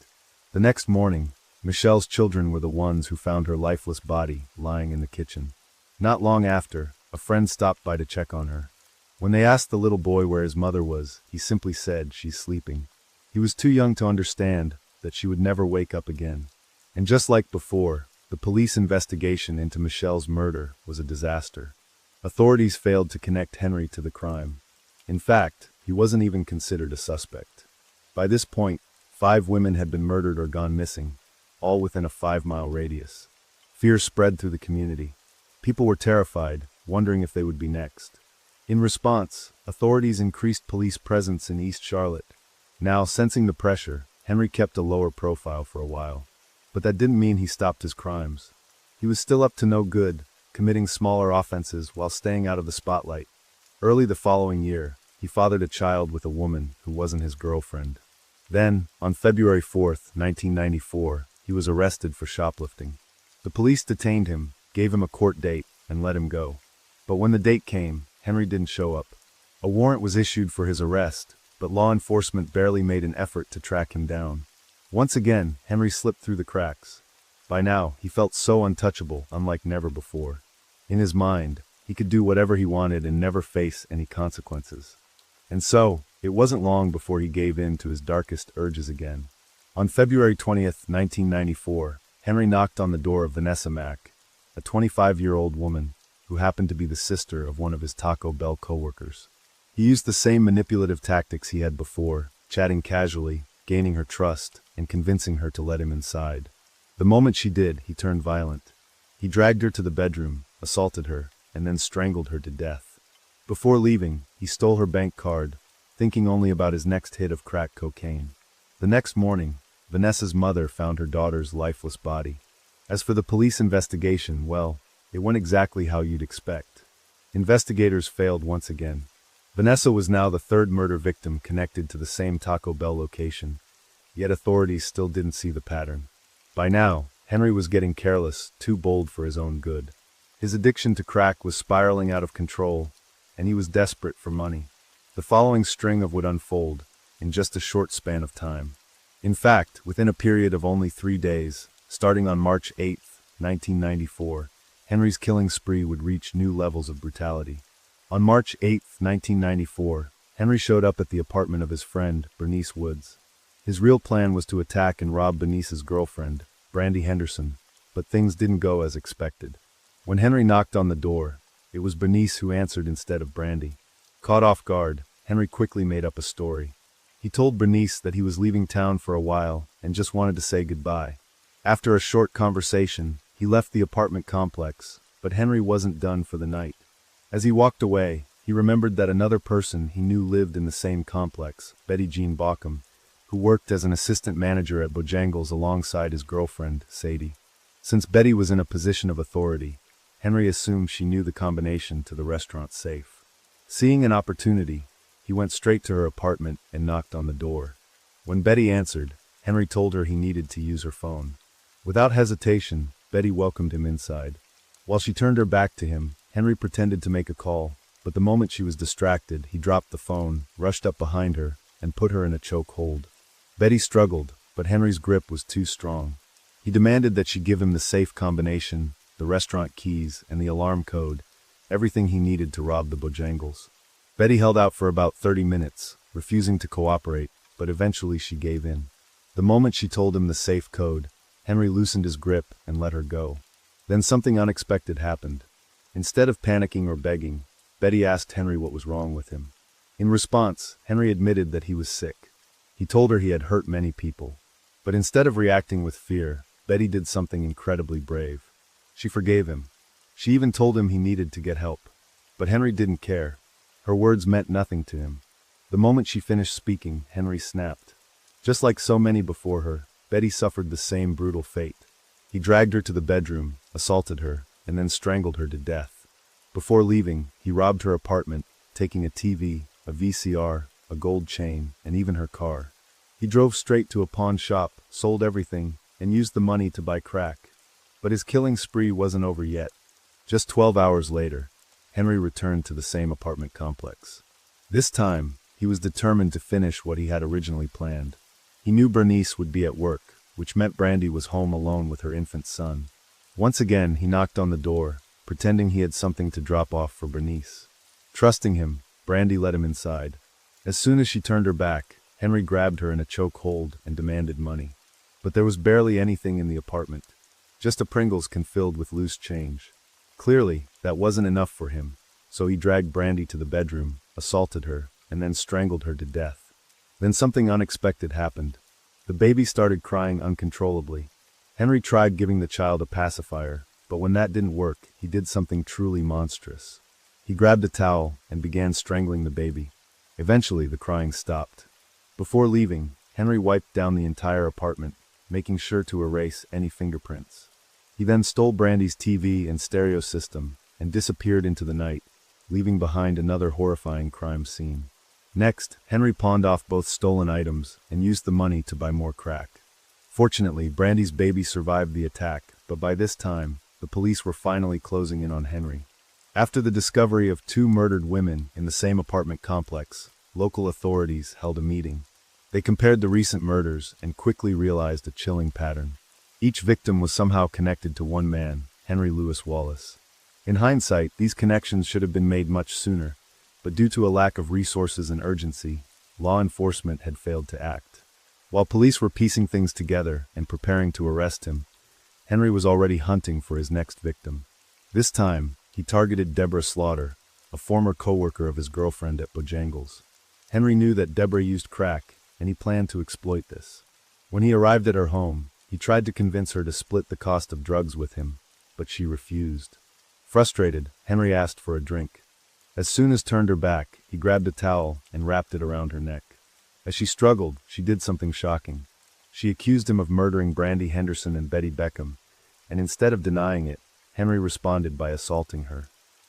The next morning, Michelle's children were the ones who found her lifeless body lying in the kitchen. Not long after, a friend stopped by to check on her. When they asked the little boy where his mother was, he simply said, "She's sleeping." He was too young to understand that she would never wake up again. And just like before, the police investigation into Michelle's murder was a disaster. Authorities failed to connect Henry to the crime. In fact, he wasn't even considered a suspect. By this point, 5 women had been murdered or gone missing, all within a 5-mile radius. Fear spread through the community. People were terrified, wondering if they would be next. In response, authorities increased police presence in East Charlotte. Now, sensing the pressure, Henry kept a lower profile for a while. But that didn't mean he stopped his crimes. He was still up to no good, committing smaller offenses while staying out of the spotlight. Early the following year, he fathered a child with a woman who wasn't his girlfriend. Then, on February 4, 1994, he was arrested for shoplifting. The police detained him, gave him a court date, and let him go. But when the date came, Henry didn't show up. A warrant was issued for his arrest, but law enforcement barely made an effort to track him down. Once again, Henry slipped through the cracks. By now, he felt so untouchable, unlike never before. In his mind, he could do whatever he wanted and never face any consequences. And so, it wasn't long before he gave in to his darkest urges again. On February 20th, 1994, Henry knocked on the door of Vanessa Mack, a 25-year-old woman who happened to be the sister of one of his Taco Bell coworkers. He used the same manipulative tactics he had before, chatting casually, gaining her trust, and convincing her to let him inside. The moment she did, he turned violent. He dragged her to the bedroom, assaulted her, and then strangled her to death. Before leaving, he stole her bank card, thinking only about his next hit of crack cocaine. The next morning, Vanessa's mother found her daughter's lifeless body. As for the police investigation, well, it went exactly how you'd expect. Investigators failed once again. Vanessa was now the 3rd murder victim connected to the same Taco Bell location, yet authorities still didn't see the pattern. By now, Henry was getting careless, too bold for his own good. His addiction to crack was spiraling out of control, and he was desperate for money. The following string would unfold in just a short span of time. In fact, within a period of only 3 days, starting on March 8, 1994, Henry's killing spree would reach new levels of brutality. On March 8, 1994, Henry showed up at the apartment of his friend, Bernice Woods. His real plan was to attack and rob Bernice's girlfriend, Brandy Henderson, but things didn't go as expected. When Henry knocked on the door, it was Bernice who answered instead of Brandy. Caught off guard, Henry quickly made up a story. He told Bernice that he was leaving town for a while and just wanted to say goodbye. After a short conversation, he left the apartment complex, but Henry wasn't done for the night. As he walked away, he remembered that another person he knew lived in the same complex, Betty Jean Bauckham, who worked as an assistant manager at Bojangles alongside his girlfriend, Sadie. Since Betty was in a position of authority, Henry assumed she knew the combination to the restaurant safe. Seeing an opportunity, he went straight to her apartment and knocked on the door. When Betty answered, Henry told her he needed to use her phone. Without hesitation, Betty welcomed him inside. While she turned her back to him, Henry pretended to make a call, but the moment she was distracted, he dropped the phone, rushed up behind her, and put her in a choke hold. Betty struggled, but Henry's grip was too strong. He demanded that she give him the safe combination, the restaurant keys, and the alarm code, everything he needed to rob the Bojangles. Betty held out for about 30 minutes, refusing to cooperate, but eventually she gave in. The moment she told him the safe code, Henry loosened his grip and let her go. Then something unexpected happened. Instead of panicking or begging, Betty asked Henry what was wrong with him. In response, Henry admitted that he was sick. He told her he had hurt many people. But instead of reacting with fear, Betty did something incredibly brave. She forgave him. She even told him he needed to get help. But Henry didn't care. Her words meant nothing to him. The moment she finished speaking, Henry snapped. Just like so many before her, Betty suffered the same brutal fate. He dragged her to the bedroom, assaulted her, and then strangled her to death. Before leaving, he robbed her apartment, taking a TV, a VCR, a gold chain, and even her car. He drove straight to a pawn shop, sold everything, and used the money to buy crack. But his killing spree wasn't over yet. Just 12 hours later, Henry returned to the same apartment complex. This time, he was determined to finish what he had originally planned. He knew Bernice would be at work, which meant Brandy was home alone with her infant son. Once again, he knocked on the door, pretending he had something to drop off for Bernice. Trusting him, Brandy let him inside. As soon as she turned her back, Henry grabbed her in a chokehold and demanded money. But there was barely anything in the apartment. Just a Pringles can filled with loose change. Clearly, that wasn't enough for him, so he dragged Brandy to the bedroom, assaulted her, and then strangled her to death. Then something unexpected happened. The baby started crying uncontrollably. Henry tried giving the child a pacifier, but when that didn't work, he did something truly monstrous. He grabbed a towel and began strangling the baby. Eventually, the crying stopped. Before leaving, Henry wiped down the entire apartment, making sure to erase any fingerprints. He then stole Brandy's TV and stereo system and disappeared into the night, leaving behind another horrifying crime scene. Next, Henry pawned off both stolen items and used the money to buy more crack. Fortunately, Brandy's baby survived the attack, but by this time, the police were finally closing in on Henry. After the discovery of 2 murdered women in the same apartment complex, local authorities held a meeting. They compared the recent murders and quickly realized a chilling pattern. Each victim was somehow connected to one man, Henry Louis Wallace. In hindsight, these connections should have been made much sooner, but due to a lack of resources and urgency, law enforcement had failed to act. While police were piecing things together and preparing to arrest him, Henry was already hunting for his next victim. This time, he targeted Deborah Slaughter, a former co-worker of his girlfriend at Bojangles. Henry knew that Deborah used crack, and he planned to exploit this. When he arrived at her home, he tried to convince her to split the cost of drugs with him, but she refused. Frustrated, Henry asked for a drink. As soon as turned her back, he grabbed a towel and wrapped it around her neck. As she struggled, she did something shocking. She accused him of murdering Brandy Henderson and Betty Beckham, and instead of denying it, Henry responded by assaulting her.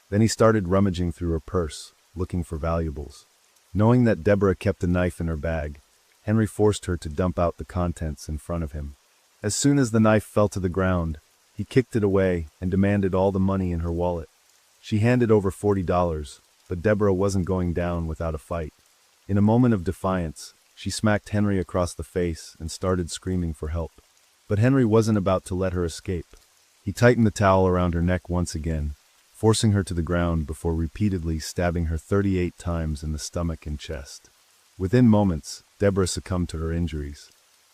Then he started rummaging through her purse, looking for valuables. Knowing that Deborah kept a knife in her bag, Henry forced her to dump out the contents in front of him. As soon as the knife fell to the ground, he kicked it away and demanded all the money in her wallet. She handed over $40, but Deborah wasn't going down without a fight. In a moment of defiance, she smacked Henry across the face and started screaming for help. But Henry wasn't about to let her escape. He tightened the towel around her neck once again, forcing her to the ground before repeatedly stabbing her 38 times in the stomach and chest. Within moments, Deborah succumbed to her injuries.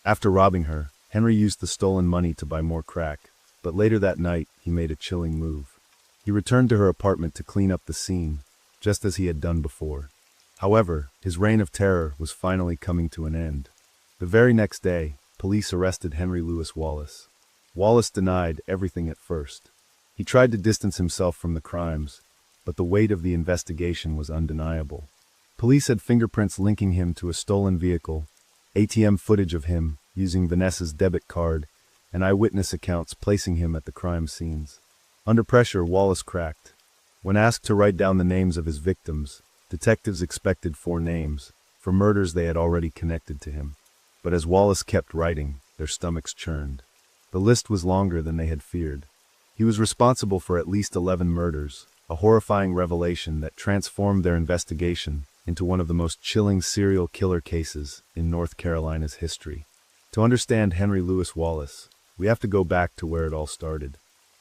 After robbing her, Henry used the stolen money to buy more crack, but later that night, he made a chilling move. He returned to her apartment to clean up the scene, just as he had done before. However, his reign of terror was finally coming to an end. The very next day, police arrested Henry Louis Wallace. Wallace denied everything at first. He tried to distance himself from the crimes, but the weight of the investigation was undeniable. Police had fingerprints linking him to a stolen vehicle, ATM footage of him using Vanessa's debit card, and eyewitness accounts placing him at the crime scenes. Under pressure, Wallace cracked. When asked to write down the names of his victims, detectives expected 4 names, for murders they had already connected to him. But as Wallace kept writing, their stomachs churned. The list was longer than they had feared. He was responsible for at least 11 murders, a horrifying revelation that transformed their investigation into one of the most chilling serial killer cases in North Carolina's history. To understand Henry Louis Wallace, we have to go back to where it all started.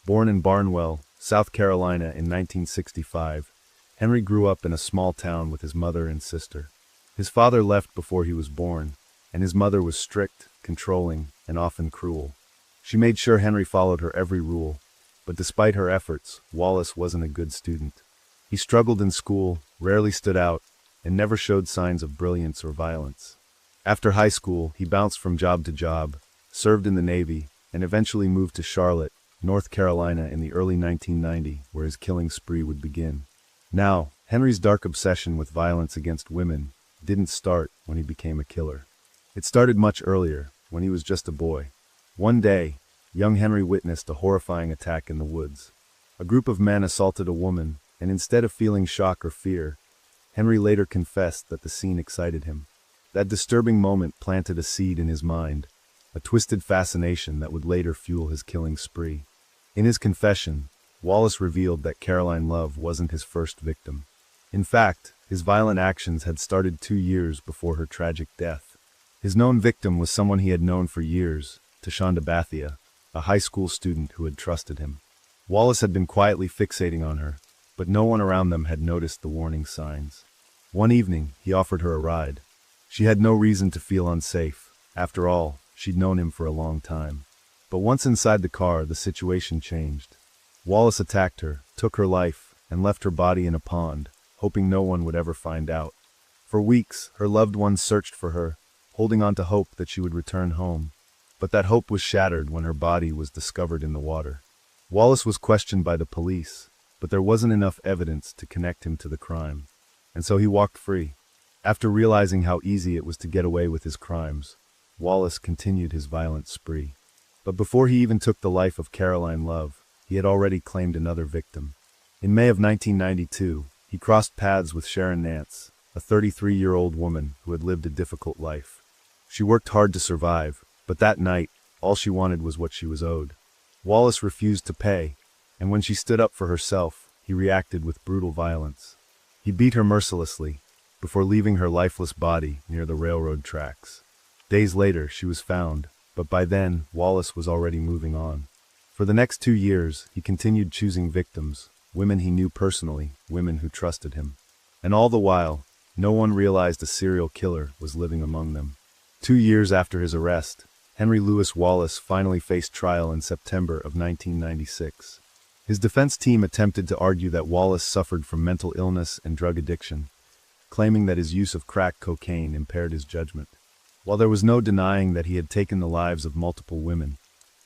Born in Barnwell, South Carolina in 1965, Henry grew up in a small town with his mother and sister. His father left before he was born, and his mother was strict, controlling, and often cruel. She made sure Henry followed her every rule, but despite her efforts, Wallace wasn't a good student. He struggled in school, rarely stood out, and never showed signs of brilliance or violence. After high school, he bounced from job to job, served in the Navy, and eventually moved to Charlotte, North Carolina in the early 1990s, where his killing spree would begin. Now, Henry's dark obsession with violence against women didn't start when he became a killer. It started much earlier, when he was just a boy. One day, young Henry witnessed a horrifying attack in the woods. A group of men assaulted a woman, and instead of feeling shock or fear, Henry later confessed that the scene excited him. That disturbing moment planted a seed in his mind, a twisted fascination that would later fuel his killing spree. In his confession, Wallace revealed that Caroline Love wasn't his first victim. In fact, his violent actions had started 2 years before her tragic death. His known victim was someone he had known for years, Tashonda Bathia, a high school student who had trusted him. Wallace had been quietly fixating on her, but no one around them had noticed the warning signs. One evening, he offered her a ride. She had no reason to feel unsafe. After all, she'd known him for a long time. But once inside the car, the situation changed. Wallace attacked her, took her life, and left her body in a pond, hoping no one would ever find out. For weeks, her loved ones searched for her, holding on to hope that she would return home. But that hope was shattered when her body was discovered in the water. Wallace was questioned by the police, but there wasn't enough evidence to connect him to the crime. And so he walked free. After realizing how easy it was to get away with his crimes, Wallace continued his violent spree. But before he even took the life of Caroline Love, he had already claimed another victim. In May of 1992, he crossed paths with Sharon Nance, a 33-year-old woman who had lived a difficult life. She worked hard to survive, but that night, all she wanted was what she was owed. Wallace refused to pay, and when she stood up for herself, he reacted with brutal violence. He beat her mercilessly, before leaving her lifeless body near the railroad tracks. Days later, she was found, but by then, Wallace was already moving on. For the next 2 years, he continued choosing victims, women he knew personally, women who trusted him. And all the while, no one realized a serial killer was living among them. 2 years after his arrest, Henry Louis Wallace finally faced trial in September of 1996. His defense team attempted to argue that Wallace suffered from mental illness and drug addiction, claiming that his use of crack cocaine impaired his judgment. While there was no denying that he had taken the lives of multiple women,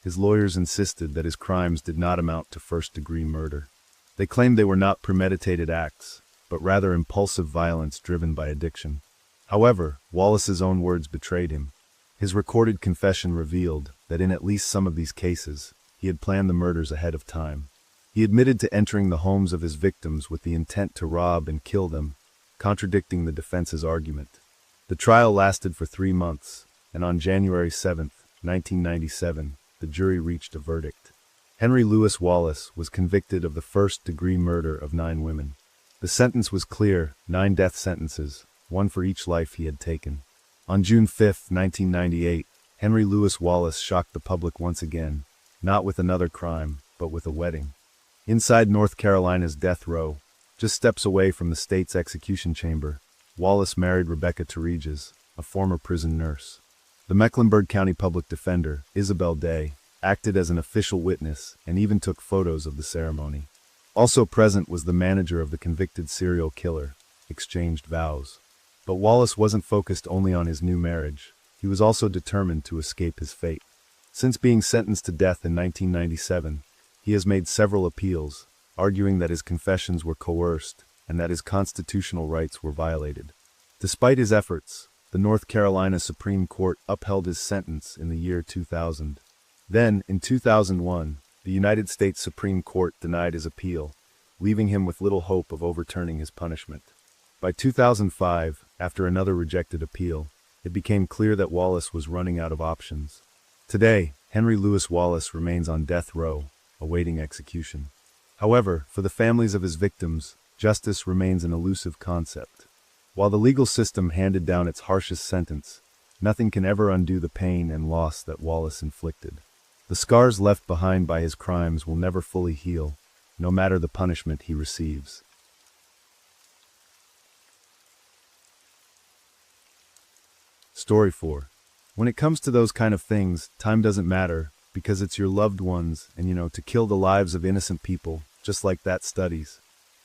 his lawyers insisted that his crimes did not amount to first-degree murder. They claimed they were not premeditated acts, but rather impulsive violence driven by addiction. However, Wallace's own words betrayed him. His recorded confession revealed that in at least some of these cases, he had planned the murders ahead of time. He admitted to entering the homes of his victims with the intent to rob and kill them, contradicting the defense's argument. The trial lasted for 3 months, and on January 7, 1997, the jury reached a verdict. Henry Louis Wallace was convicted of the first-degree murder of 9 women. The sentence was clear, 9 death sentences, 1 for each life he had taken. On June 5, 1998, Henry Louis Wallace shocked the public once again, not with another crime, but with a wedding. Inside North Carolina's death row, just steps away from the state's execution chamber, Wallace married Rebecca Terreges, a former prison nurse. The Mecklenburg County Public Defender, Isabel Day, acted as an official witness and even took photos of the ceremony. Also present was the manager of the convicted serial killer, exchanged vows. But Wallace wasn't focused only on his new marriage. He was also determined to escape his fate. Since being sentenced to death in 1997, he has made several appeals, arguing that his confessions were coerced and that his constitutional rights were violated. Despite his efforts, the North Carolina Supreme Court upheld his sentence in the year 2000. Then, in 2001, the United States Supreme Court denied his appeal, leaving him with little hope of overturning his punishment. By 2005, after another rejected appeal, it became clear that Wallace was running out of options. Today, Henry Louis Wallace remains on death row, awaiting execution. However, for the families of his victims, justice remains an elusive concept. While the legal system handed down its harshest sentence, nothing can ever undo the pain and loss that Wallace inflicted. The scars left behind by his crimes will never fully heal, no matter the punishment he receives. Story 4. When it comes to those kind of things, time doesn't matter, because it's your loved ones, and to kill the lives of innocent people, just like that studies.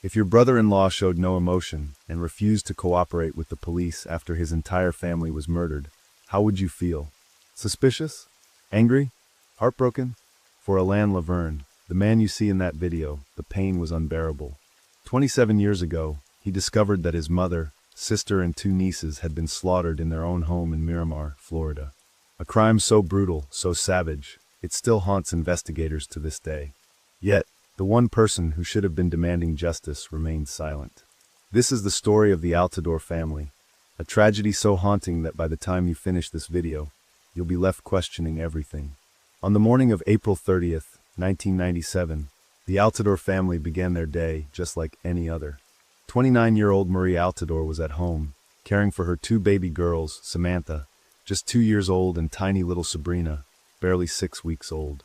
If your brother-in-law showed no emotion and refused to cooperate with the police after his entire family was murdered, how would you feel? Suspicious? Angry? Heartbroken? For Alain Laverne, the man you see in that video, the pain was unbearable. 27 years ago, he discovered that his mother, sister, and 2 nieces had been slaughtered in their own home in Miramar, Florida. A crime so brutal, so savage, it still haunts investigators to this day. Yet, the one person who should have been demanding justice remained silent. This is the story of the Altador family, a tragedy so haunting that by the time you finish this video, you'll be left questioning everything. On the morning of April 30th, 1997, the Altador family began their day just like any other. 29-year-old Marie Altador was at home, caring for her 2 baby girls, Samantha, just 2 years old, and tiny little Sabrina, barely 6 weeks old.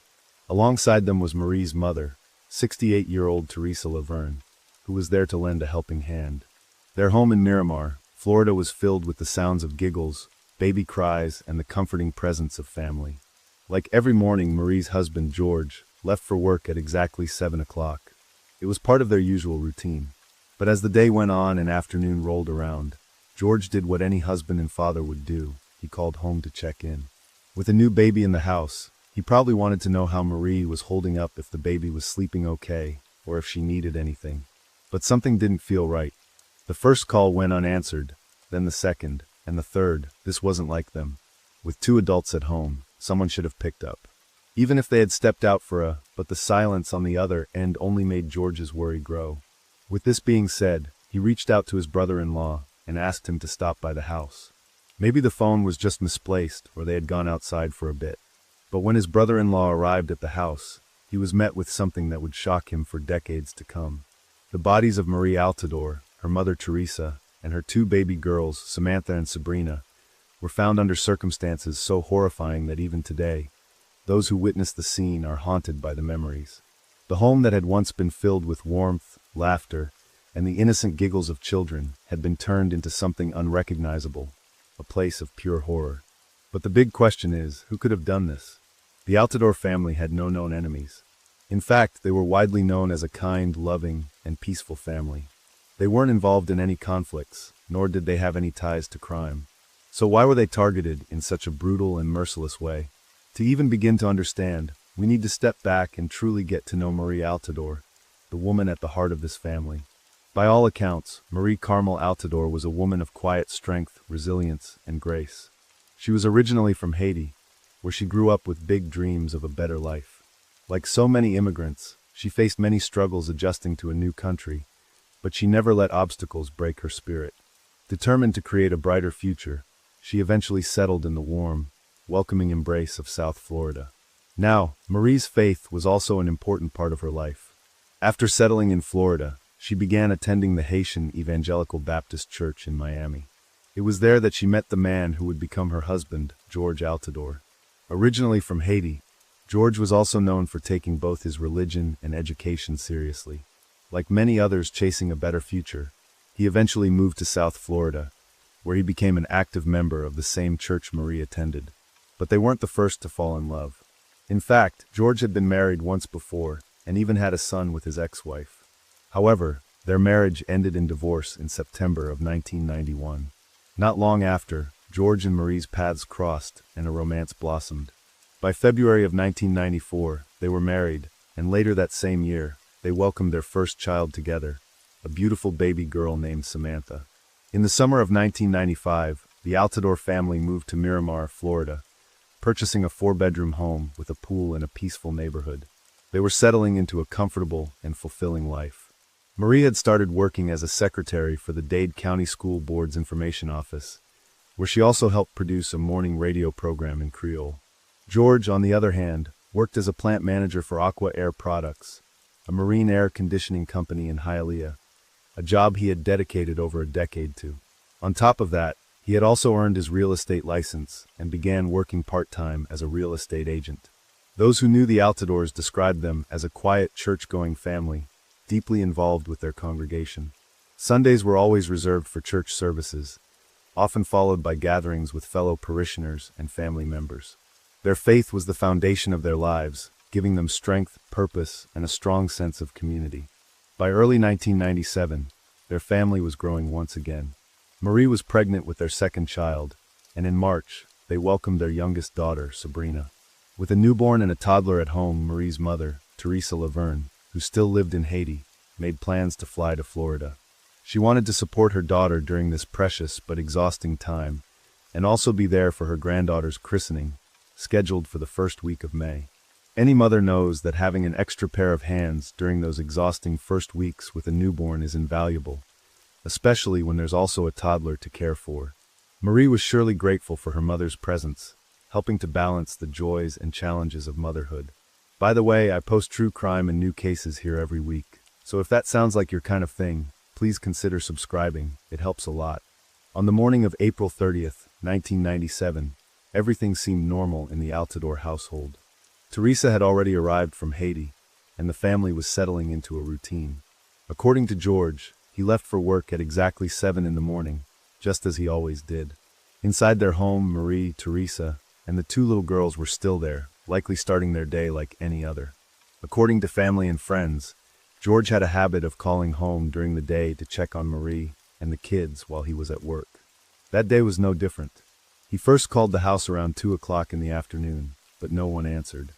Alongside them was Marie's mother, 68-year-old Teresa Laverne, who was there to lend a helping hand. Their home in Miramar, Florida was filled with the sounds of giggles, baby cries, and the comforting presence of family. Like every morning, Marie's husband, George, left for work at exactly 7 o'clock. It was part of their usual routine. But as the day went on and afternoon rolled around, George did what any husband and father would do. He called home to check in. With a new baby in the house, he probably wanted to know how Marie was holding up, if the baby was sleeping okay, or if she needed anything. But something didn't feel right. The first call went unanswered, then the second, and the third. This wasn't like them. With 2 adults at home, someone should have picked up. Even if they had stepped out but the silence on the other end only made George's worry grow. With this being said, he reached out to his brother-in-law and asked him to stop by the house. Maybe the phone was just misplaced, or they had gone outside for a bit. But when his brother-in-law arrived at the house, he was met with something that would shock him for decades to come. The bodies of Marie Altador, her mother Teresa, and her 2 baby girls, Samantha and Sabrina, were found under circumstances so horrifying that even today, those who witnessed the scene are haunted by the memories. The home that had once been filled with warmth, laughter, and the innocent giggles of children had been turned into something unrecognizable, a place of pure horror. But the big question is, who could have done this? The Altador family had no known enemies. In fact, they were widely known as a kind, loving, and peaceful family. They weren't involved in any conflicts, nor did they have any ties to crime. So why were they targeted in such a brutal and merciless way? To even begin to understand, we need to step back and truly get to know Marie Altador, the woman at the heart of this family. By all accounts, Marie Carmel Altador was a woman of quiet strength, resilience, and grace. She was originally from Haiti, where she grew up with big dreams of a better life. Like so many immigrants, she faced many struggles adjusting to a new country, but she never let obstacles break her spirit. Determined to create a brighter future, she eventually settled in the warm, welcoming embrace of South Florida. Now, Marie's faith was also an important part of her life. After settling in Florida, she began attending the Haitian Evangelical Baptist Church in Miami. It was there that she met the man who would become her husband, George Altador. Originally from Haiti, George was also known for taking both his religion and education seriously. Like many others chasing a better future, he eventually moved to South Florida, where he became an active member of the same church Marie attended. But they weren't the first to fall in love. In fact, George had been married once before, and even had a son with his ex-wife. However, their marriage ended in divorce in September of 1991. Not long after, George and Marie's paths crossed, and a romance blossomed. By February of 1994, they were married, and later that same year, they welcomed their first child together, a beautiful baby girl named Samantha. In the summer of 1995, the Altador family moved to Miramar, Florida, purchasing a 4-bedroom home with a pool in a peaceful neighborhood. They were settling into a comfortable and fulfilling life. Marie had started working as a secretary for the Dade County School Board's information office, where she also helped produce a morning radio program in Creole. George, on the other hand, worked as a plant manager for Aqua Air Products, a marine air conditioning company in Hialeah, a job he had dedicated over a decade to. On top of that, he had also earned his real estate license and began working part-time as a real estate agent. Those who knew the Altadors described them as a quiet church-going family, deeply involved with their congregation. Sundays were always reserved for church services, often followed by gatherings with fellow parishioners and family members. Their faith was the foundation of their lives, giving them strength, purpose, and a strong sense of community. By early 1997, their family was growing once again. Marie was pregnant with their second child, and in March, they welcomed their youngest daughter, Sabrina. With a newborn and a toddler at home, Marie's mother, Teresa Laverne, who still lived in Haiti, made plans to fly to Florida. She wanted to support her daughter during this precious but exhausting time, and also be there for her granddaughter's christening, scheduled for the first week of May. Any mother knows that having an extra pair of hands during those exhausting first weeks with a newborn is invaluable, especially when there's also a toddler to care for. Marie was surely grateful for her mother's presence, helping to balance the joys and challenges of motherhood. By the way, I post true crime and new cases here every week, so if that sounds like your kind of thing, please consider subscribing. It helps a lot. On the morning of April 30th, 1997, everything seemed normal in the Altador household. Teresa had already arrived from Haiti, and the family was settling into a routine. According to George, he left for work at exactly 7 in the morning, just as he always did. Inside their home, Marie, Teresa, and the two little girls were still there, likely starting their day like any other. According to family and friends, George had a habit of calling home during the day to check on Marie and the kids while he was at work. That day was no different. He first called the house around 2 o'clock in the afternoon, but no one answered.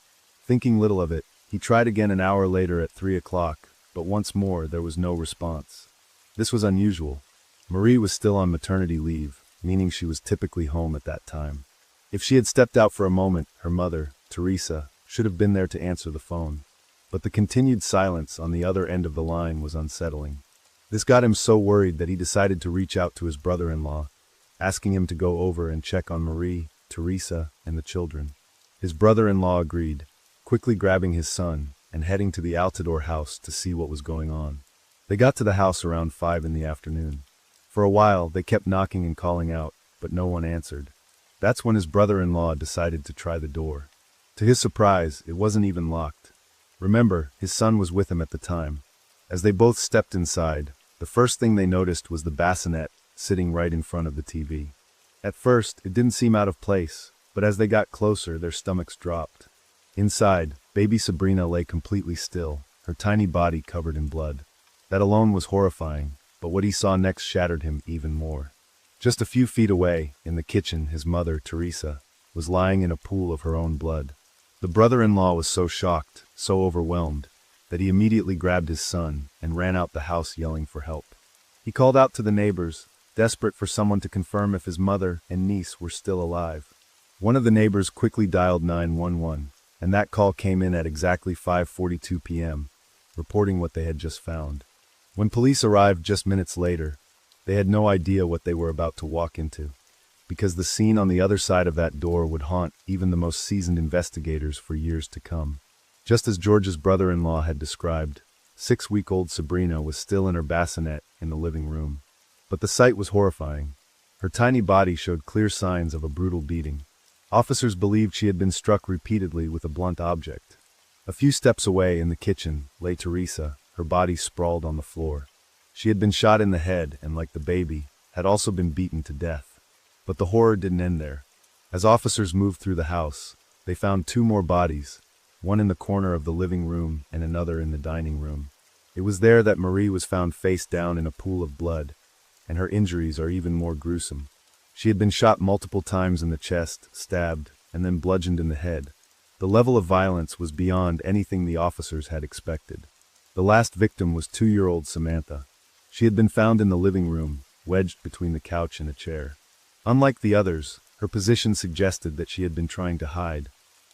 Thinking little of it, he tried again an hour later at 3 o'clock, but once more there was no response. This was unusual. Marie was still on maternity leave, meaning she was typically home at that time. If she had stepped out for a moment, her mother, Teresa, should have been there to answer the phone. But the continued silence on the other end of the line was unsettling. This got him so worried that he decided to reach out to his brother-in-law, asking him to go over and check on Marie, Teresa, and the children. His brother-in-law agreed, quickly grabbing his son and heading to the Altador house to see what was going on. They got to the house around 5 in the afternoon. For a while, they kept knocking and calling out, but no one answered. That's when his brother-in-law decided to try the door. To his surprise, it wasn't even locked. Remember, his son was with him at the time. As they both stepped inside, the first thing they noticed was the bassinet sitting right in front of the TV. At first, it didn't seem out of place, but as they got closer, their stomachs dropped. Inside, baby Sabrina lay completely still, her tiny body covered in blood. That alone was horrifying, but what he saw next shattered him even more. Just a few feet away, in the kitchen, his mother, Teresa, was lying in a pool of her own blood. The brother-in-law was so shocked, so overwhelmed, that he immediately grabbed his son and ran out the house yelling for help. He called out to the neighbors, desperate for someone to confirm if his mother and niece were still alive. One of the neighbors quickly dialed 911, and that call came in at exactly 5:42 p.m., reporting what they had just found. When police arrived just minutes later, they had no idea what they were about to walk into, because the scene on the other side of that door would haunt even the most seasoned investigators for years to come. Just as George's brother-in-law had described, 6-week-old Sabrina was still in her bassinet in the living room. But the sight was horrifying. Her tiny body showed clear signs of a brutal beating. Officers believed she had been struck repeatedly with a blunt object. A few steps away in the kitchen lay Teresa, her body sprawled on the floor. She had been shot in the head and, like the baby, had also been beaten to death. But the horror didn't end there. As officers moved through the house, they found 2 more bodies, one in the corner of the living room and another in the dining room. It was there that Marie was found face down in a pool of blood, and her injuries are even more gruesome. She had been shot multiple times in the chest, stabbed, and then bludgeoned in the head. The level of violence was beyond anything the officers had expected. The last victim was 2-year-old Samantha. She had been found in the living room, wedged between the couch and a chair. Unlike the others, her position suggested that she had been trying to hide,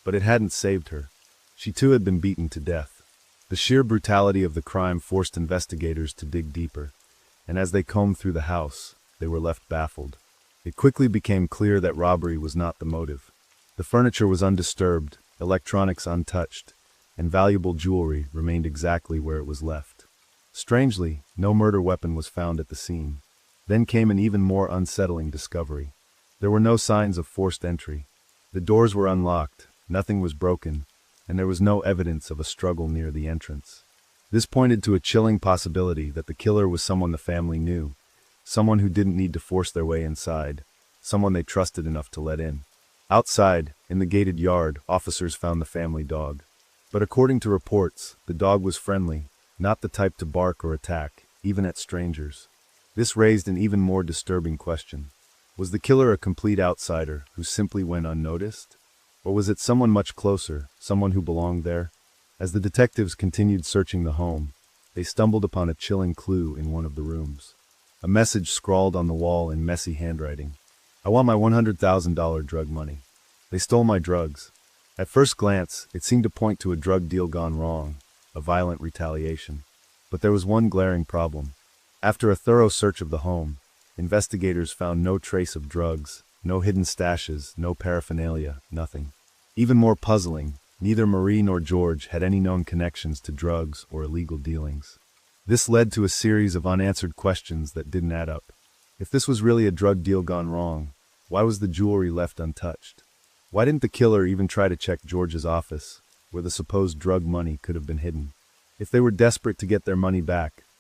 but it hadn't saved her. She too had been beaten to death. The sheer brutality of the crime forced investigators to dig deeper, and as they combed through the house, they were left baffled. It quickly became clear that robbery was not the motive. The furniture was undisturbed, electronics untouched, and valuable jewelry remained exactly where it was left. Strangely, no murder weapon was found at the scene. Then came an even more unsettling discovery. There were no signs of forced entry. The doors were unlocked, nothing was broken, and there was no evidence of a struggle near the entrance. This pointed to a chilling possibility that the killer was someone the family knew, someone who didn't need to force their way inside, someone they trusted enough to let in. Outside, in the gated yard, officers found the family dog. But according to reports, the dog was friendly, not the type to bark or attack, even at strangers. This raised an even more disturbing question. Was the killer a complete outsider who simply went unnoticed? Or was it someone much closer, someone who belonged there? As the detectives continued searching the home, they stumbled upon a chilling clue in one of the rooms. A message scrawled on the wall in messy handwriting. "I want my $100,000 drug money. They stole my drugs." At first glance, it seemed to point to a drug deal gone wrong, a violent retaliation. But there was one glaring problem. After a thorough search of the home, investigators found no trace of drugs, no hidden stashes, no paraphernalia, nothing. Even more puzzling, neither Marie nor George had any known connections to drugs or illegal dealings. This led to a series of unanswered questions that didn't add up. If this was really a drug deal gone wrong, why was the jewelry left untouched? Why didn't the killer even try to check George's office, where the supposed drug money could have been hidden? If they were desperate to get their money back,